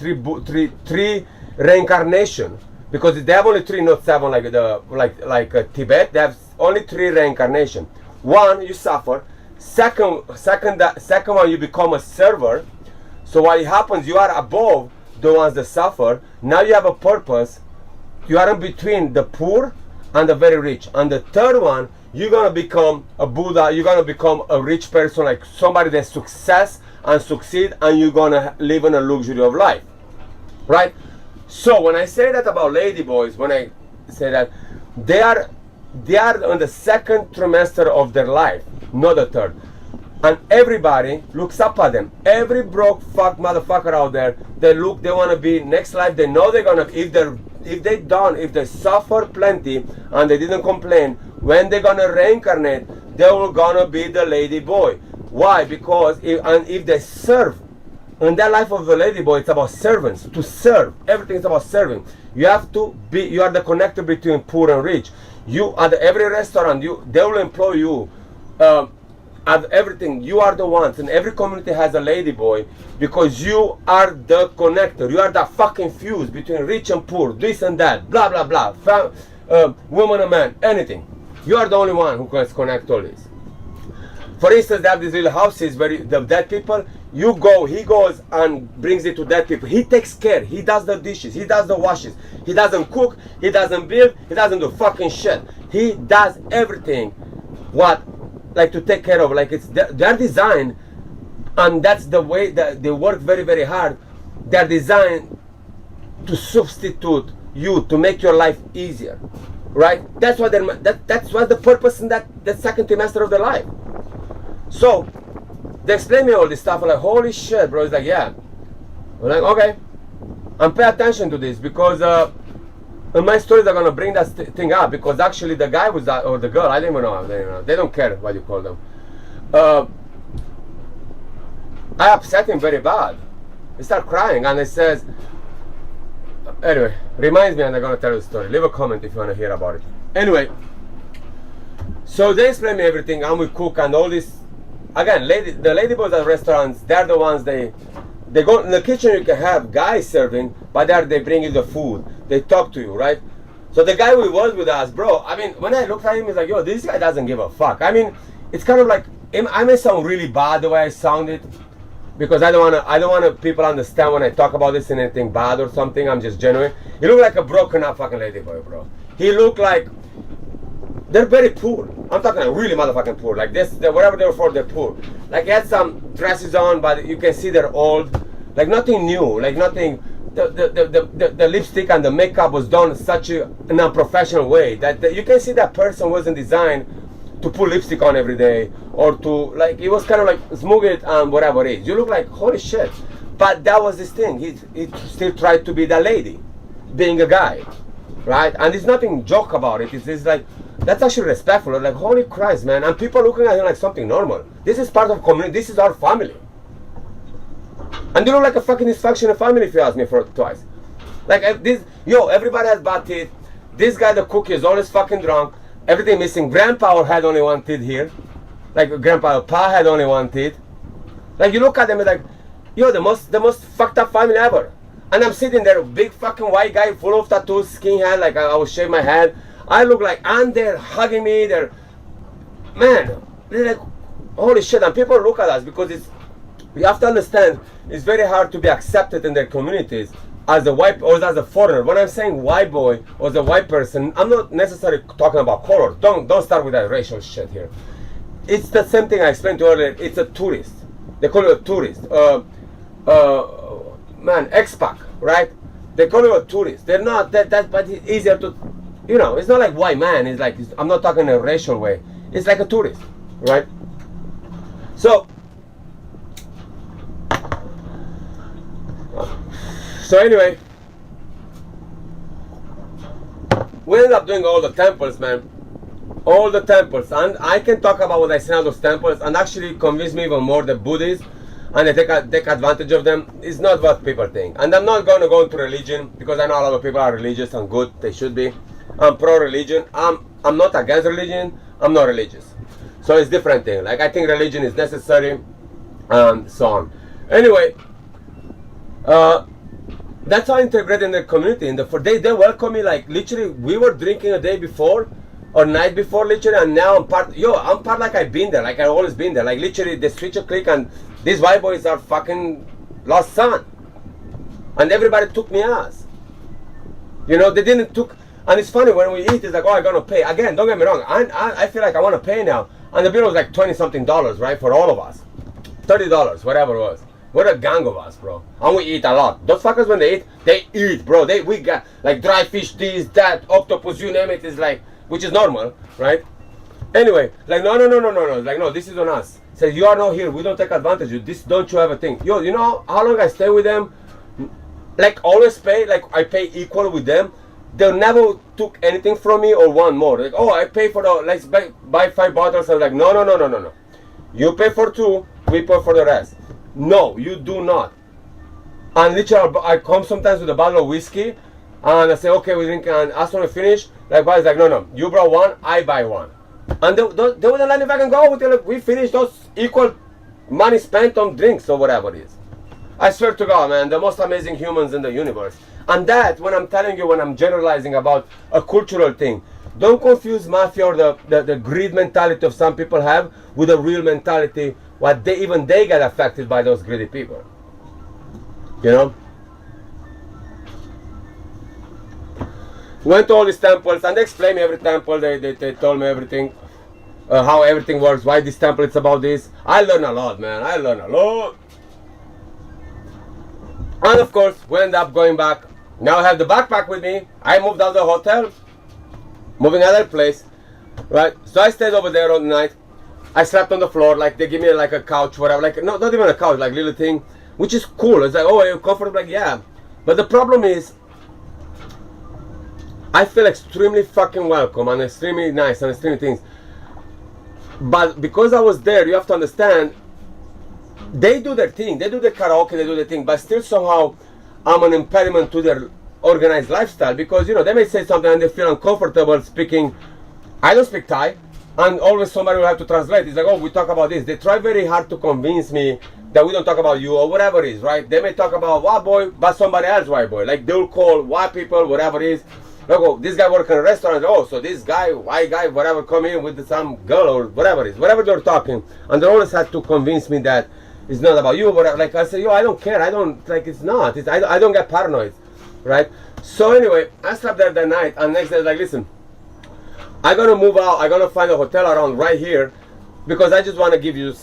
reincarnation, because they have only 3, not 7, like Tibet. They have only 3 reincarnation. One, you suffer. Second one, you become a server. So what happens, you are above the ones that suffer. Now you have a purpose. You are in between the poor and the very rich. And the third one, you're gonna become a Buddha. You're gonna become a rich person, like somebody that succeed, and you're gonna live in a luxury of life, right? So when I say that about ladyboys, when I say that they are on the 2nd trimester of their life, not the 3rd, and everybody looks up at them. Every broke fuck motherfucker out there, they want to be next life. They know they're gonna, if they're if they suffer plenty and they didn't complain, when they're gonna reincarnate, they were gonna be the lady boy. Why? Because if they serve, in that life of the lady boy, it's about servants, to serve. Everything is about serving. You are the connector between poor and rich. You at every restaurant, they will employ you. At everything, you are the ones, and every community has a lady boy, because you are the connector. You are the fucking fuse between rich and poor, this and that, blah blah blah, woman and man, anything. You are the only one who can connect all this. For instance, they have these little houses where the dead people, he goes and brings it to dead people. He takes care, he does the dishes, he does the washes, he doesn't cook, he doesn't build, he doesn't do fucking shit. He does everything to take care of. Like, it's they're designed, and that's the way that they work very, very hard. They're designed to substitute you, to make your life easier, right? That's what that's what the purpose in that second trimester of their life. So they explain me all this stuff. I'm like, holy shit, bro. It's like, yeah. I'm like, okay, and pay attention to this, because in my stories are gonna bring that thing up, because actually the guy was that, or the girl, I don't even know. They don't care what you call them. I upset him very bad. He started crying, and he says, anyway, reminds me, and I'm gonna tell you the story. Leave a comment if you wanna hear about it. Anyway, so they explain me everything, and we cook and all this. Again, the ladyboys at restaurants, they're the ones they go in the kitchen. You can have guys serving, but they bring you the food. They talk to you, right? So the guy who was with us, bro, I mean, when I looked at him, he's like, yo, this guy doesn't give a fuck. I mean, it's kind of like, I may sound really bad the way I sounded, because I don't want people understand when I talk about this in anything bad or something. I'm just genuine. He looked like a broken up fucking ladyboy, bro. He looked like, they're very poor. I'm talking like really motherfucking poor. Like this, whatever they were for, they're poor. Like, he had some dresses on, but you can see they're old. Like, nothing new. Like, nothing. The lipstick and the makeup was done in such an unprofessional way that you can see that person wasn't designed to put lipstick on every day, or to, like, it was kind of like smooth it and whatever it is. You look like, holy shit. But that was his thing. He still tried to be the lady, being a guy, right? And there's nothing joke about it. It's like, that's actually respectful. Like, holy Christ, man. And people looking at him like something normal. This is part of community. This is our family. And you look like a fucking dysfunctional family, if you ask me for twice. Like, everybody has bad teeth. This guy, the cook, is always fucking drunk. Everything missing. Grandpa had only one teeth here. Like, Pa had only one teeth. Like, you look at them and like, yo, the most fucked up family ever. And I'm sitting there, big fucking white guy, full of tattoos, skinhead, like I will shave my head. I look like, and they're hugging me, they're like, holy shit. And people look at us, because you have to understand, it's very hard to be accepted in their communities as a white, or as a foreigner. When I'm saying white boy or as a white person, I'm not necessarily talking about color. Don't start with that racial shit here. It's the same thing I explained to you earlier. It's a tourist. They call you a tourist. Expat, right? They call you a tourist. They're not that, but it's easier to, it's not like white man. It's like, I'm not talking in a racial way. It's like a tourist, right? So anyway, we ended up doing all the temples, man. All the temples. And I can talk about what I see in those temples, and actually convince me even more that Buddhists, and they take advantage of them, is not what people think. And I'm not going to go into religion, because I know a lot of people are religious and good. They should be. I'm pro-religion. I'm not against religion. I'm not religious. So it's different thing. Like, I think religion is necessary, and so on. Anyway, that's how I integrated in the community. They welcome me, like, literally, we were drinking a day before, or night before, literally, and now I'm part like I've been there, like I've always been there. Like, literally, they switch a click, and these white boys are fucking lost son. And everybody took me as. They didn't took, and it's funny, when we eat, it's like, oh, I'm gonna pay. Again, don't get me wrong, I feel like I wanna pay now. And the bill was like $20-something, right, for all of us. $30, whatever it was. We're a gang of us, bro. And we eat a lot. Those fuckers, when they eat, bro. We got, like, dry fish, this, that, octopus, you name it, is like, which is normal, right? Anyway, like, no. Like, no, this is on us. Says, you are not here. We don't take advantage of you. This, don't you ever think. Yo, you know how long I stay with them? Like, always pay, like, I pay equal with them. they never took anything from me or want more. Like, oh, I pay for the, let's buy 5 bottles. I was like, no, no, no, no, no, no. You pay for 2, we pay for the rest. No, you do not. And literally, I come sometimes with a bottle of whiskey, and I say, okay, we drink, and as soon as we finish, like, it's like, no, no, you brought 1, I buy 1. And they wouldn't let me fucking go until we finish those equal money spent on drinks or whatever it is. I swear to God, man, the most amazing humans in the universe. And that, when I'm telling you, when I'm generalizing about a cultural thing, don't confuse mafia or the greed mentality of some people have with a real mentality, what they get affected by those greedy people. You know? Went to all these temples, and they explained me every temple. They told me everything, how everything works, why this temple is about this. I learned a lot, man. I learned a lot. And of course, we end up going back. Now I have the backpack with me. I moved out of the hotel, moving another place, right? So I stayed over there all night. I slept on the floor, like they give me like a couch, whatever, like no, not even a couch, like little thing, which is cool. It's like, oh, are you comfortable? Like, yeah. But the problem is, I feel extremely fucking welcome and extremely nice and extremely things. But because I was there, you have to understand, they do their thing, they do the karaoke, they do their thing, but still somehow I'm an impediment to their organized lifestyle, because, you know, they may say something and they feel uncomfortable speaking. I don't speak Thai, and always somebody will have to translate. It's like, oh, we talk about this. They try very hard to convince me that we don't talk about you or whatever it is, right? They may talk about white boy, but somebody else white boy. Like, they'll call white people, whatever it is. Like, oh, this guy works in a restaurant. Oh, so this guy, white guy, whatever, come in with some girl or whatever it is. Whatever they're talking. And they always had to convince me that it's not about you. But like I say, yo, I don't care. I don't, like, it's not. I don't get paranoid, right? So anyway, I slept there that night. And next day, like, listen, I'm going to move out. I'm going to find a hotel around right here, because I just want to give you,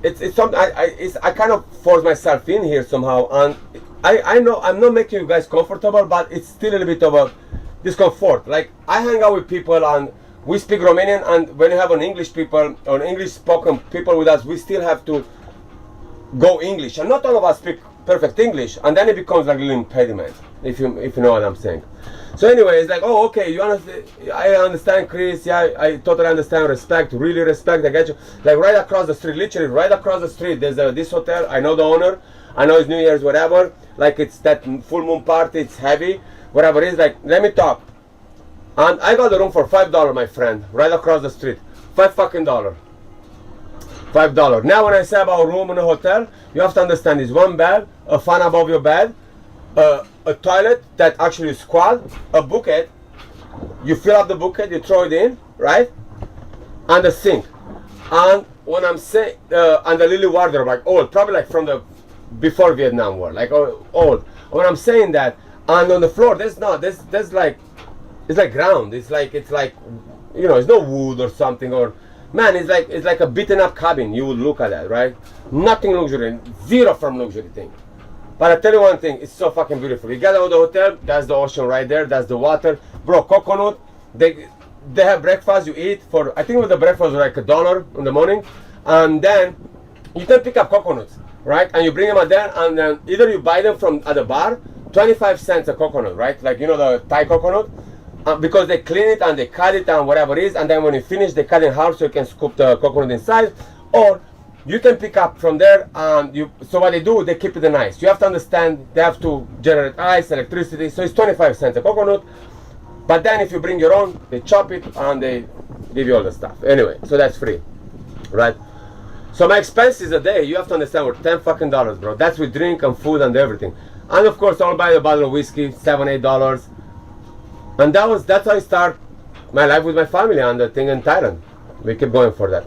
it's something, I kind of force myself in here somehow. And I know I'm not making you guys comfortable, but it's still a little bit of a discomfort. Like, I hang out with people and we speak Romanian, and when you have an English people or English spoken people with us, we still have to go English, and not all of us speak perfect English, and then it becomes like a little impediment, if you know what I'm saying. So anyway, it's like, oh, okay, you understand, I understand, Chris, yeah, I totally understand, respect, really respect, I get you. Like, right across the street, literally right across the street, there's this hotel. I know the owner, I know it's New Year's, whatever, like, it's that full moon party, it's heavy, whatever it is. Like, let me talk. And I got the room for $5, my friend, right across the street. $5. Now when I say about a room in a hotel, you have to understand, it's one bed, a fan above your bed, a toilet that actually is quad, a bucket, you fill up the bucket, you throw it in, right? And a sink. And when I'm saying, and a little wardrobe, like old, probably like from the before Vietnam War, like old. When I'm saying that, and on the floor, there's like, it's like ground. It's like, you know, it's no wood or something, or, man, it's like a beaten up cabin. You would look at that, right? Nothing luxury, zero from luxury thing. But I tell you one thing, it's so fucking beautiful. You get out of the hotel, that's the ocean right there, that's the water. Bro, coconut, they have breakfast, you eat for, I think with the breakfast like $1 in the morning. And then you can pick up coconuts, right? And you bring them out there, and then either you buy them from at the bar, 25 cents a coconut, right? Like, you know, the Thai coconut, because they clean it and they cut it and whatever it is, and then when you finish, they cut it in half so you can scoop the coconut inside. Or you can pick up from there, and so what they do, they keep it in ice. You have to understand, they have to generate ice, electricity, so it's 25 cents a coconut. But then if you bring your own, they chop it and they give you all the stuff. Anyway, so that's free, right? So my expenses a day, you have to understand, were $10 fucking, bro. That's with drink and food and everything. And of course, I'll buy a bottle of whiskey, $7, $8. And that's how I start my life with my family and the thing in Thailand. We keep going for that.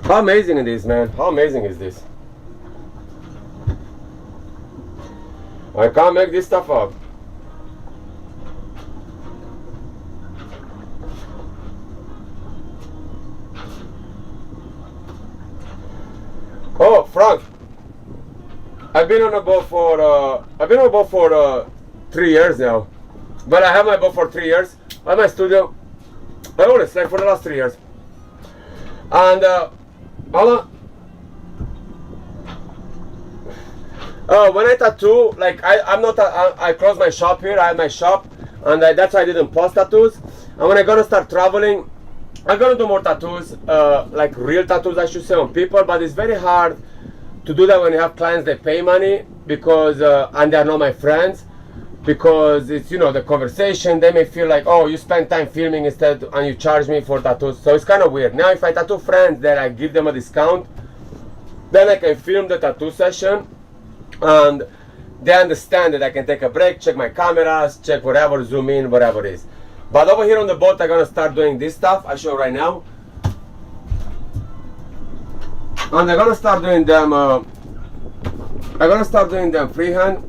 How amazing it is, man. How amazing is this? I can't make this stuff up. Oh, Frank. I've been on a boat for 3 years now. But I have my boat for 3 years. I have my studio. I always, like, for the last 3 years. And when I tattoo, like, I closed my shop here. I had my shop and that's why I didn't post tattoos. And when I'm gonna start traveling, I'm gonna do more tattoos, like real tattoos I should say, on people. But it's very hard to do that when you have clients that pay money, because and they're not my friends, because it's, you know, the conversation, they may feel like, oh, you spend time filming instead and you charge me for tattoos. So it's kind of weird. Now if I tattoo friends that I give them a discount, then I can film the tattoo session and they understand that I can take a break, check my cameras, check whatever, zoom in, whatever it is. But over here on the boat, I'm gonna start doing this stuff. I'll show you right now. And I'm gonna start doing them freehand.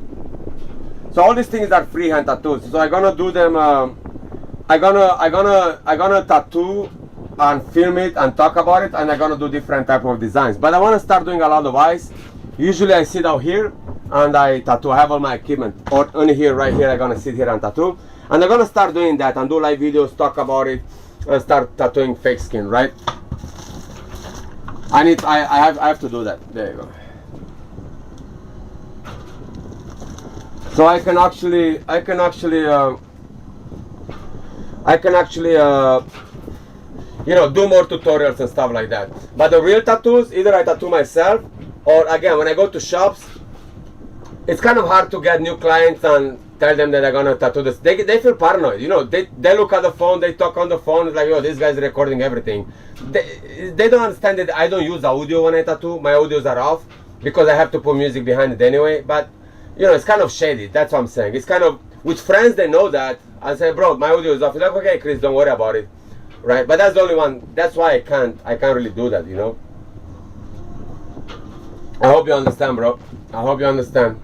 So all these things are freehand tattoos. So I'm gonna do them. I'm gonna tattoo and film it and talk about it, and I'm gonna do different type of designs. But I wanna start doing a lot of eyes. Usually I sit out here and I tattoo. I have all my equipment, or only here, right here. I'm gonna sit here and tattoo, and I'm gonna start doing that and do live videos, talk about it, and start tattooing fake skin. Right? I have to do that. There you go. So I can actually you know, do more tutorials and stuff like that. But the real tattoos, either I tattoo myself, or again, when I go to shops, it's kind of hard to get new clients and tell them that they're gonna tattoo this. They feel paranoid, you know. They look at the phone, they talk on the phone, it's like, oh, this guy's recording everything. They don't understand that I don't use audio when I tattoo. My audios are off because I have to put music behind it anyway. But you know, it's kind of shady. That's what I'm saying. It's kind of, with friends, they know that. I say, bro, my audio is off. You're like, okay, Chris, don't worry about it, right? But that's the only one. That's why I can't really do that, you know. I hope you understand, bro. I hope you understand.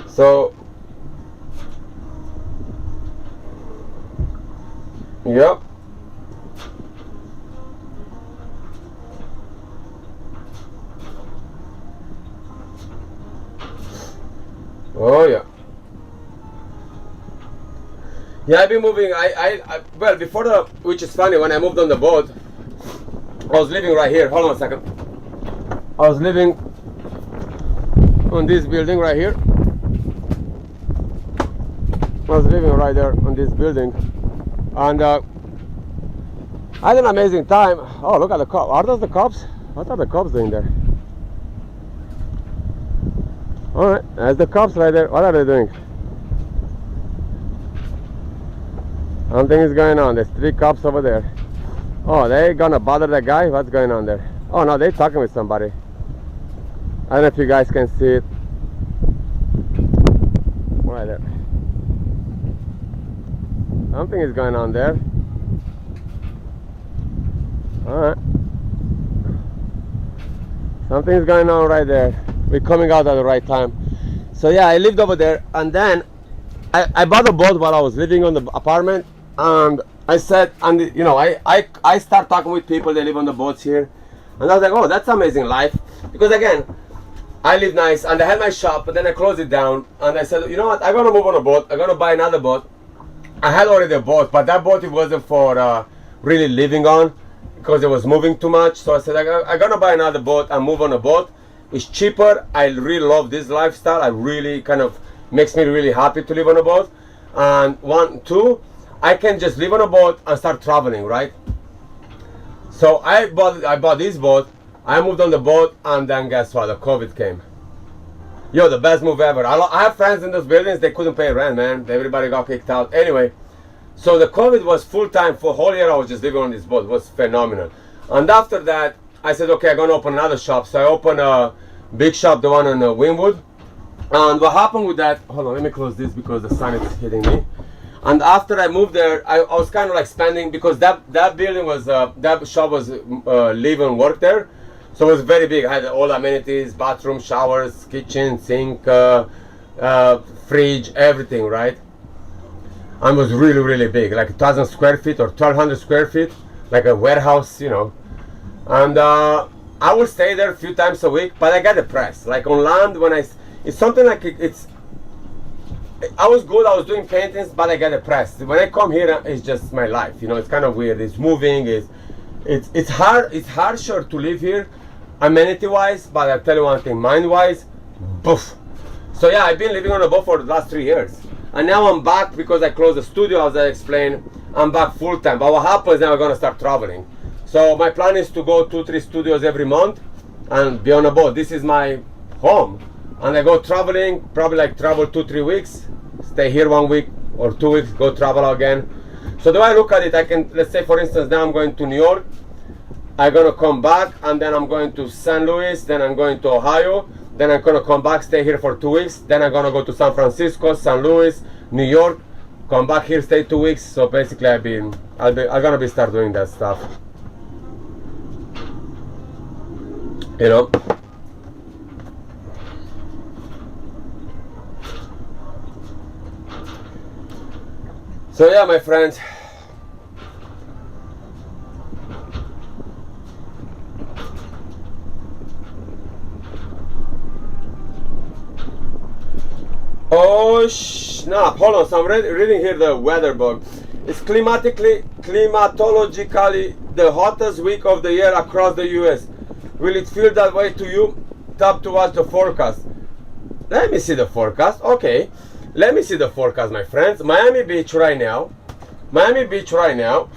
So, yep. Oh yeah. Yeah, I've been moving. Well, before the, which is funny, when I moved on the boat, I was living right here. Hold on a second. I was living on this building right here. I was living right there on this building, and I had an amazing time. Oh, look at the cops. Are those the cops? What are the cops doing there? Alright, there's the cops right there. What are they doing? Something is going on. There's 3 cops over there. Oh, they gonna bother that guy? What's going on there? Oh no, they're talking with somebody. I don't know if you guys can see it. Right there. Something is going on there. Alright. Something is going on right there. We're coming out at the right time. So yeah, I lived over there, and then I bought a boat while I was living on the apartment, and I said, and you know, I start talking with people that live on the boats here, and I was like, oh, that's amazing life, because again, I live nice, and I had my shop, but then I closed it down, and I said, you know what, I'm gonna move on a boat, I'm gonna buy another boat. I had already a boat, but that boat, it wasn't for really living on, because it was moving too much. So I said, I'm gonna buy another boat and move on a boat. It's cheaper. I really love this lifestyle. I really kind of makes me really happy to live on a boat. And 1, 2, I can just live on a boat and start traveling, right? So I bought this boat. I moved on the boat, and then guess what? The COVID came. Yo, the best move ever. I have friends in those buildings. They couldn't pay rent, man. Everybody got kicked out. Anyway, so the COVID was full time. For a whole year, I was just living on this boat. It was phenomenal. And after that, I said, okay, I'm gonna open another shop. So I opened a big shop, the one in Wynwood. And what happened with that? Hold on, let me close this because the sun is hitting me. And after I moved there, I was kind of like spending, because that building was that shop was live and work there. So it was very big. I had all amenities, bathroom, showers, kitchen, sink, fridge, everything, right? And it was really, really big, like 1,000 square feet or 1,200 square feet, like a warehouse, you know. And I would stay there a few times a week, but I got depressed. Like on land, when it's something like I was good, I was doing paintings, but I got depressed. When I come here, it's just my life, you know. It's kind of weird. It's moving. It's hard. It's harsher to live here, amenity-wise. But I'll tell you one thing, mind-wise, boof. So yeah, I've been living on a boat for the last 3 years. And now I'm back because I closed the studio, as I explained. I'm back full time. But what happens now, I'm gonna start traveling. So my plan is to go 2-3 studios every month and be on a boat. This is my home. And I go traveling, probably like travel 2-3 weeks, stay here 1 week or 2 weeks, go travel again. So the way I look at it, I can, let's say for instance, now I'm going to New York, I'm gonna come back, and then I'm going to St. Louis, then I'm going to Ohio, then I'm gonna come back, stay here for 2 weeks, then I'm gonna go to San Francisco, St. Louis, New York, come back here, stay 2 weeks. So basically I'm gonna be start doing that stuff. You know? So yeah, my friends. Oh snap, hold on, so I'm reading here the weather book. It's climatologically the hottest week of the year across the US. Will it feel that way to you? Tap to watch the forecast. Let me see the forecast. Okay, let me see the forecast, my friends. Miami Beach right now. Miami Beach right now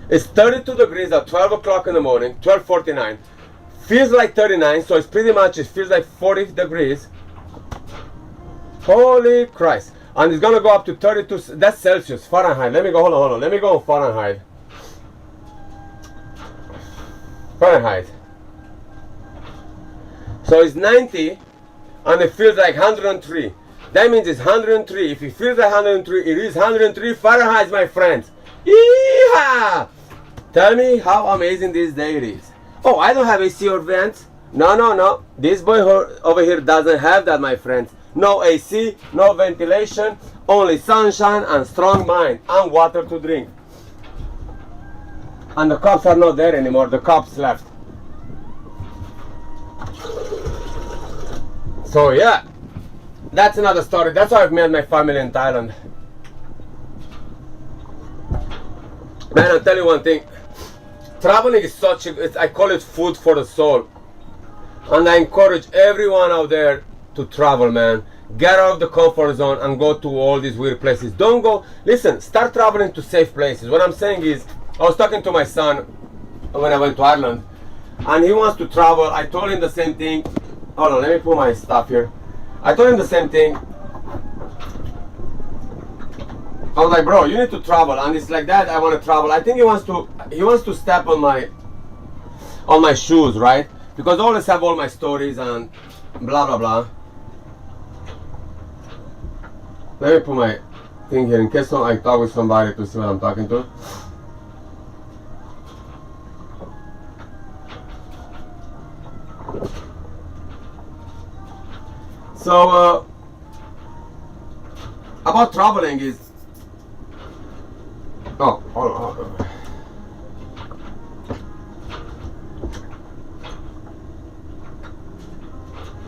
is 32 degrees at 12 o'clock in the morning, 12:49. Feels like 39, so it's pretty much, it feels like 40 degrees. Holy Christ. And it's gonna go up to 32, that's Celsius, Fahrenheit. Let me go, hold on. Let me go on Fahrenheit. So it's 90, and it feels like 103. That means it's 103. If it feels like 103, it is 103 Fahrenheit, my friends. Yeehaw! Tell me how amazing this day it is. Oh, I don't have AC or vents. No. This boy over here doesn't have that, my friends. No AC, no ventilation, only sunshine and strong mind and water to drink. And the cops are not there anymore. The cops left. So yeah, that's another story. That's how I've met my family in Thailand. Man, I'll tell you one thing. Traveling is such a, I call it food for the soul. And I encourage everyone out there to travel, man. Get out of the comfort zone and go to all these weird places. Don't go, listen, start traveling to safe places. What I'm saying is, I was talking to my son when I went to Ireland, and he wants to travel. I told him the same thing. Hold on, let me put my stuff here. I told him the same thing. I was like, bro, you need to travel, and it's like that. I want to travel. I think he wants to step on my shoes, right? Because I always have all my stories and blah blah blah. Let me put my thing here in case I talk with somebody to see what I'm talking to. So about traveling is. Oh, hold on.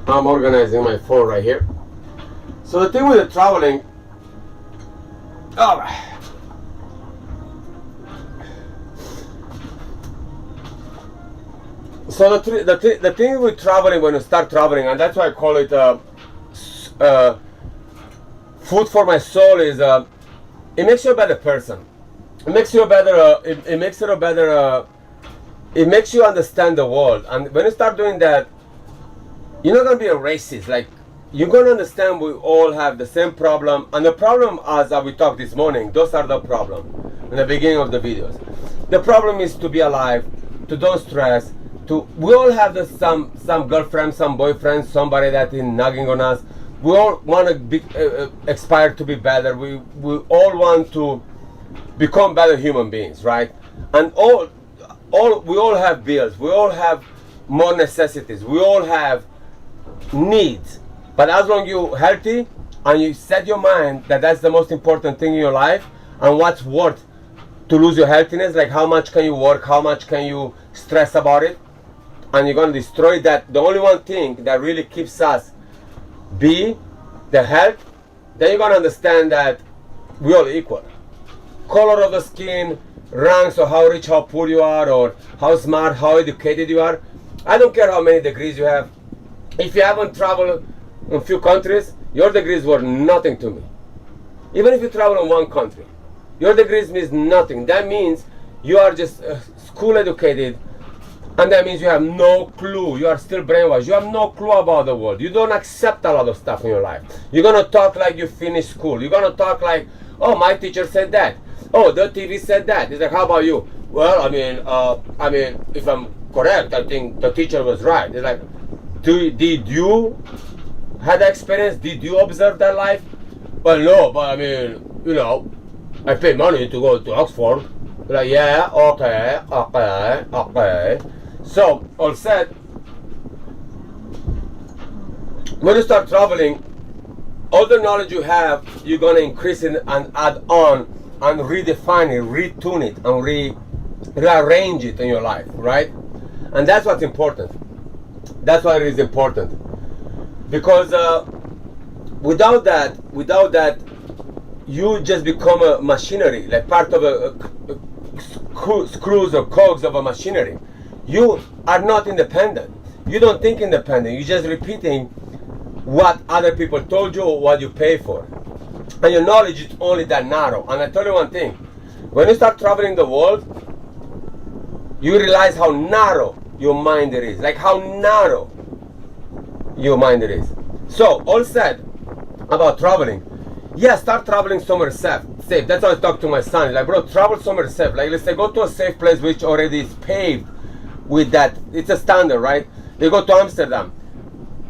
I'm organizing my phone right here. So the thing with the traveling, so the thing with traveling, when you start traveling, and that's why I call it food for my soul, is it makes you a better person. It makes you a better. It makes you understand the world, and when you start doing that, you're not gonna be a racist. Like, you're gonna understand we all have the same problem, and the problem, as we talked this morning, those are the problem in the beginning of the videos. The problem is to be alive, to don't stress. We all have some girlfriend, some boyfriend, somebody that is nagging on us. We all want to be aspire to be better. We all want to become better human beings, right? And we all have bills. We all have more necessities. We all have needs. But as long as you're healthy and you set your mind that that's the most important thing in your life, and what's worth to lose your healthiness, like how much can you work, how much can you stress about it, and you're going to destroy that. The only one thing that really keeps us be the health, then you're going to understand that we're all equal. Color of the skin, ranks, or how rich, how poor you are, or how smart, how educated you are. I don't care how many degrees you have. If you haven't traveled in a few countries, your degrees were nothing to me. Even if you travel in one country, your degrees means nothing. That means you are just school educated, and that means you have no clue. You are still brainwashed. You have no clue about the world. You don't accept a lot of stuff in your life. You're gonna talk like you finished school. You're gonna talk like, oh, my teacher said that. Oh, the TV said that. It's like, how about you? Well, I mean, if I'm correct, I think the teacher was right. It's like, did you had that experience? Did you observe that life? Well, no, but I mean, you know, I pay money to go to Oxford. Like, yeah, okay. So, all said, when you start traveling, all the knowledge you have, you're going to increase it and add on and redefine it, retune it, and rearrange it in your life, right? And that's what's important. That's why it is important. Because without that, you just become a machinery, like part of a screws or cogs of a machinery. You are not independent. You don't think independent. You're just repeating what other people told you or what you pay for. And your knowledge is only that narrow. And I tell you one thing, when you start traveling the world, you realize how narrow your mind it is. Like how narrow your mind it is. So, all said about traveling, yeah, start traveling somewhere safe. That's how I talk to my son. Like, bro, travel somewhere safe. Like, let's say go to a safe place which already is paved with that. It's a standard, right? They go to Amsterdam.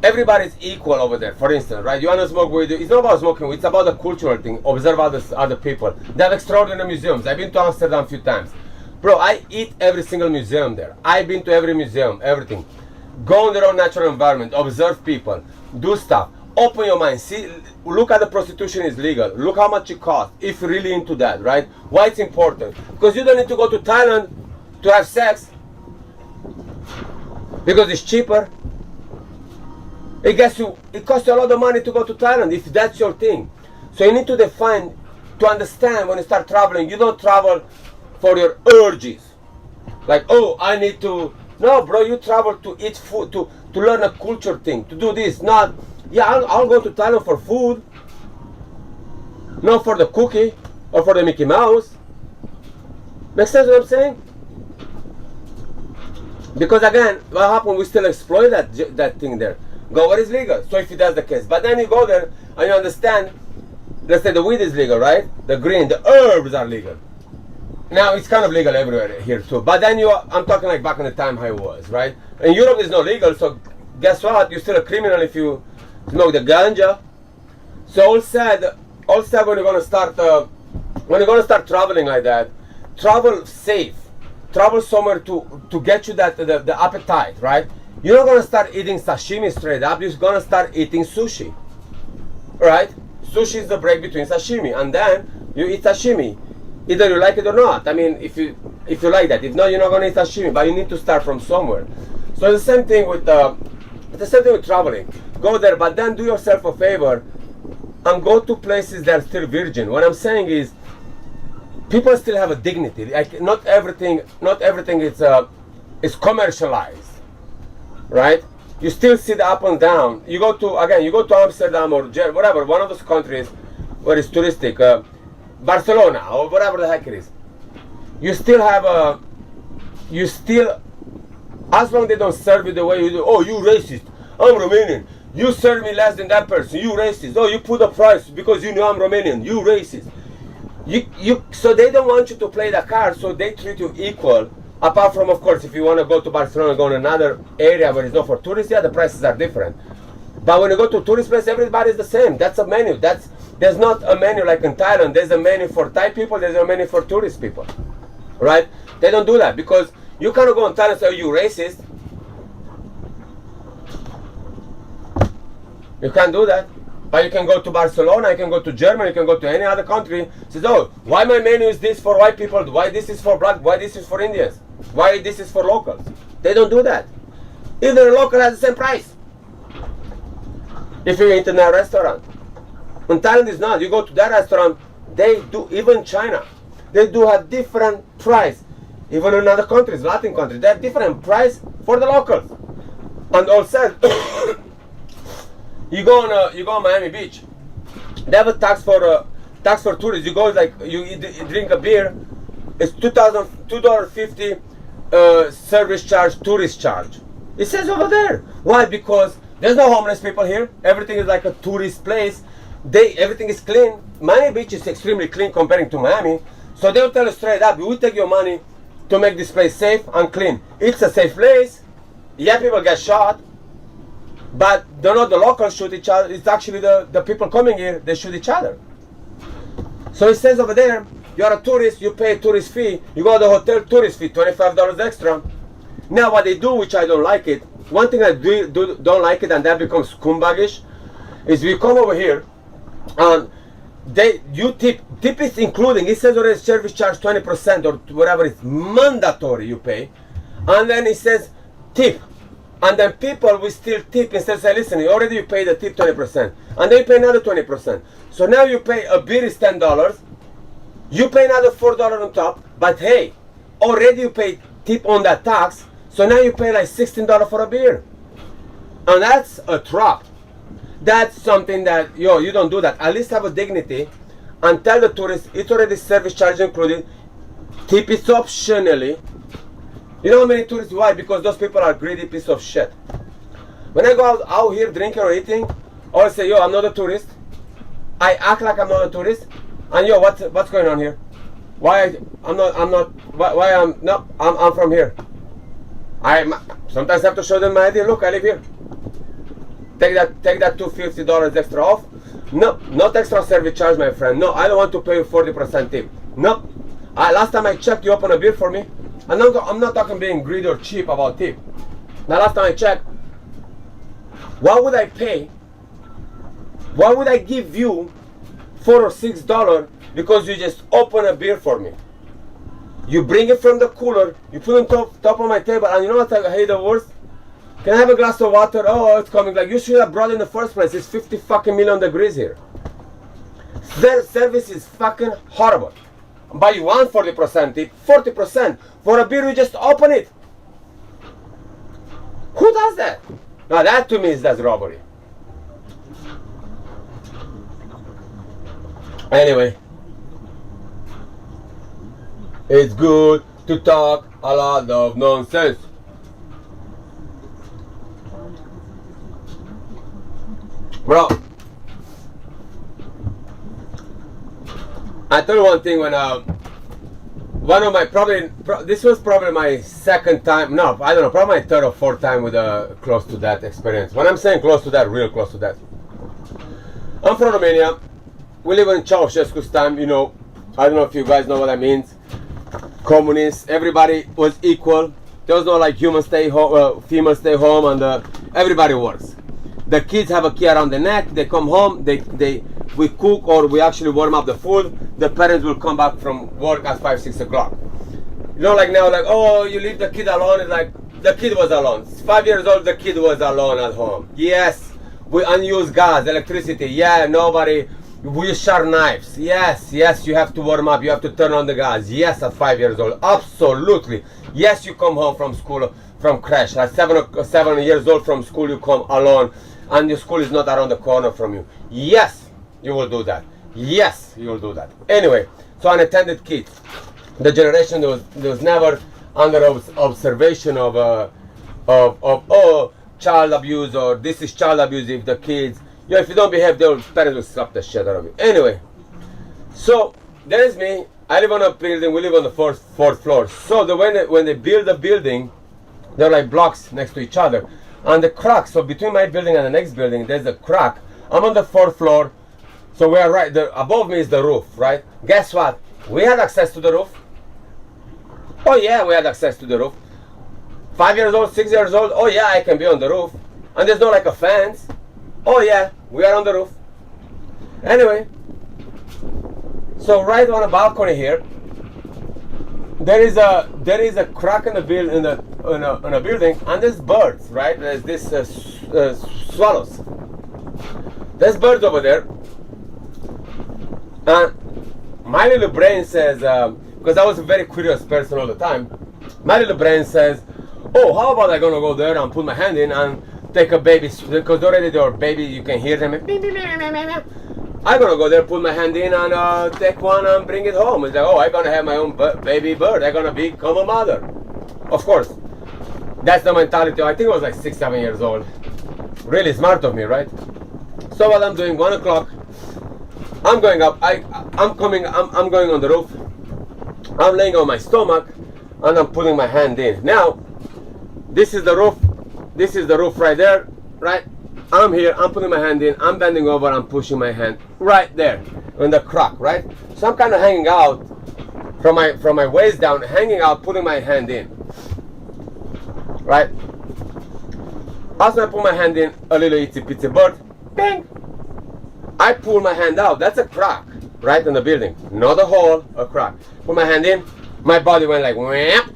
Everybody's equal over there, for instance, right? You want to smoke weed. It's not about smoking weed. It's about the cultural thing. Observe other people. They have extraordinary museums. I've been to Amsterdam a few times. Bro, I eat every single museum there. I've been to every museum, everything. Go in their own natural environment. Observe people. Do stuff. Open your mind. See, look at the prostitution is legal. Look how much it costs if you're really into that, right? Why it's important? Because you don't need to go to Thailand to have sex. Because it's cheaper. It costs you a lot of money to go to Thailand if that's your thing. So you need to define, to understand when you start traveling, you don't travel for your urges. Like, oh, I need to. No, bro, you travel to eat food, to learn a culture thing, to do this. Not, yeah, I'll go to Thailand for food. Not for the cookie or for the Mickey Mouse. Make sense what I'm saying? Because again, what happened? We still exploit that thing there. Go where is legal. So if that's the case, but then you go there and you understand. Let's say the weed is legal, right? The green, the herbs are legal. Now it's kind of legal everywhere here too. But then I'm talking like back in the time how it was, right? In Europe it's not legal, so guess what? You're still a criminal if you smoke the ganja. So all said when you're gonna start traveling like that, travel safe. Travel somewhere to get you that the appetite, right? You're not gonna start eating sashimi straight up. You're gonna start eating sushi, right? Sushi is the break between sashimi, and then you eat sashimi, either you like it or not. I mean, if you like that. If not, you're not gonna eat sashimi. But you need to start from somewhere. So the same thing with traveling. Go there, but then do yourself a favor and go to places that are still virgin. What I'm saying is, people still have a dignity. Like not everything is commercialized. Right? You still see the up and down. You go to Amsterdam or whatever, one of those countries where it's touristic, Barcelona or whatever the heck it is. You still have as long as they don't serve you the way you do. Oh, you racist. I'm Romanian. You serve me less than that person. You racist. Oh, you put a price because you know I'm Romanian. You racist. So they don't want you to play the card, so they treat you equal. Apart from, of course, if you want to go to Barcelona, go in another area where it's not for tourists, yeah, the prices are different. But when you go to a tourist place, everybody's the same. That's a menu. There's not a menu like in Thailand. There's a menu for Thai people. There's a menu for tourist people, right? They don't do that because you cannot go in Thailand and say, oh, you racist. You can't do that. But you can go to Barcelona, you can go to Germany, you can go to any other country. Says, oh, why my menu is this for white people? Why this is for black? Why this is for Indians? Why this is for locals? They don't do that. Even a local has the same price. If you eat in a restaurant. In Thailand it's not. You go to that restaurant, they do, even China, they do have different price. Even in other countries, Latin countries, they have different price for the locals. And all said, You go on Miami Beach. They have a tax for tourists. You go like you drink a beer. It's $2.50 service charge, tourist charge. It says over there. Why? Because there's no homeless people here. Everything is like a tourist place. Everything is clean. Miami Beach is extremely clean comparing to Miami. So they'll tell you straight up, we will take your money to make this place safe and clean. It's a safe place. Yeah, people get shot, but they're not the locals shoot each other. It's actually the people coming here, they shoot each other. So it says over there, you're a tourist, you pay a tourist fee, you go to the hotel, tourist fee, $25 extra. Now what they do, which I don't like it, one thing I don't like it, and that becomes scumbaggish, is we come over here, and you tip is including, it says already service charge 20% or whatever, it's mandatory you pay, and then it says tip, and then people will still tip instead of say, listen, already you pay the tip 20%, and then you pay another 20%. So now you pay, a beer is $10, you pay another $4 on top, but hey, already you pay tip on that tax, so now you pay like $16 for a beer. And that's a trap. That's something that, you don't do that. At least have a dignity and tell the tourists, it's already service charge included, tip is optionally. You know how many tourists, why? Because those people are greedy piece of shit. When I go out here drinking or eating, I say, I'm not a tourist. I act like I'm not a tourist. And what's going on here? Why I'm from here. I sometimes have to show them my ID. Look, I live here. Take that $250 extra off. No, not extra service charge, my friend. No, I don't want to pay you 40% tip. No. Last time I checked, you opened a beer for me. I'm not talking being greedy or cheap about tip. Now last time I checked, what would I pay? Why would I give you $4 or $6 because you just open a beer for me? You bring it from the cooler, you put it on top of my table, and you know what I hate the worst? Can I have a glass of water? Oh, it's coming. Like, you should have brought it in the first place. It's 50 fucking million degrees here. Their service is fucking horrible. But you want 40% tip, 40%. For a beer, you just open it. Who does that? Now that to me that's robbery. Anyway, it's good to talk a lot of nonsense. Bro, I tell you one thing. When one of my this was probably my second time. No, I don't know. Probably my third or fourth time with a close to that experience. When I'm saying close to that, real close to that. I'm from Romania. We live in Ceausescu's time. I don't know if you guys know what that means. Communists. Everybody was equal. There was no like human stay home, female stay home, and everybody works. The kids have a key around the neck. They come home. We cook, or we actually warm up the food. The parents will come back from work at 5, 6 o'clock. Like now, like, oh, you leave the kid alone. It's like the kid was alone. 5 years old, the kid was alone at home. Yes, we unused gas, electricity. Yeah, nobody. We use sharp knives. Yes, you have to warm up. You have to turn on the gas. Yes, at 5 years old, absolutely. Yes, you come home from school, from crash. At 7 years old from school, you come alone. And your school is not around the corner from you. Yes, you will do that. Yes, you will do that. Anyway, so unattended kids. The generation that was never under observation of child abuse, or this is child abuse. If the kids, if you don't behave, their parents will slap the shit out of you. Anyway, so there's me. I live on a building. We live on the fourth floor. So when they build a building, they're like blocks next to each other. And the crack, so between my building and the next building, there's a crack. I'm on the 4th floor, so we are right there. Above me is the roof, right? Guess what? We had access to the roof. Oh yeah, we had access to the roof. 5 years old, 6 years old, oh yeah, I can be on the roof. And there's no like a fence. Oh yeah, we are on the roof. Anyway, so right on a balcony here, there is a crack in the building, in a building, and there's birds, right? There's this swallows. There's birds over there, and my little brain says, because I was a very curious person all the time, my little brain says, oh, how about I gonna go there and put my hand in and take a baby, because already they're baby, you can hear them. I'm gonna go there, put my hand in and take one and bring it home. It's like, oh, I'm gonna have my own baby bird. I'm gonna become a mother. Of course, that's the mentality. I think I was like 6, 7 years old. Really smart of me, right? So what I'm doing, 1 o'clock, I'm going up. I'm going on the roof. I'm laying on my stomach, and I'm putting my hand in. Now, this is the roof. This is the roof right there, right? I'm here, I'm putting my hand in, I'm bending over, I'm pushing my hand right there in the crack, right? So I'm kind of hanging out from my waist down, hanging out, putting my hand in, right? As I put my hand in, a little itsy bitsy bird, bang! I pull my hand out. That's a crack, right in the building, not a hole, a crack. Put my hand in, my body went like wham.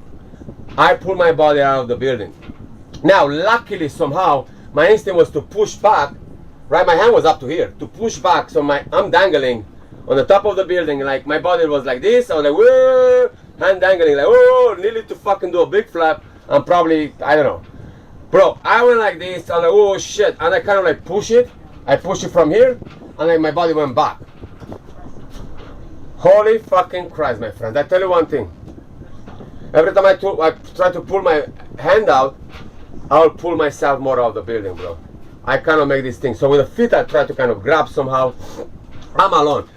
I pull my body out of the building. Now, luckily somehow, my instinct was to push back, right? My hand was up to here, to push back. So I'm dangling on the top of the building, like my body was like this. I was like, whoa, hand dangling, like, oh, nearly to fucking do a big flap. And probably, I don't know. Bro, I went like this, I'm like, oh shit. And I kind of like push it. I push it from here, and like my body went back. Holy fucking Christ, my friend. I tell you one thing. Every time I try to pull my hand out, I'll pull myself more out of the building, bro. I cannot make this thing. So with the feet, I try to kind of grab somehow. I'm alone.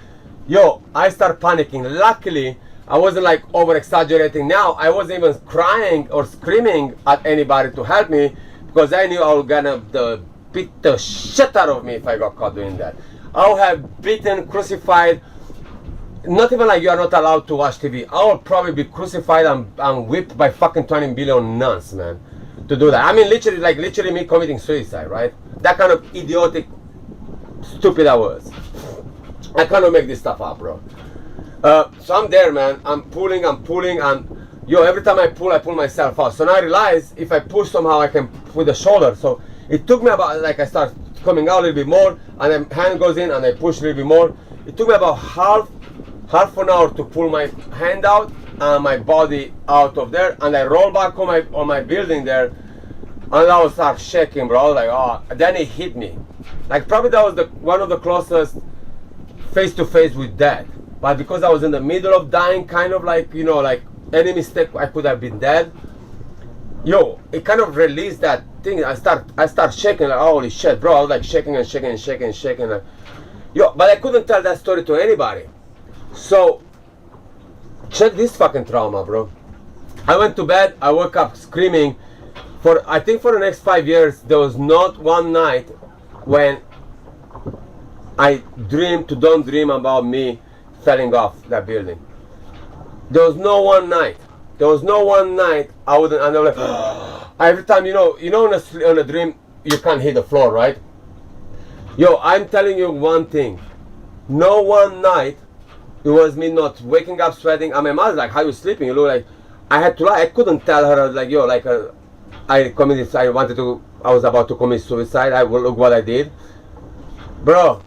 Yo, I start panicking. Luckily, I wasn't like over exaggerating. Now, I wasn't even crying or screaming at anybody to help me, because I knew I was gonna beat the shit out of me if I got caught doing that. I would have beaten, crucified. Not even like you are not allowed to watch TV. I would probably be crucified and whipped by fucking 20 billion nuns, man. To do that. I mean, literally me committing suicide, right? That kind of idiotic, stupid I was. I cannot make this stuff up, bro. So I'm there, man. I'm pulling, and yo, every time I pull myself out. So now I realize if I push somehow, I can with the shoulder. So it took me about, like, I start coming out a little bit more, and then hand goes in, and I push a little bit more. It took me about half an hour to pull my hand out and my body out of there, and I roll back on my building there, and I was start shaking, bro. I was like, oh. Then it hit me. Like, probably that was one of the closest face to face with death. But because I was in the middle of dying, kind of like, you know, like any mistake, I could have been dead. Yo, it kind of released that thing. I start shaking, like, holy shit, bro. I was like shaking and shaking and shaking and shaking. Like, yo, but I couldn't tell that story to anybody. So check this fucking trauma, bro. I went to bed, I woke up screaming. I think for the next 5 years, there was not one night when I don't dream about me falling off that building. There was no one night. There was no one night I wouldn't, and I'm like, every time, you know, on a dream, you can't hit the floor, right? Yo, I'm telling you one thing. No one night, it was me not waking up sweating. And my mother's like, how you sleeping? You look like, I had to lie. I couldn't tell her, like, yo, like, I was about to commit suicide. Look what I did. Bro,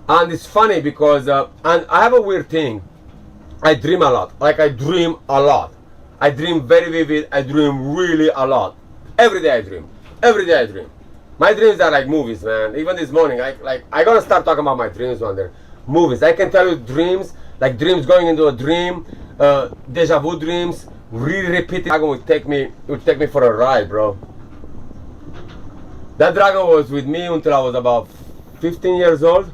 and it's funny because, and I have a weird thing. I dream a lot. Like, I dream a lot. I dream very vivid. I dream really a lot. Every day I dream. Every day I dream. My dreams are like movies, man. Even this morning, I gotta start talking about my dreams one day. Movies. I can tell you dreams, like dreams going into a dream, deja vu dreams, really repeating. Dragon would take me for a ride, bro. That dragon was with me until I was about 15 years old.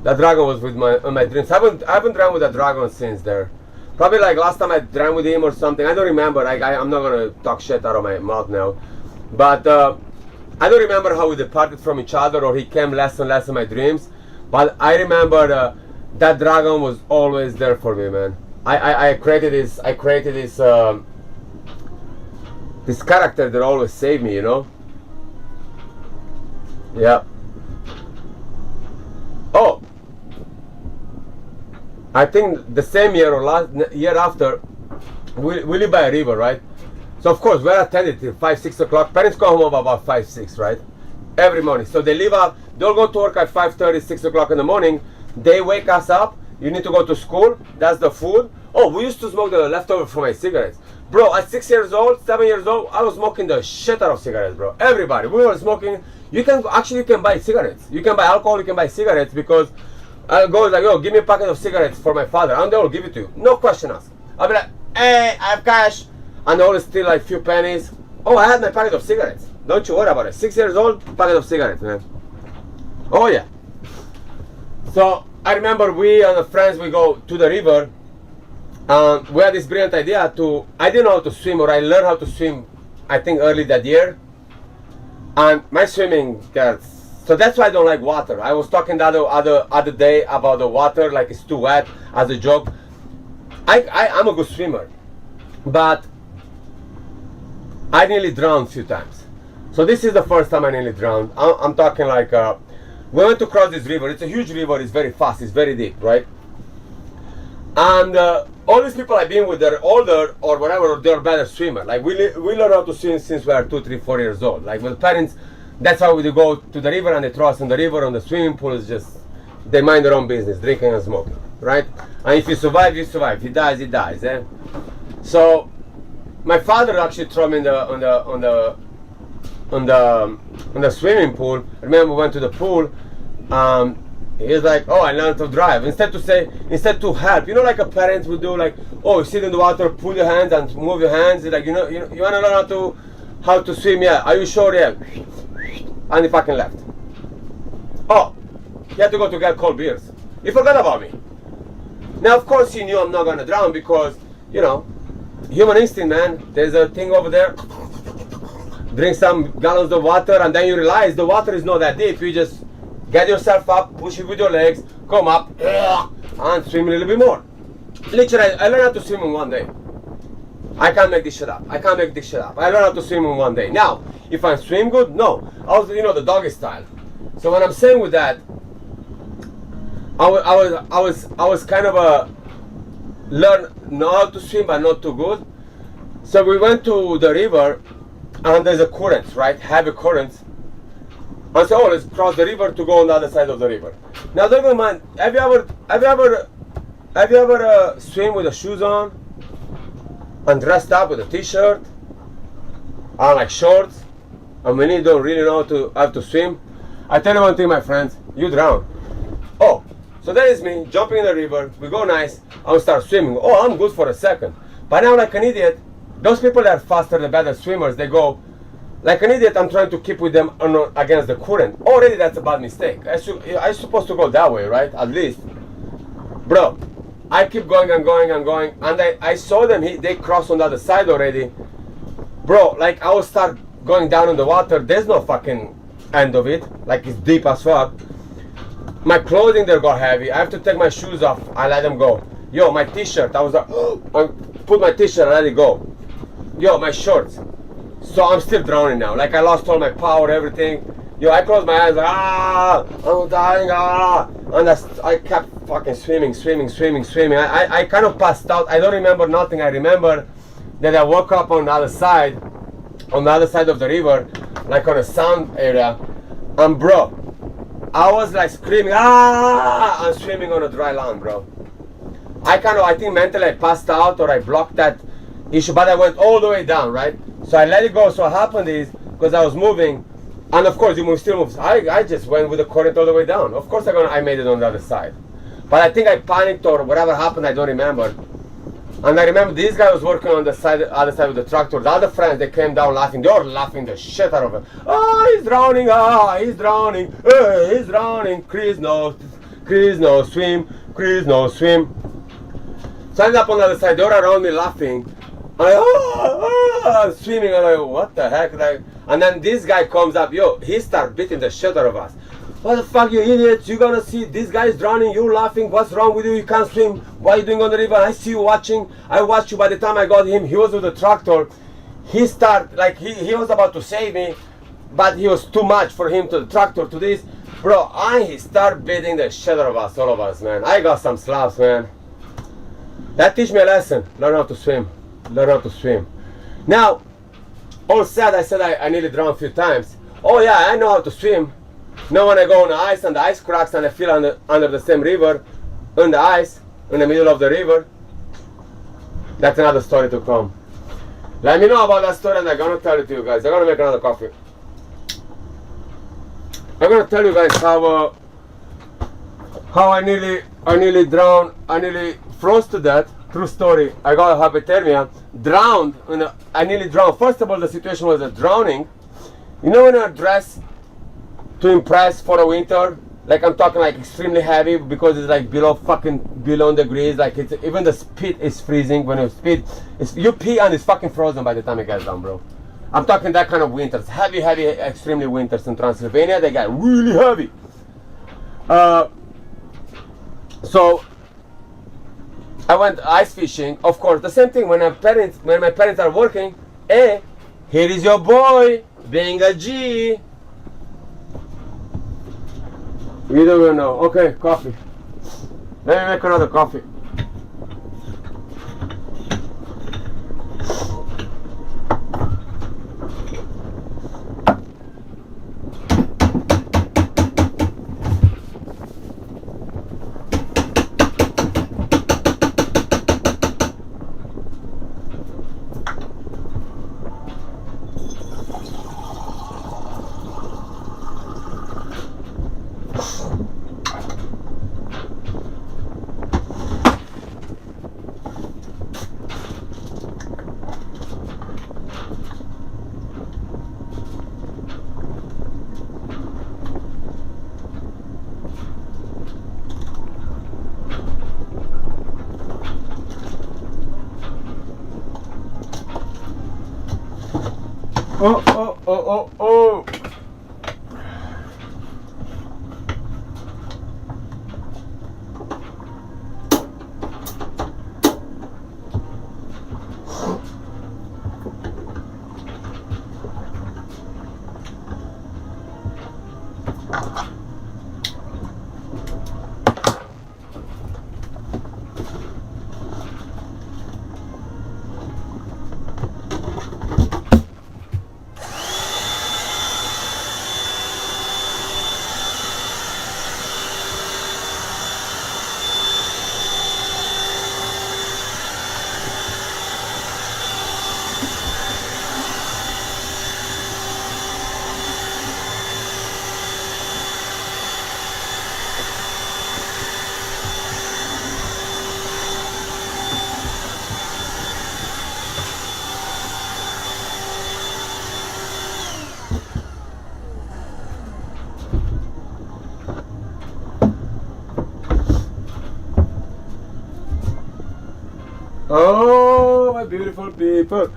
That dragon was with my dreams. I haven't dreamt with that dragon since there. Probably like last time I dreamt with him or something. I don't remember. I'm not gonna talk shit out of my mouth now. But I don't remember how we departed from each other, or he came less and less in my dreams. But I remember that dragon was always there for me, man. I created this this character that always saved me, you know. Yeah. Oh, I think the same year or last year after, we live by a river, right? So of course we're attended till 5, 6 o'clock. Parents come home about 5, 6, right? Every morning. So they leave up. They'll go to work at 5:30, 6 o'clock in the morning. They wake us up. You need to go to school. That's the food. Oh, we used to smoke the leftover from my cigarettes. Bro, at 6 years old, 7 years old, I was smoking the shit out of cigarettes, bro. Everybody, we were smoking. You can buy cigarettes. You can buy alcohol, you can buy cigarettes, because I'll go like, yo, give me a packet of cigarettes for my father, and they will give it to you. No question asked. I'll be like, hey, I have cash. And they always steal like a few pennies. Oh, I had my packet of cigarettes. Don't you worry about it. 6 years old, packet of cigarettes, man. Oh yeah. So I remember we and the friends, we go to the river. We had this brilliant idea to, I didn't know how to swim, or I learned how to swim, I think early that year. And my swimming gets, so that's why I don't like water. I was talking the other day about the water, like it's too wet, as a joke. I'm a good swimmer, but I nearly drowned a few times. So this is the first time I nearly drowned. I'm talking like, we went to cross this river. It's a huge river, it's very fast, it's very deep, right? And all these people I've been with, they're older or whatever, they're better swimmer. Like we learn how to swim since we are 2, 3, 4 years old. Like with parents, that's how we go to the river and they throw us in the river, on the swimming pool. Is just, they mind their own business, drinking and smoking, right? And if you survive, you survive. If he dies, he dies. Eh? So my father actually threw me in the swimming pool. I remember we went to the pool. He's like, oh, I learned to drive. Instead to help, you know, like a parent would do, like, oh, you sit in the water, pull your hands and move your hands. Like, you want to learn how to swim? Yeah. Are you sure? Yeah. And he fucking left. Oh, he had to go to get cold beers. He forgot about me. Now, of course, he knew I'm not gonna drown because, human instinct, man. There's a thing over there. Drink some gallons of water, and then you realize the water is not that deep. You just get yourself up, push it with your legs, come up, and swim a little bit more. Literally, I learned how to swim in one day. I can't make this shit up. I learned how to swim in one day. Now, if I swim good, no. I was, the doggy style. So what I'm saying with that, I was kind of know how to swim, but not too good. So we went to the river, and there's a current, right? Heavy current. And so, let's cross the river to go on the other side of the river. Now, don't even mind. Have you ever swim with the shoes on and dressed up with a t-shirt and like shorts, and when you don't really know how to swim? I tell you one thing, my friends, you drown. Oh, so that is me jumping in the river. We go nice. I will start swimming. Oh, I'm good for a second. But now, like an idiot, those people that are faster, the better swimmers, they go. Like an idiot, I'm trying to keep with them against the current. Already that's a bad mistake. I'm supposed to go that way, right? At least. Bro, I keep going and going and going. And I saw them, they crossed on the other side already. Bro, like I will start going down in the water. There's no fucking end of it. Like it's deep as fuck. My clothing there got heavy. I have to take my shoes off. I let them go. Yo, my t-shirt. I was like, I put my t-shirt and let it go. Yo, my shorts. So I'm still drowning now. Like I lost all my power, everything. Yo, I closed my eyes like, I'm dying, and I kept fucking swimming. I kind of passed out. I don't remember nothing. I remember that I woke up on the other side of the river, like on a sand area. And bro, I was like screaming, and swimming on a dry land, bro. I think mentally I passed out or I blocked that issue, but I went all the way down, right? So I let it go. So what happened is, because I was moving, and of course you still move. I just went with the current all the way down. Of course I made it on the other side. But I think I panicked or whatever happened, I don't remember. And I remember this guy was working on the other side of the tractor. The other friends, they came down laughing. They were laughing the shit out of it. Oh, he's drowning. He's drowning. He's drowning. Chris no swim. So I ended up on the other side. They were around me laughing. I'm swimming. I'm like, what the heck? And then this guy comes up. Yo, he starts beating the shit out of us. What the fuck, you idiots? You gonna see this guy is drowning, you laughing, what's wrong with you? You can't swim. What are you doing on the river? I see you watching. I watched you. By the time I got him, he was with the tractor. He started, like, he was about to save me, but he was too much for him to the tractor to this. Bro, he started beating the shit out of us, all of us, man. I got some slaps, man. That teach me a lesson. Learn how to swim. Now, all said, I said I nearly drowned a few times. Oh yeah, I know how to swim. Now when I go on the ice and the ice cracks and I feel under the same river, on the ice, in the middle of the river, that's another story to come. Let me know about that story and I'm gonna tell it to you guys. I'm gonna make another coffee. I'm gonna tell you guys how I nearly drowned, I nearly froze to death. True story. I got hypothermia, drowned, and I nearly drowned. First of all, the situation was a drowning. You know when you're dressed to impress for the winter, like I'm talking like extremely heavy because it's like below degrees. Like it's even the spit is freezing when you spit. You pee and it's fucking frozen by the time it gets done, bro. I'm talking that kind of winters, heavy, extremely winters in Transylvania. They got really heavy. So I went ice fishing. Of course, the same thing when my parents are working. Hey, here is your boy being a G. You don't even know. Okay, coffee. Let me make another coffee. Oh. Oh, my beautiful people.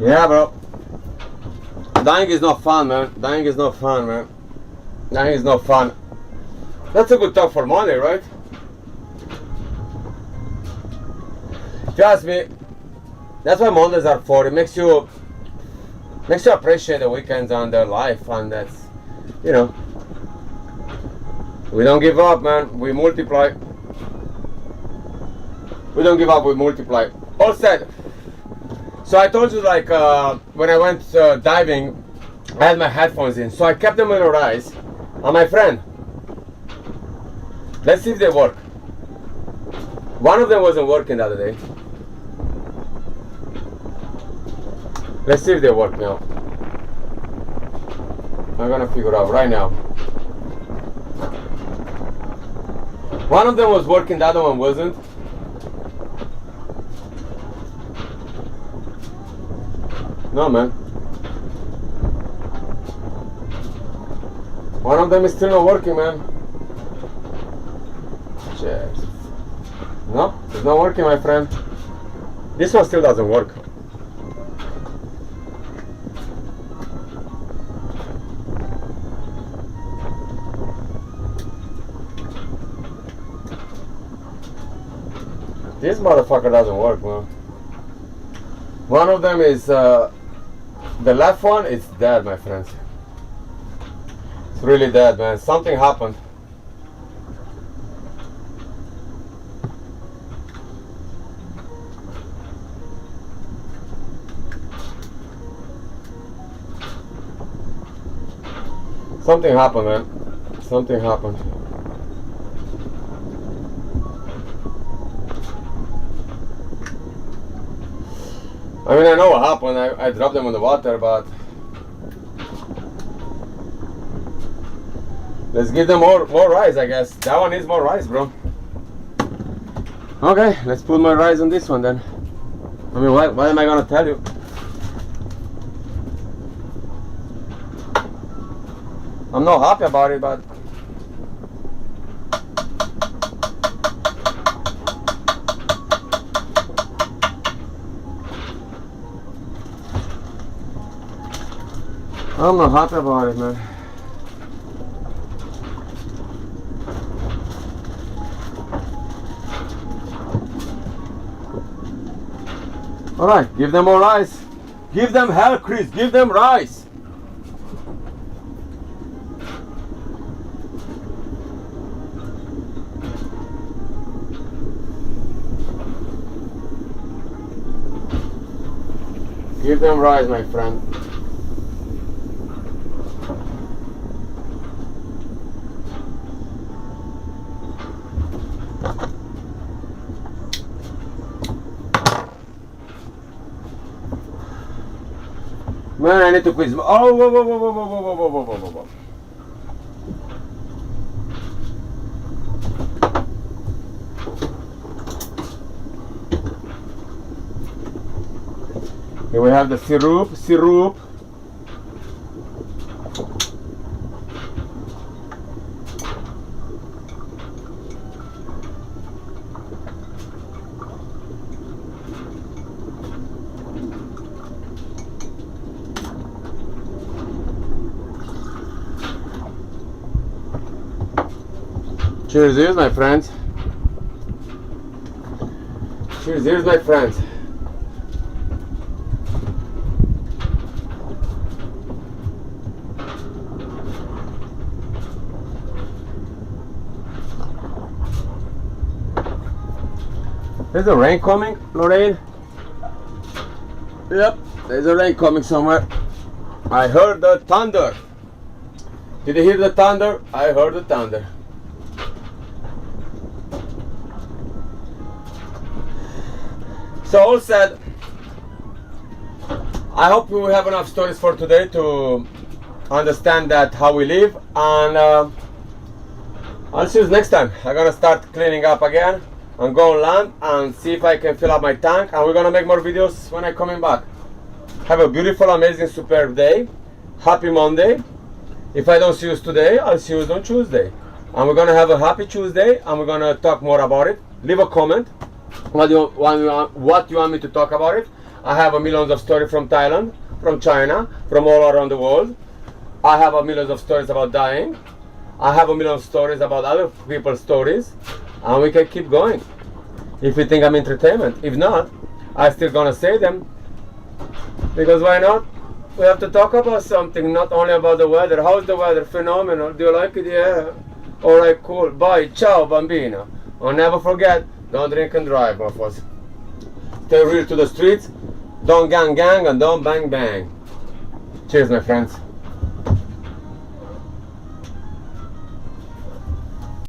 Yeah, bro. Dying is not fun, man. Dying is not fun, man. Dying is not fun. That's a good talk for money, right? Trust me. That's what Mondays are for. It makes you appreciate the weekends on their life, and that's, you know, we don't give up, man. We multiply. We don't give up, we multiply. All said. So I told you, like, when I went diving, I had my headphones in, so I kept them memorized. And my friend, let's see if they work. One of them wasn't working the other day. Let's see if they work now. I'm gonna figure out right now. One of them was working, the other one wasn't. No, man. One of them is still not working, man. Cheers. No, it's not working, my friend. This one still doesn't work. This motherfucker doesn't work, man. One of them is, the left one is dead, my friends. It's really dead, man. Something happened. Something happened, man. Something happened. I mean, I know what happened. I dropped them on the water, but let's give them more rice, I guess. That one needs more rice, bro. Okay, let's put my rice on this one then. I mean, what am I gonna tell you? I'm not happy about it, but I'm not happy about it, man. Alright, give them more rice. Give them hell, Chris. Give them rice. Give them rice, my friend. Man, I need to quiz. Oh, whoa, whoa, whoa, whoa, whoa, whoa, whoa, whoa, whoa, whoa. Here we have the syrup. Cheers, my friends. Cheers, my friends. There's a rain coming, Lorraine. Yep, there's a rain coming somewhere. I heard the thunder. Did you hear the thunder? I heard the thunder. So all said, I hope we will have enough stories for today to understand that how we live, and I'll see you next time. I'm gonna start cleaning up again and go on land and see if I can fill up my tank, and we're gonna make more videos when I'm coming back. Have a beautiful, amazing, superb day. Happy Monday. If I don't see you today, I'll see you on Tuesday, and we're gonna have a happy Tuesday, and we're gonna talk more about it. Leave a comment. What you want me to talk about it. I have a millions of stories from Thailand, from China, from all around the world. I have a millions of stories about dying. I have a million stories about other people's stories, and we can keep going if you think I'm entertainment. If not, I'm still gonna say them, because why not? We have to talk about something, not only about the weather. How's the weather? Phenomenal. Do you like it? Yeah. Alright, cool. Bye. Ciao, bambino. And never forget, don't drink and drive, my folks. Stay real to the streets. Don't gang, and don't bang, bang. Cheers, my friends.